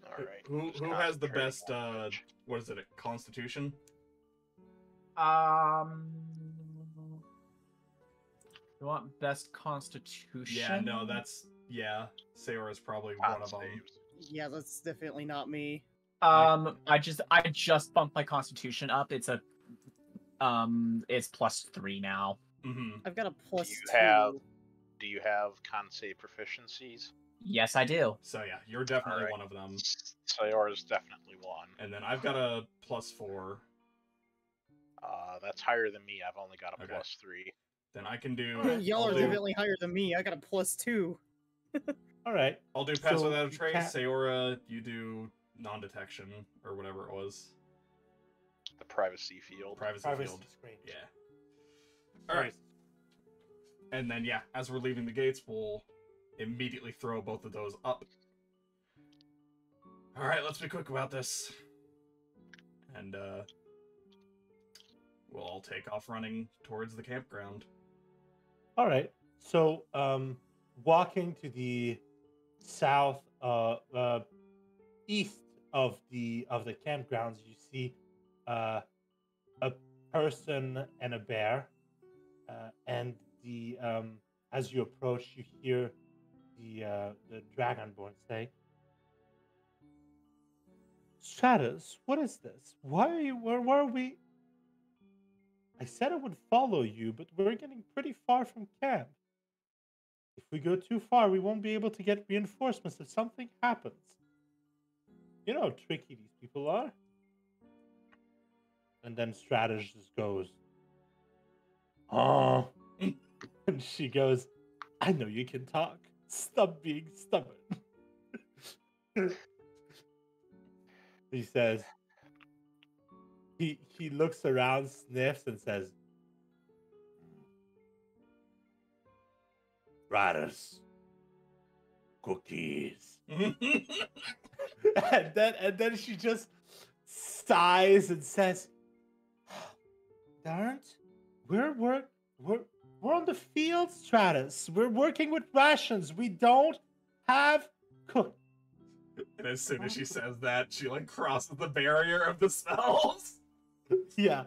All what? right. Who has the best what is it, a Constitution? You want best constitution? Yeah, no, Sayora is probably one of them. Yeah, that's definitely not me. I just bumped my constitution up. It's +3 now. Mm-hmm. I've got a plus Do you have Kansei proficiencies? Yes, I do. So yeah, you're definitely Alright. one of them. Sayora's definitely one. And then I've got a +4. That's higher than me. I've only got a Okay. +3. Then I can do. Y'all I'll are do- definitely higher than me. I got a +2. All right. I'll do Pass So Without a you Trace. can't- Sayora, you do non-detection or whatever it was. The privacy field. Privacy field. screen. Yeah. All right. And then yeah, as we're leaving the gates, we'll immediately throw both of those up. All right, let's be quick about this. And we'll all take off running towards the campground. All right. So, walking to the south, east of the campgrounds, you see a person and a bear, and the as you approach, you hear the Dragonborn say, "Stratus, what is this? Why are you? Where are we? I said I would follow you, but we're getting pretty far from camp. If we go too far, we won't be able to get reinforcements if something happens. You know how tricky these people are." And then Stratus just goes, "Oh." And she goes, "I know you can talk. Stop being stubborn. He says, he looks around, sniffs, and says, Riders, cookies. and then she just sighs and says, Tyrant, we're on the field, Stratus. We're working with rations. We don't have cook. And as soon as she says that, she like crosses the barrier of the spells. Yeah.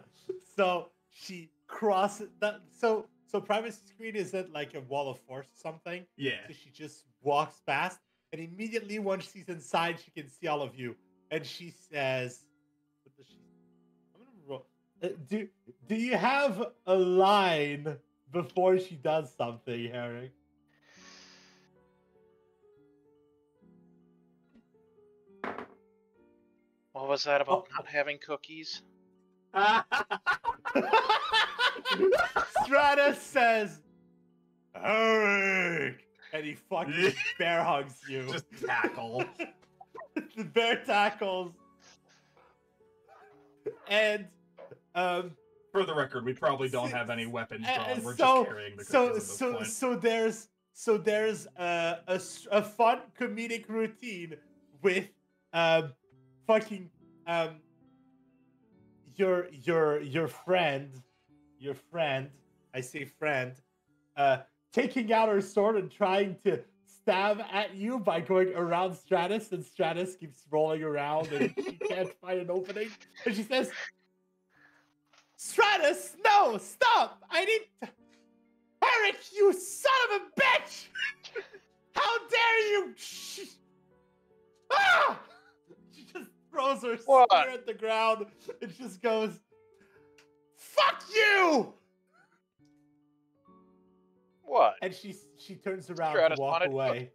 So she crosses that. So privacy screen isn't like a wall of force or something. Yeah. So she just walks past, and immediately once she's inside, she can see all of you. And she says, "What does she? I'm gonna roll. Do you have a line before she does something, Herik?" What was that about not having cookies? Stratus says, Herik! And he fucking bear hugs you. Just tackle. The bear tackles. And for the record, we probably don't have any weapons drawn. We're so, just carrying the cookies at this point. So there's a fun comedic routine with fucking your friend, I say friend, taking out her sword and trying to stab at you by going around Stratus, and Stratus keeps rolling around and she can't find an opening. And she says, Stratus, no, stop! I need to... Herik, you son of a bitch! How dare you! Ah! She just throws her spear at the ground and just goes, fuck you! What? And she turns around Stratus to walk away.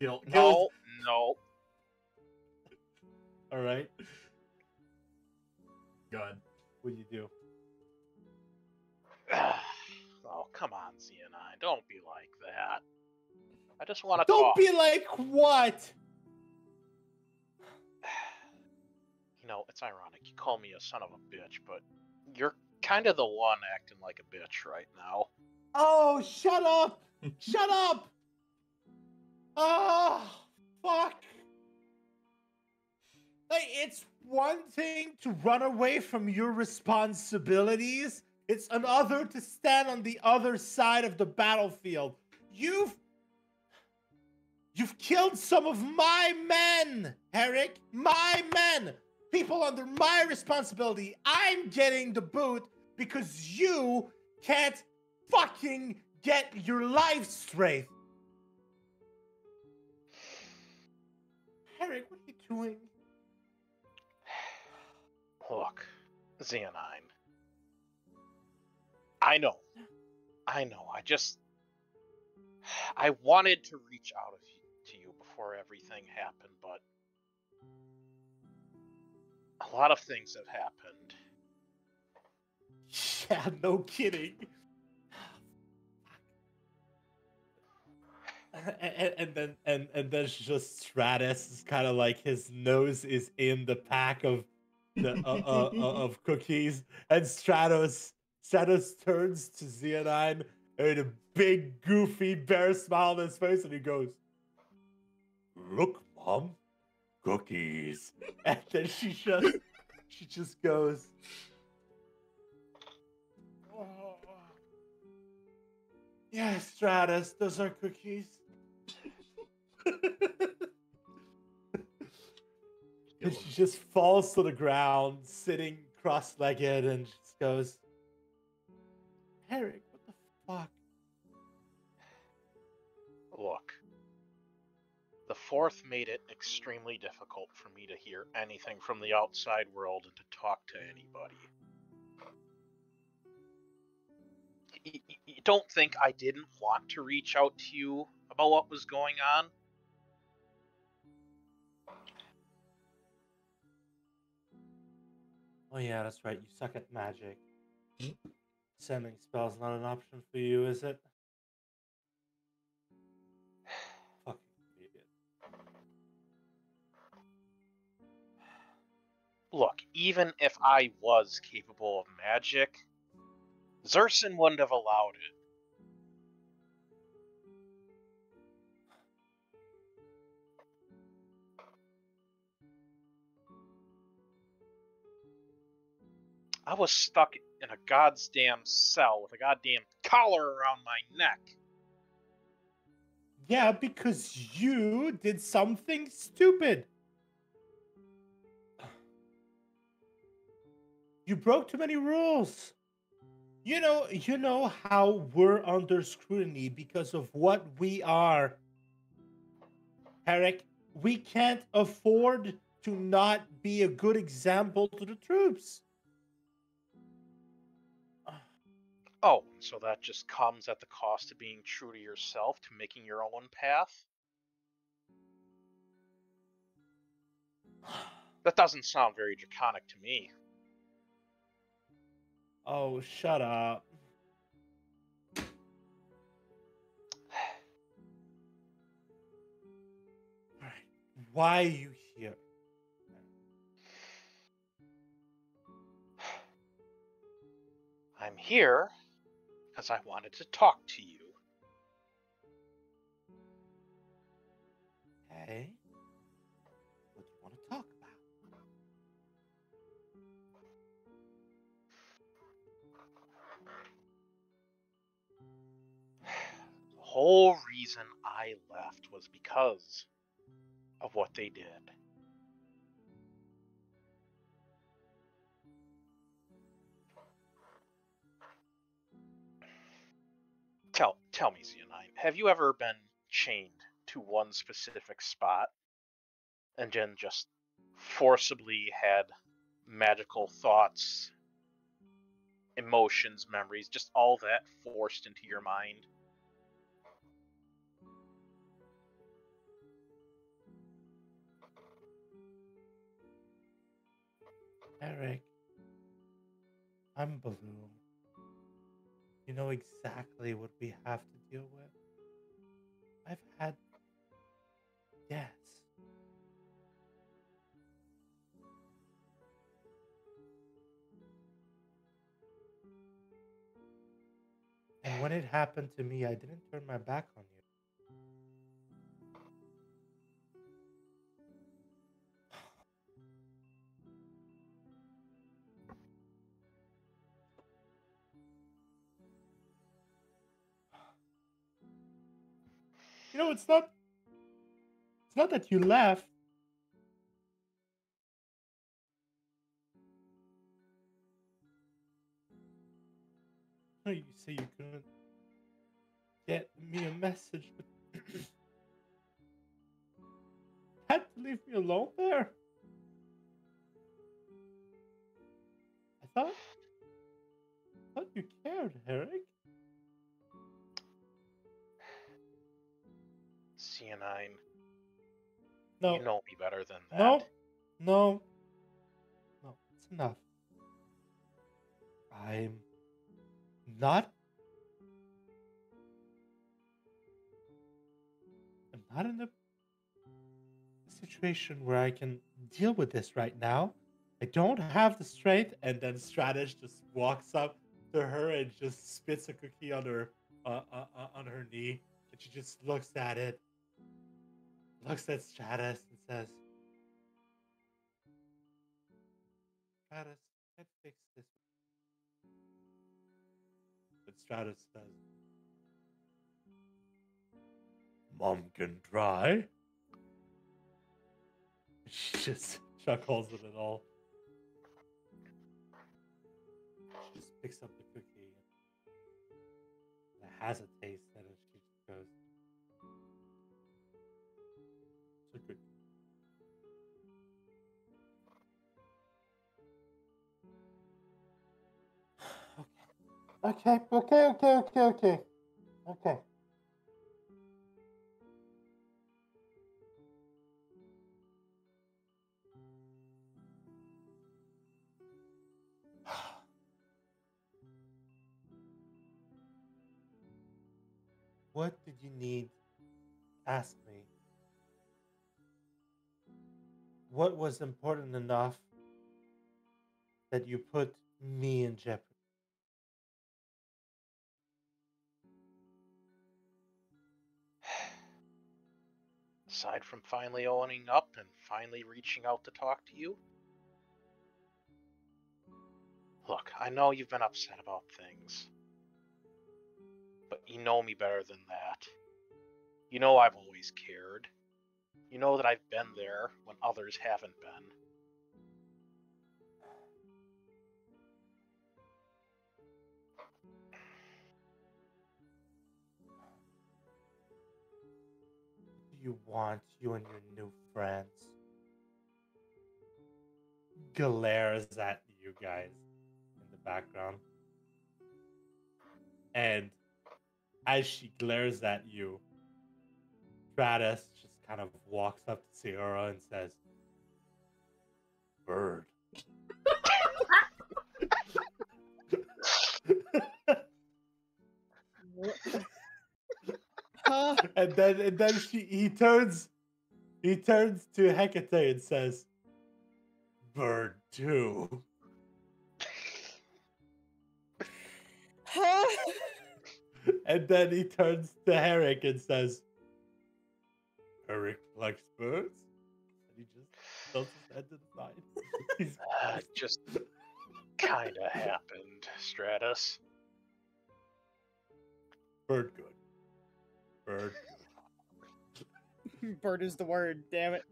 No. All right. Good. What'd you do? Oh, come on, CNI. Don't be like that. I just want to Don't talk. be like what? You know, it's ironic. You call me a son of a bitch, but you're kind of the one acting like a bitch right now. Oh, shut up! Shut up! Oh, fuck. Like, it's one thing to run away from your responsibilities. It's another to stand on the other side of the battlefield. You've killed some of my men, Herik. My men. People under my responsibility. I'm getting the boot because you can't fucking get your life straight. Herik, what are you doing? Look, Xeonine. I know. I wanted to reach out to you before everything happened, but a lot of things have happened. Yeah, no kidding. And then just Stratus is kind of like his nose is in the pack of the of cookies, and Stratus turns to Xeonine and a big goofy bear smile on his face, and he goes, "Look, Mom, cookies." And then she just goes, "Oh. Yeah, Stratus, those are cookies." And she just falls to the ground, sitting cross-legged, and just goes, Herik, what the fuck? Look, the Fourth made it extremely difficult for me to hear anything from the outside world and to talk to anybody. You don't think I didn't want to reach out to you about what was going on? Oh yeah, that's right. You suck at magic. Sending spells not an option for you, is it? Look, even if I was capable of magic, Zerson wouldn't have allowed it. I was stuck in a goddamn cell with a goddamn collar around my neck. Yeah, because you did something stupid. You broke too many rules. You know how we're under scrutiny because of what we are. Herik, we can't afford to not be a good example to the troops. Oh, so that just comes at the cost of being true to yourself, to making your own path? That doesn't sound very draconic to me. Oh, shut up. Alright, why are you here? I'm here because I wanted to talk to you. Okay. What do you want to talk about? The whole reason I left was because of what they did. Tell me, Xeonine, have you ever been chained to one specific spot and then just forcibly had magical thoughts, emotions, memories, just all that forced into your mind? Herik, I'm Blue. You know exactly what we have to deal with. I've had deaths. And when it happened to me, I didn't turn my back on you. You know, it's not that you left. No, you say you couldn't get me a message, but had to leave me alone there. I thought you cared, Herik. Xeonine, No, you know me better than that. no, no, no. It's enough. I'm not. I'm not in a situation where I can deal with this right now. I don't have the strength. And then Stratus just walks up to her and just spits a cookie on her knee, and she just looks at it, looks at Stratus, and says, "Stratus, I can't fix this." But Stratus says, "Mom can try." She just chuckles at it all. She just picks up the cookie and it has a taste, and she just goes, "It's a good." Okay. What did you need? Ask me. What was important enough that you put me in jeopardy. Aside from finally owning up and finally reaching out to talk to you, look, I know you've been upset about things, but you know me better than that. You know I've always cared. You know that I've been there when others haven't been. You want you and your new friends. Glares at you guys in the background. And as she glares at you, Stratus just kind of walks up to Sierra and says, "Bird." Huh? and then he turns to Hecate and says, "Bird too." Huh? And then he turns to Herik and says, "Herik likes birds?" And he just tilts his head to the side. He's Just kinda happened, Stratus. bird good. Bird good. Bird is the word, damn it.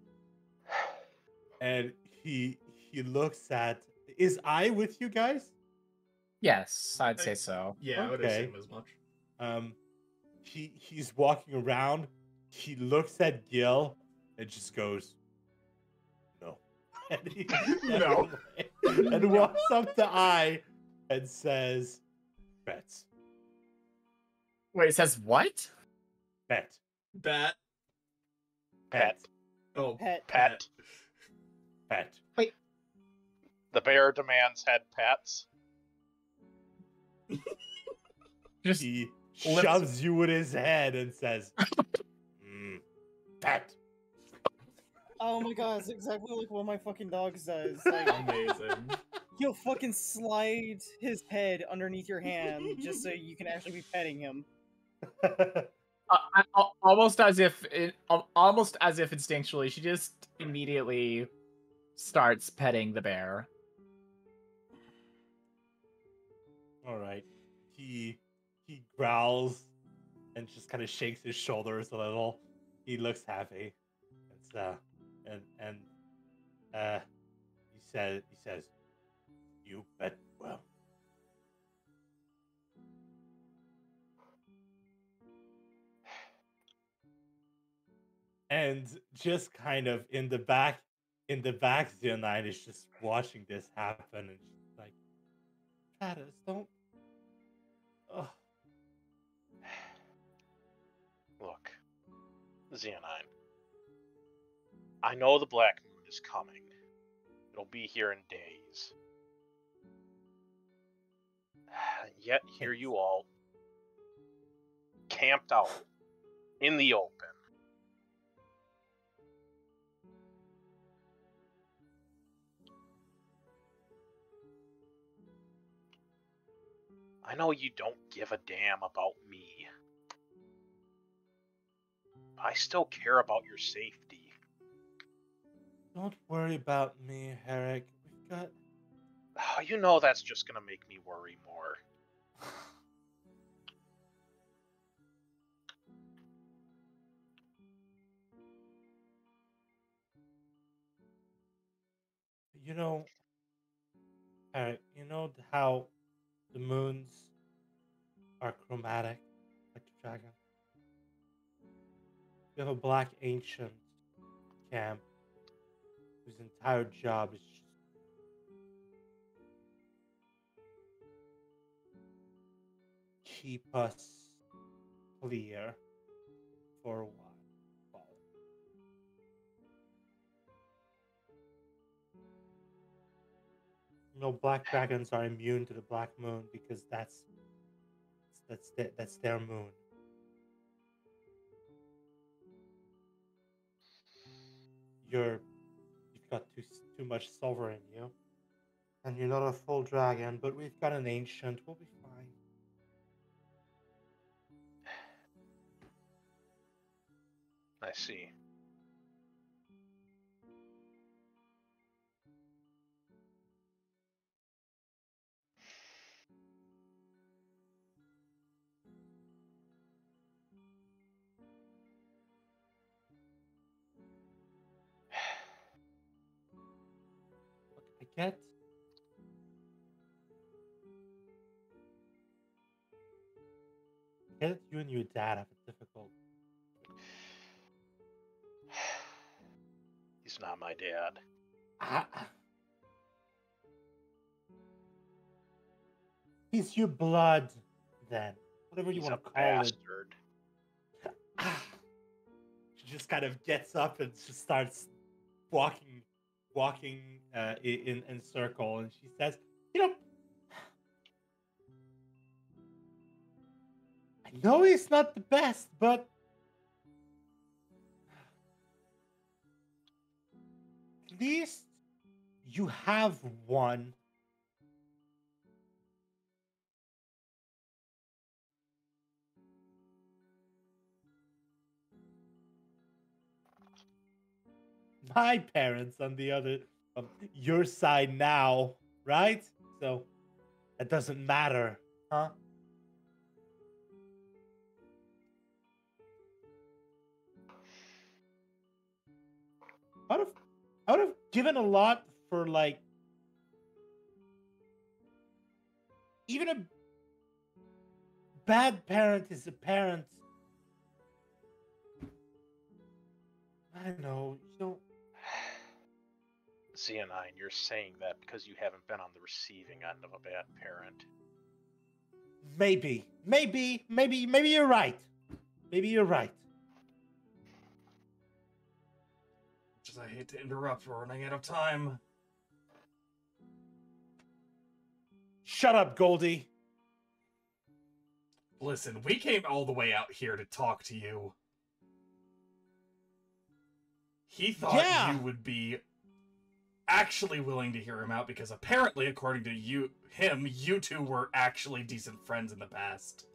And he looks at, is I with you guys? Yes, I'd say so. Yeah, I would Okay. assume as much. He's walking around, he looks at Gil and just goes, "No." And he No. and walks up to I and says, "Bets. Wait, it says what? Bet. Bat. Pet. Oh, Pet. Pet. Pet." The bear demands head pets. Just He lifts- shoves you in his head and says, "Pet." Oh my god, it's exactly like what my fucking dog says. Like, Amazing. he'll fucking slide his head underneath your hand just so you can actually be petting him. almost as if instinctually, she just immediately starts petting the bear. All right. He growls and just kind of shakes his shoulders a little. He looks happy. It's he says, "You bet well." And just kind of in the back, Xeonine is just watching this happen, and she's like, "Travis, don't." Ugh. Look, Xeonine. I know the Black Moon is coming. It'll be here in days. Yet here you all, camped out in the open. I know you don't give a damn about me. I still care about your safety. Don't worry about me, Herik. We've got. You know that's just gonna make me worry more. You know, Herik, you know how the moons are chromatic, like the dragon? We have a black ancient camp whose entire job is just keep us clear for a while. You know, black dragons are immune to the black moon because that's their moon. You've got too much silver in you. And you're not a full dragon, but we've got an ancient. We'll be fine. I see. I get. I get you and your dad have it difficult. He's not my dad. He's your blood, then. Whatever you He's want a to call bastard. it. She just kind of gets up and just starts walking in circle, and she says, "You know, I know he's not the best, but at least you have one." My parents on the other, your side now, right? So that doesn't matter, huh? I would have given a lot for, like, even a bad parent is a parent. I know, you know. Xeonine, you're saying that because you haven't been on the receiving end of a bad parent. Maybe you're right. Maybe you're right. Just I hate to interrupt. We're running out of time. Shut up, Goldie. Listen, we came all the way out here to talk to you. He thought you would be actually willing to hear him out because apparently, according to you two were actually decent friends in the past.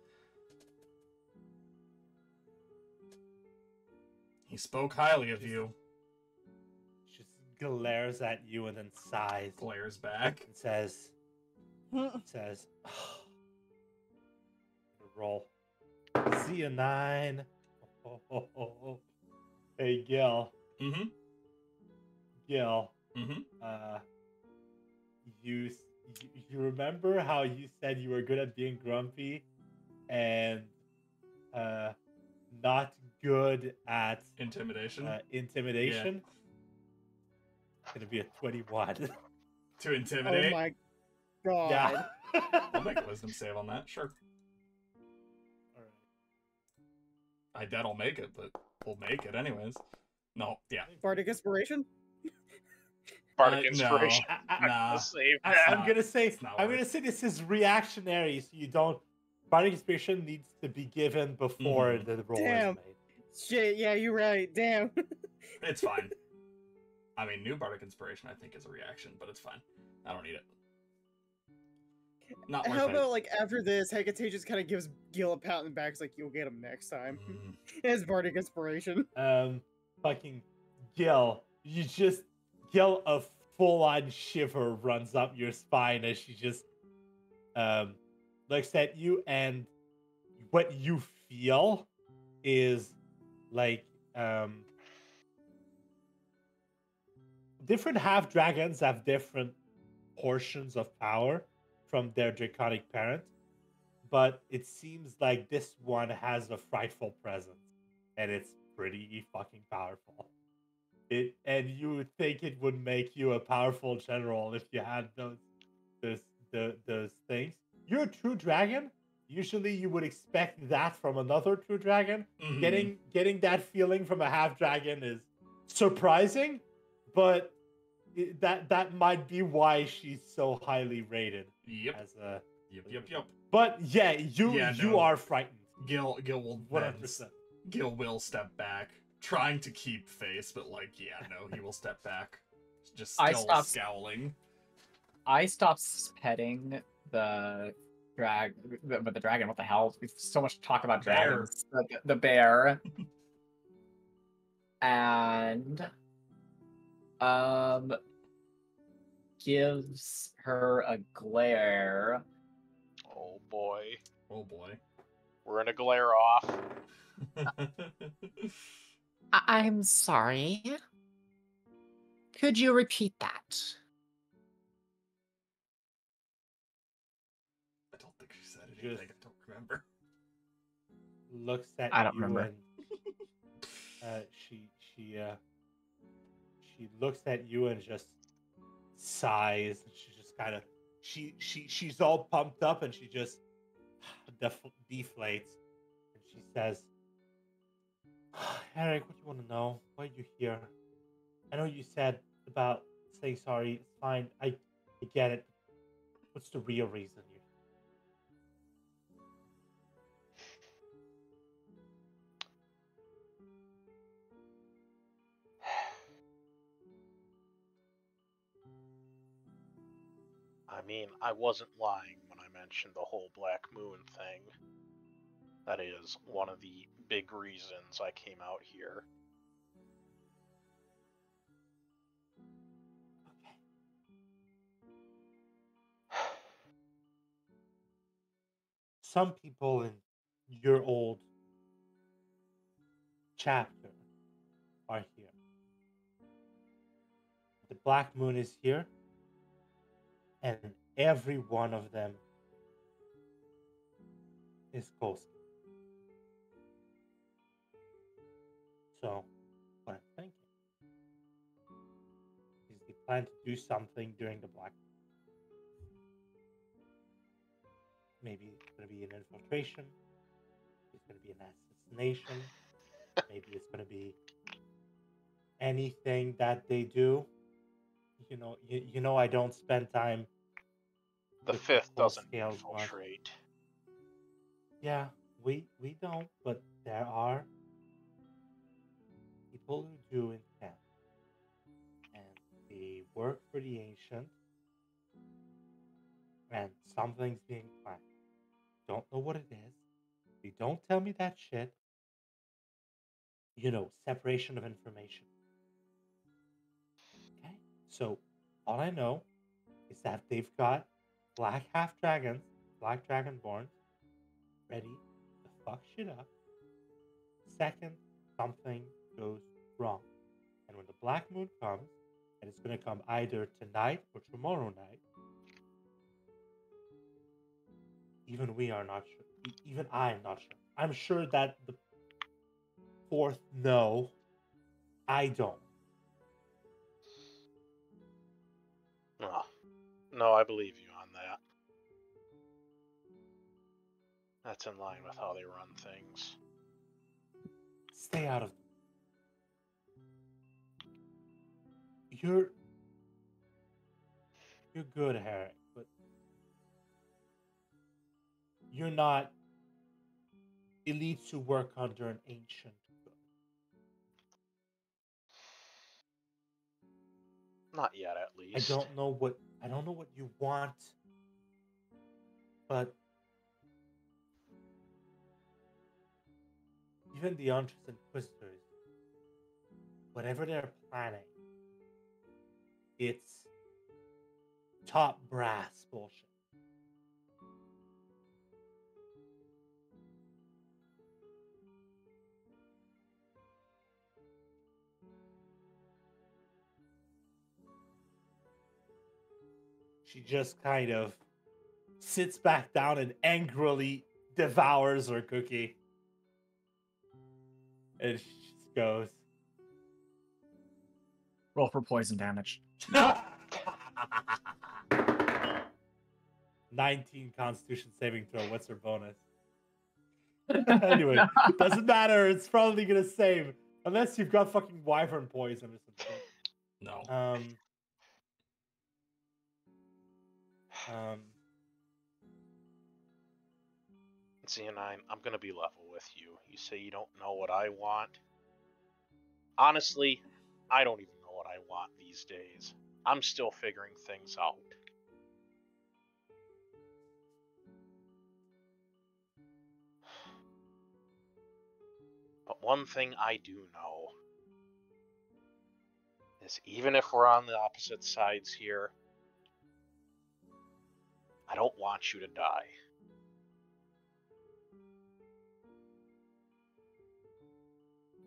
He spoke highly of you. Just glares at you and then sighs. Glares back. And says, roll. Xeonine. Hey, Gil. Mm-hmm. Gil. Mm-hmm. You remember how you said you were good at being grumpy and not good at intimidation? Intimidation? Yeah. It's gonna be a 21. To intimidate? Oh my god. Yeah. I'll make a wisdom save on that, sure. Alright. I doubt I'll make it, but we'll make it anyways. No, yeah. Bardic Inspiration? Bardic Inspiration. No. Nah. I'm gonna say this is reactionary, so you don't. Bardic Inspiration needs to be given before the roll is made. Shit, yeah, you're right. Damn. It's fine. I mean, new Bardic Inspiration, I think, is a reaction, but it's fine. I don't need it. Not How about, like, after this, Hecate just kind of gives Gil a pat on the back. It's like, you'll get him next time. It's Bardic Inspiration. Fucking Gil. Gil, a full-on shiver runs up your spine as she just, looks at you, and what you feel is, like, different half-dragons have different portions of power from their draconic parent, but it seems like this one has a frightful presence, and it's pretty fucking powerful. And you would think it would make you a powerful general if you had those things. You're a true dragon. Usually, you would expect that from another true dragon. Mm-hmm. Getting that feeling from a half dragon is surprising, but that might be why she's so highly rated. Yep. As a Yep. But yeah, you are frightened. Gil will 100%. Gil will step back, trying to keep face, but like, yeah, no, he will step back, just still scowling. I stopped petting the the dragon. What the hell? We've so much talk about Bear. dragons. The bear. And gives her a glare. Oh boy. Oh boy. We're in a glare off. I'm sorry. Could you repeat that? I don't think she said anything. I don't remember. Looks at I don't you remember. and she looks at you and just sighs. And she just kind of she's all pumped up and she just deflates and she says, "Herik, what do you want to know? Why are you here? I know you said about saying sorry. It's fine. I get it. What's the real reason you're?" I mean, I wasn't lying when I mentioned the whole Black Moon thing. That is one of the big reasons I came out here. Some people in your old chapter are here. The Black Moon is here, and every one of them is Kolsky. So, what I'm thinking is they plan to do something during the Black Moon. Maybe it's going to be an infiltration. It's going to be an assassination. Maybe it's going to be anything that they do. You know, I don't spend time. The with fifth full doesn't scale much. infiltrate. Yeah, we don't, but there are people who do in camp, and they work for the ancient, and something's being planned. Don't know what it is. They don't tell me that shit. You know, separation of information. Okay, so all I know is that they've got black half dragons, black dragonborns, ready to fuck shit up. Second, something goes wrong. And when the Black Moon comes, and it's going to come either tonight or tomorrow night, even we are not sure. Even I'm not sure. I'm sure that the fourth no, I don't. Oh, no, I believe you on that. That's in line with how they run things. Stay out of them. You're good, Herik, but you're not elites who work under an ancient good. Not yet, at least. I don't know what you want, but even the Huntress Inquisitors, whatever they're planning, it's top brass bullshit. She just kind of sits back down and angrily devours her cookie. And she just goes, Roll for poison damage. 19 Constitution saving throw. What's her bonus? Anyway, doesn't matter. It's probably gonna save. Unless you've got fucking wyvern poison or something. No. Z9, I'm gonna be level with you. You say you don't know what I want. Honestly, I don't even know what I want these days. I'm still figuring things out. But one thing I do know is even if we're on the opposite sides here, I don't want you to die.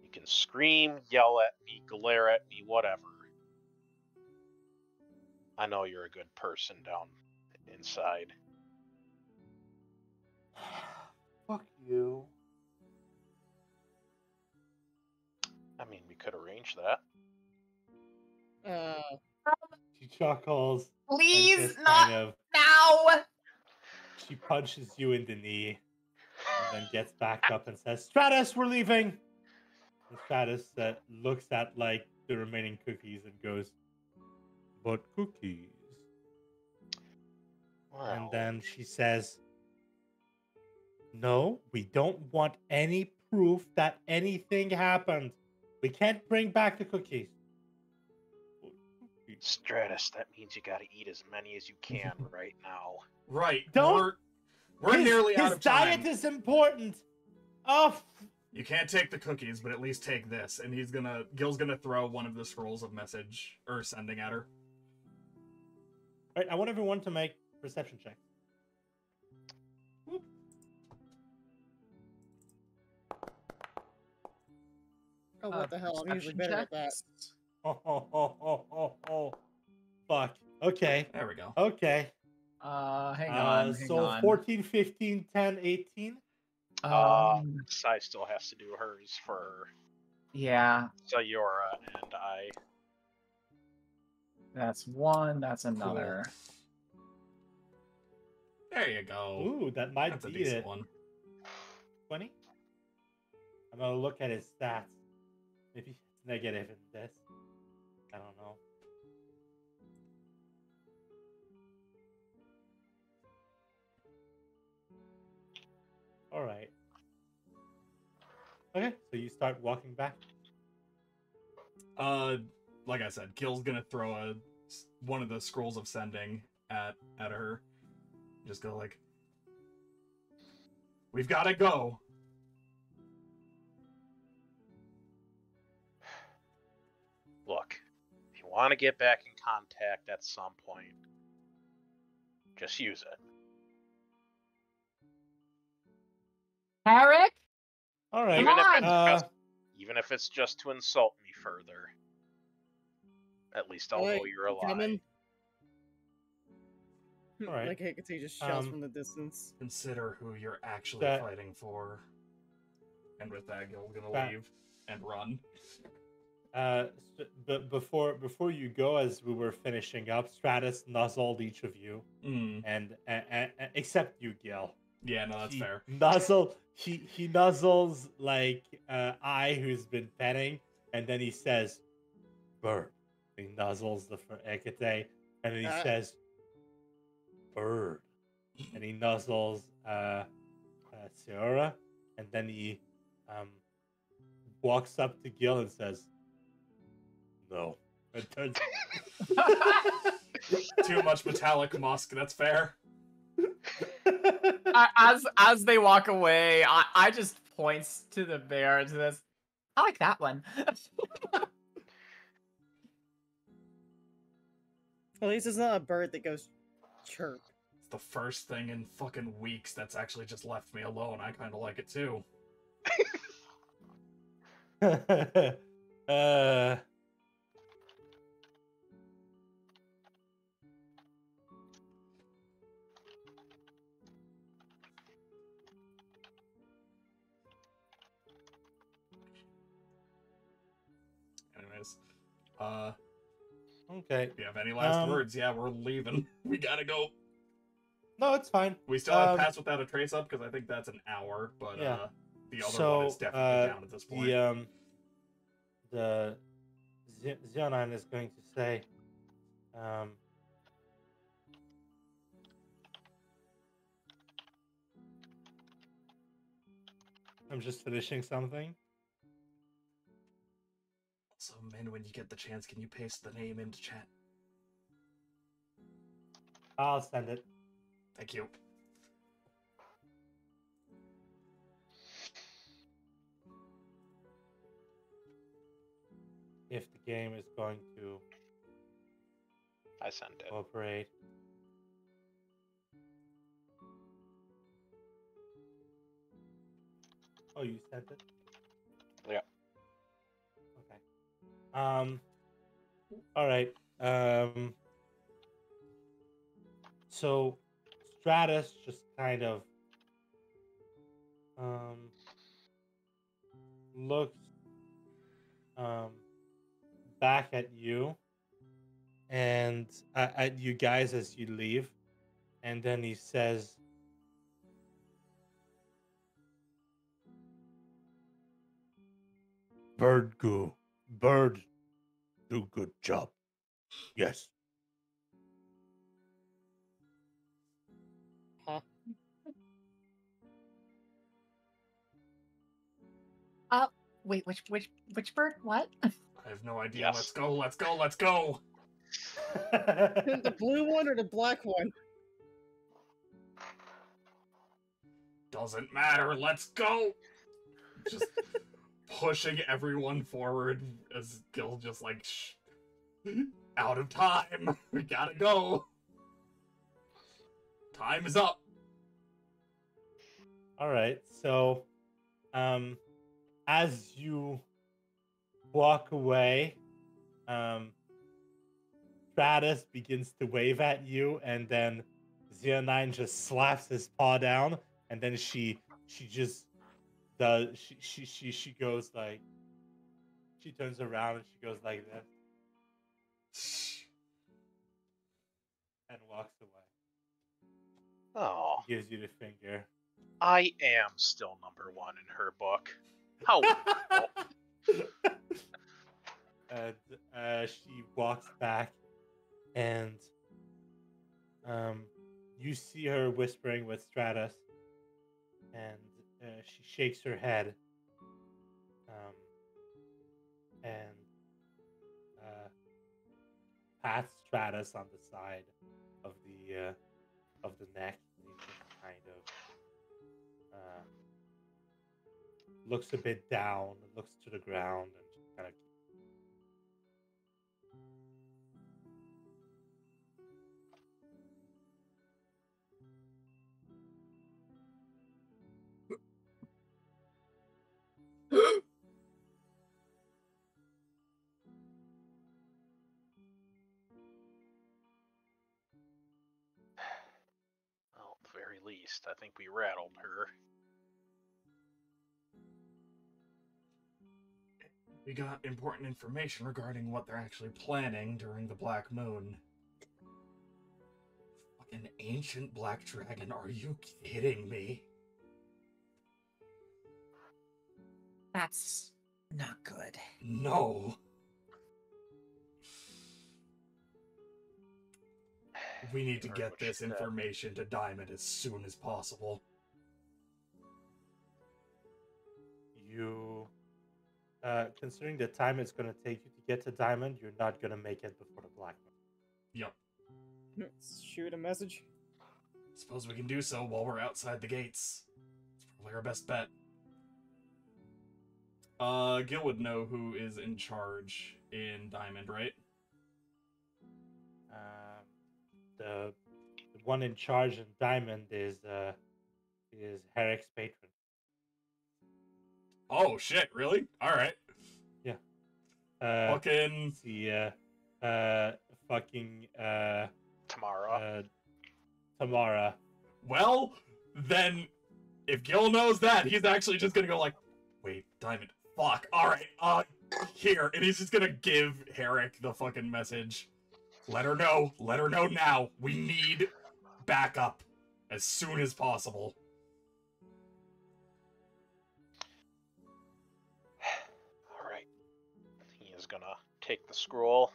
You can scream, yell at me, glare at me, whatever. I know you're a good person down inside. Fuck you. I mean, we could arrange that. She chuckles. and Please, just not kind of, now. she punches you in the knee and then gets back up and says, Stratus, we're leaving. And Stratus looks at like the remaining cookies and goes, but cookies? Well, And then she says, no, we don't want any proof that anything happened. We can't bring back the cookies. But cookies. Stratus, that means you gotta eat as many as you can right now. Right. Don't- We're nearly out of time. His diet is important. Oh, You can't take the cookies, but at least take this. And Gil's gonna throw one of the scrolls of message or sending at her. right. I want everyone to make perception checks. Oh, what the hell? I'm usually better at that. Oh. Fuck. Okay. There we go. Okay. Hang on. So 14, 15, 10, 18. Sai still has to do hers for Yeah, Sayora and I. that's one. That's another. There you go. Ooh, that might That's a beat decent it. one. 20? I'm gonna look at his stats. Maybe it's negative in this. I don't know. Alright. Okay, so you start walking back. Like I said, Gil's gonna throw one of the scrolls of sending at her. Just go like, we've gotta go. Look, if you want to get back in contact at some point, just use it. Herik? Alright. Come on! Even if it's just to insult me further, at least I'll know you're alive. Coming. Alright. Like Hecate just shouts from the distance. Consider who you're actually fighting for. And with that, Gil's gonna leave and run. But before you go, as we were finishing up, Stratus nuzzled each of you, and except you, Gil. Yeah, no, that's fair. He nuzzles like I, who's been petting, and then he says, "Bird." He nuzzles the Hecate, and then he says, "Bird," and he nuzzles Sayora, and then he walks up to Gil and says, "No." And turns. Too much metallic musk. That's fair. As they walk away, I just points to the bear and says, "I like that one." At least it's not a bird that goes chirp. It's the first thing in fucking weeks that's actually just left me alone. I kind of like it too. Anyways, okay. If you have any last words, yeah, we're leaving. We gotta go. No, it's fine. We still have Pass Without a Trace up because I think that's an hour, but yeah. The other one is definitely down at this point. The Xionan is going to say, I'm just finishing something. So, Min, when you get the chance, can you paste the name into chat? I'll send it. Thank you. game is going to I sent it. cooperate. Oh, you sent it? Yeah. Okay. All right. So Stratus just kind of looks back at you and at you guys as you leave, and then he says, Bird do good job. Yes. Huh? Wait, which bird? What? I have no idea. Yes. Let's go, let's go, let's go! The blue one or the black one? Doesn't matter, let's go! Just pushing everyone forward as Gil just like, shh. Out of time! We gotta go! Time is up! All right. So, as you walk away, Stratus begins to wave at you, and then Xeonine just slaps his paw down, and then she just does she goes like, she turns around and she goes like this and walks away. Oh, Gives you the finger. I am still number one in her book. How wonderful. And she walks back, and you see her whispering with Stratus, and she shakes her head, and pats Stratus on the side of the neck. He just kind of looks a bit down, looks to the ground, and just kind of. Well, at the very least, I think we rattled her. We got important information regarding what they're actually planning during the Black Moon. Fucking ancient black dragon, are you kidding me? That's not good. No. We need to Very get much this that. information to Diamond as soon as possible. You, considering the time it's going to take you to get to Diamond, you're not going to make it before the Black Moon. Yep. Let's shoot a message. Suppose we can do so while we're outside the gates. It's probably our best bet. Gil would know who is in charge in Diamond, right? The one in charge in Diamond is Herik's patron. Oh shit! Really? All right. Yeah. Fucking. The fucking Tamara. Tamara. Well, then, if Gil knows that, he's actually just gonna go like, wait, Diamond. Fuck. All right. Here, and he's just gonna give Herik the fucking message. Let her know. Let her know now. We need backup as soon as possible. All right. He is gonna take the scroll.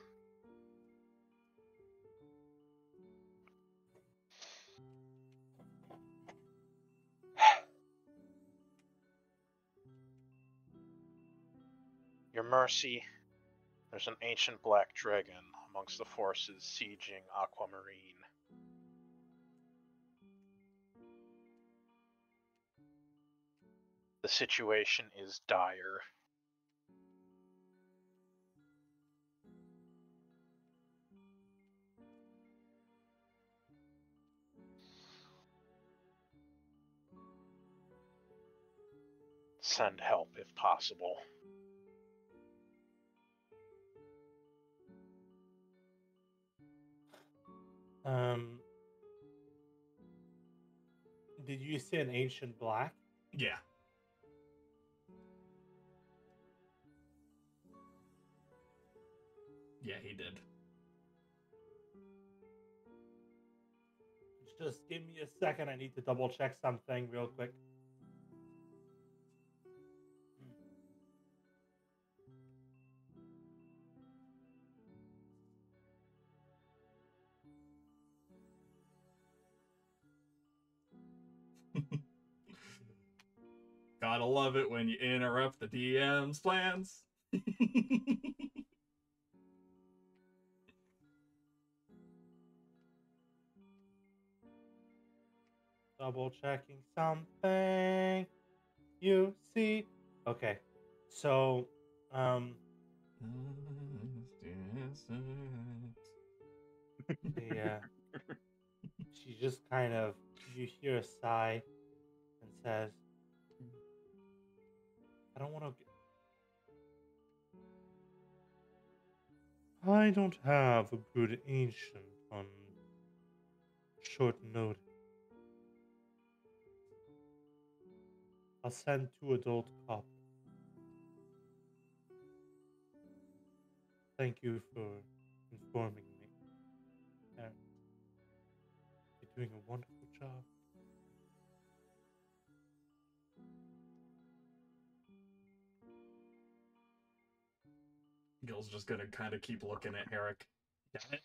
Your mercy, there's an ancient black dragon amongst the forces sieging Aquamarine. The situation is dire. send help if possible. Did you say an ancient black? Yeah. Yeah, he did. Just give me a second. I need to double check something real quick. Gotta love it when you interrupt the DM's plans. Double checking something. You see? Okay. So, yeah. She just kind of, you hear a sigh and says, I don't want to. I don't have a good ancient on short notice. I'll send 2 adult copies. Thank you for informing me. Aaron, you're doing a wonderful job. Gil's just gonna kind of keep looking at Herik. Got it?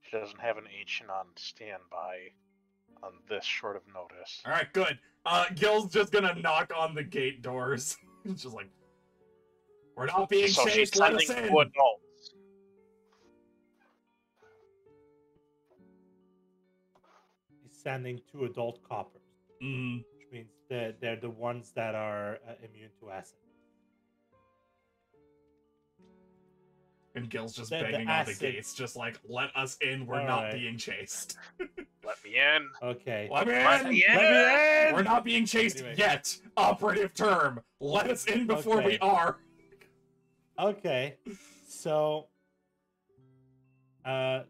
She doesn't have an ancient on standby on this short of notice. All right, good. Gil's just gonna knock on the gate doors. It's just like, we're not being So she's chased. Let us sending in. 2 adults. He's sending 2 adult coppers, Mm. which means they're the ones that are immune to acid. And Gil's just The banging on the acid. gates, just like, let us in. We're All not right. being chased. Let me in. Okay. Let me in. Let me in. Let me in. We're not being chased Anyway. yet. Operative term. Let us in before we Okay. are. Okay. So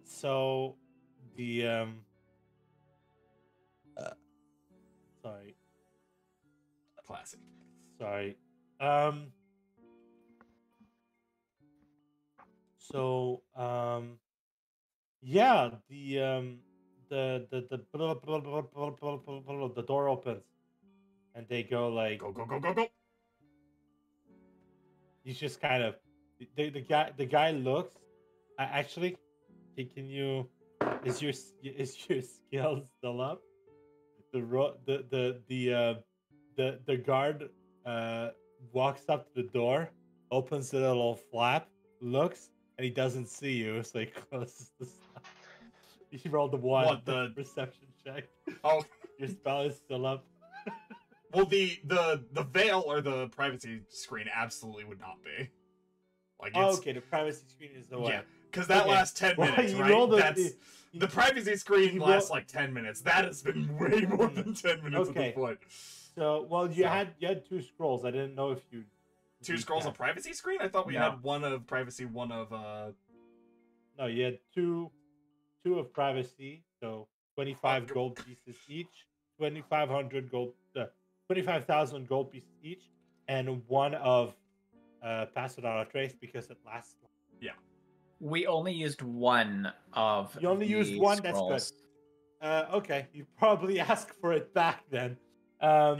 so the sorry. Classic. Sorry. So yeah, the door opens and they go like, Go, go, go, go, go. he's just kind of the guy looks. Actually, can you is your skill still up? The guard walks up to the door, opens the little flap, looks, and he doesn't see you, so he closes the stuff. You rolled the 1. What, the- perception check? Oh, Your spell is still up. well, the veil or the privacy screen absolutely would not be. Like, it's, Okay, the privacy screen is the way. yeah, because that Okay. lasts 10 Well, minutes, you right? rolled That's the privacy screen you lasts roll- like 10 minutes. That has been way more than 10 minutes Okay. at this point. So, well, you had 2 scrolls. I didn't know if you 2 did scrolls that. of privacy screen? I thought we No. had 1 of privacy, 1 of No, you had two of privacy, so 25 gold pieces each, 2,500 gold, 25,000 gold pieces each, and 1 of pass without a trace because it lasts. We only used 1 of. You only used the 1. That's scrolls. good. Okay, you probably asked for it back then. yeah.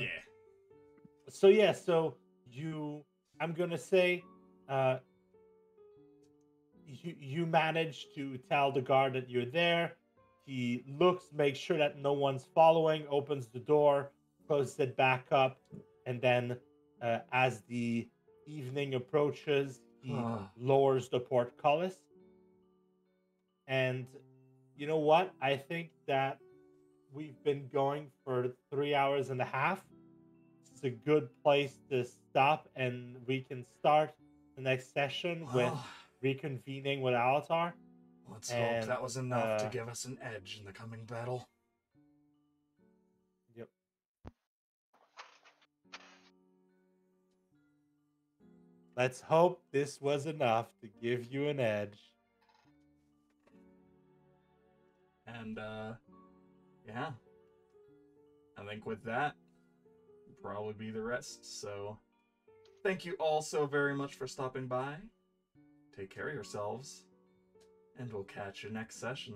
So yeah, so I'm gonna say, you manage to tell the guard that you're there. He looks, makes sure that no one's following, opens the door, closes it back up, and then as the evening approaches, he lowers the portcullis. And you know what? I think that we've been going for 3 hours and a half. It's a good place to stop, and we can start the next session with Well, reconvening with Alatar. let's hope and, that was enough to uh, give us an edge in the coming battle. Let's hope this was enough to give you an edge. And, yeah. I think with that, will probably be the rest. So, thank you all so very much for stopping by. Take care of yourselves. And we'll catch you next session.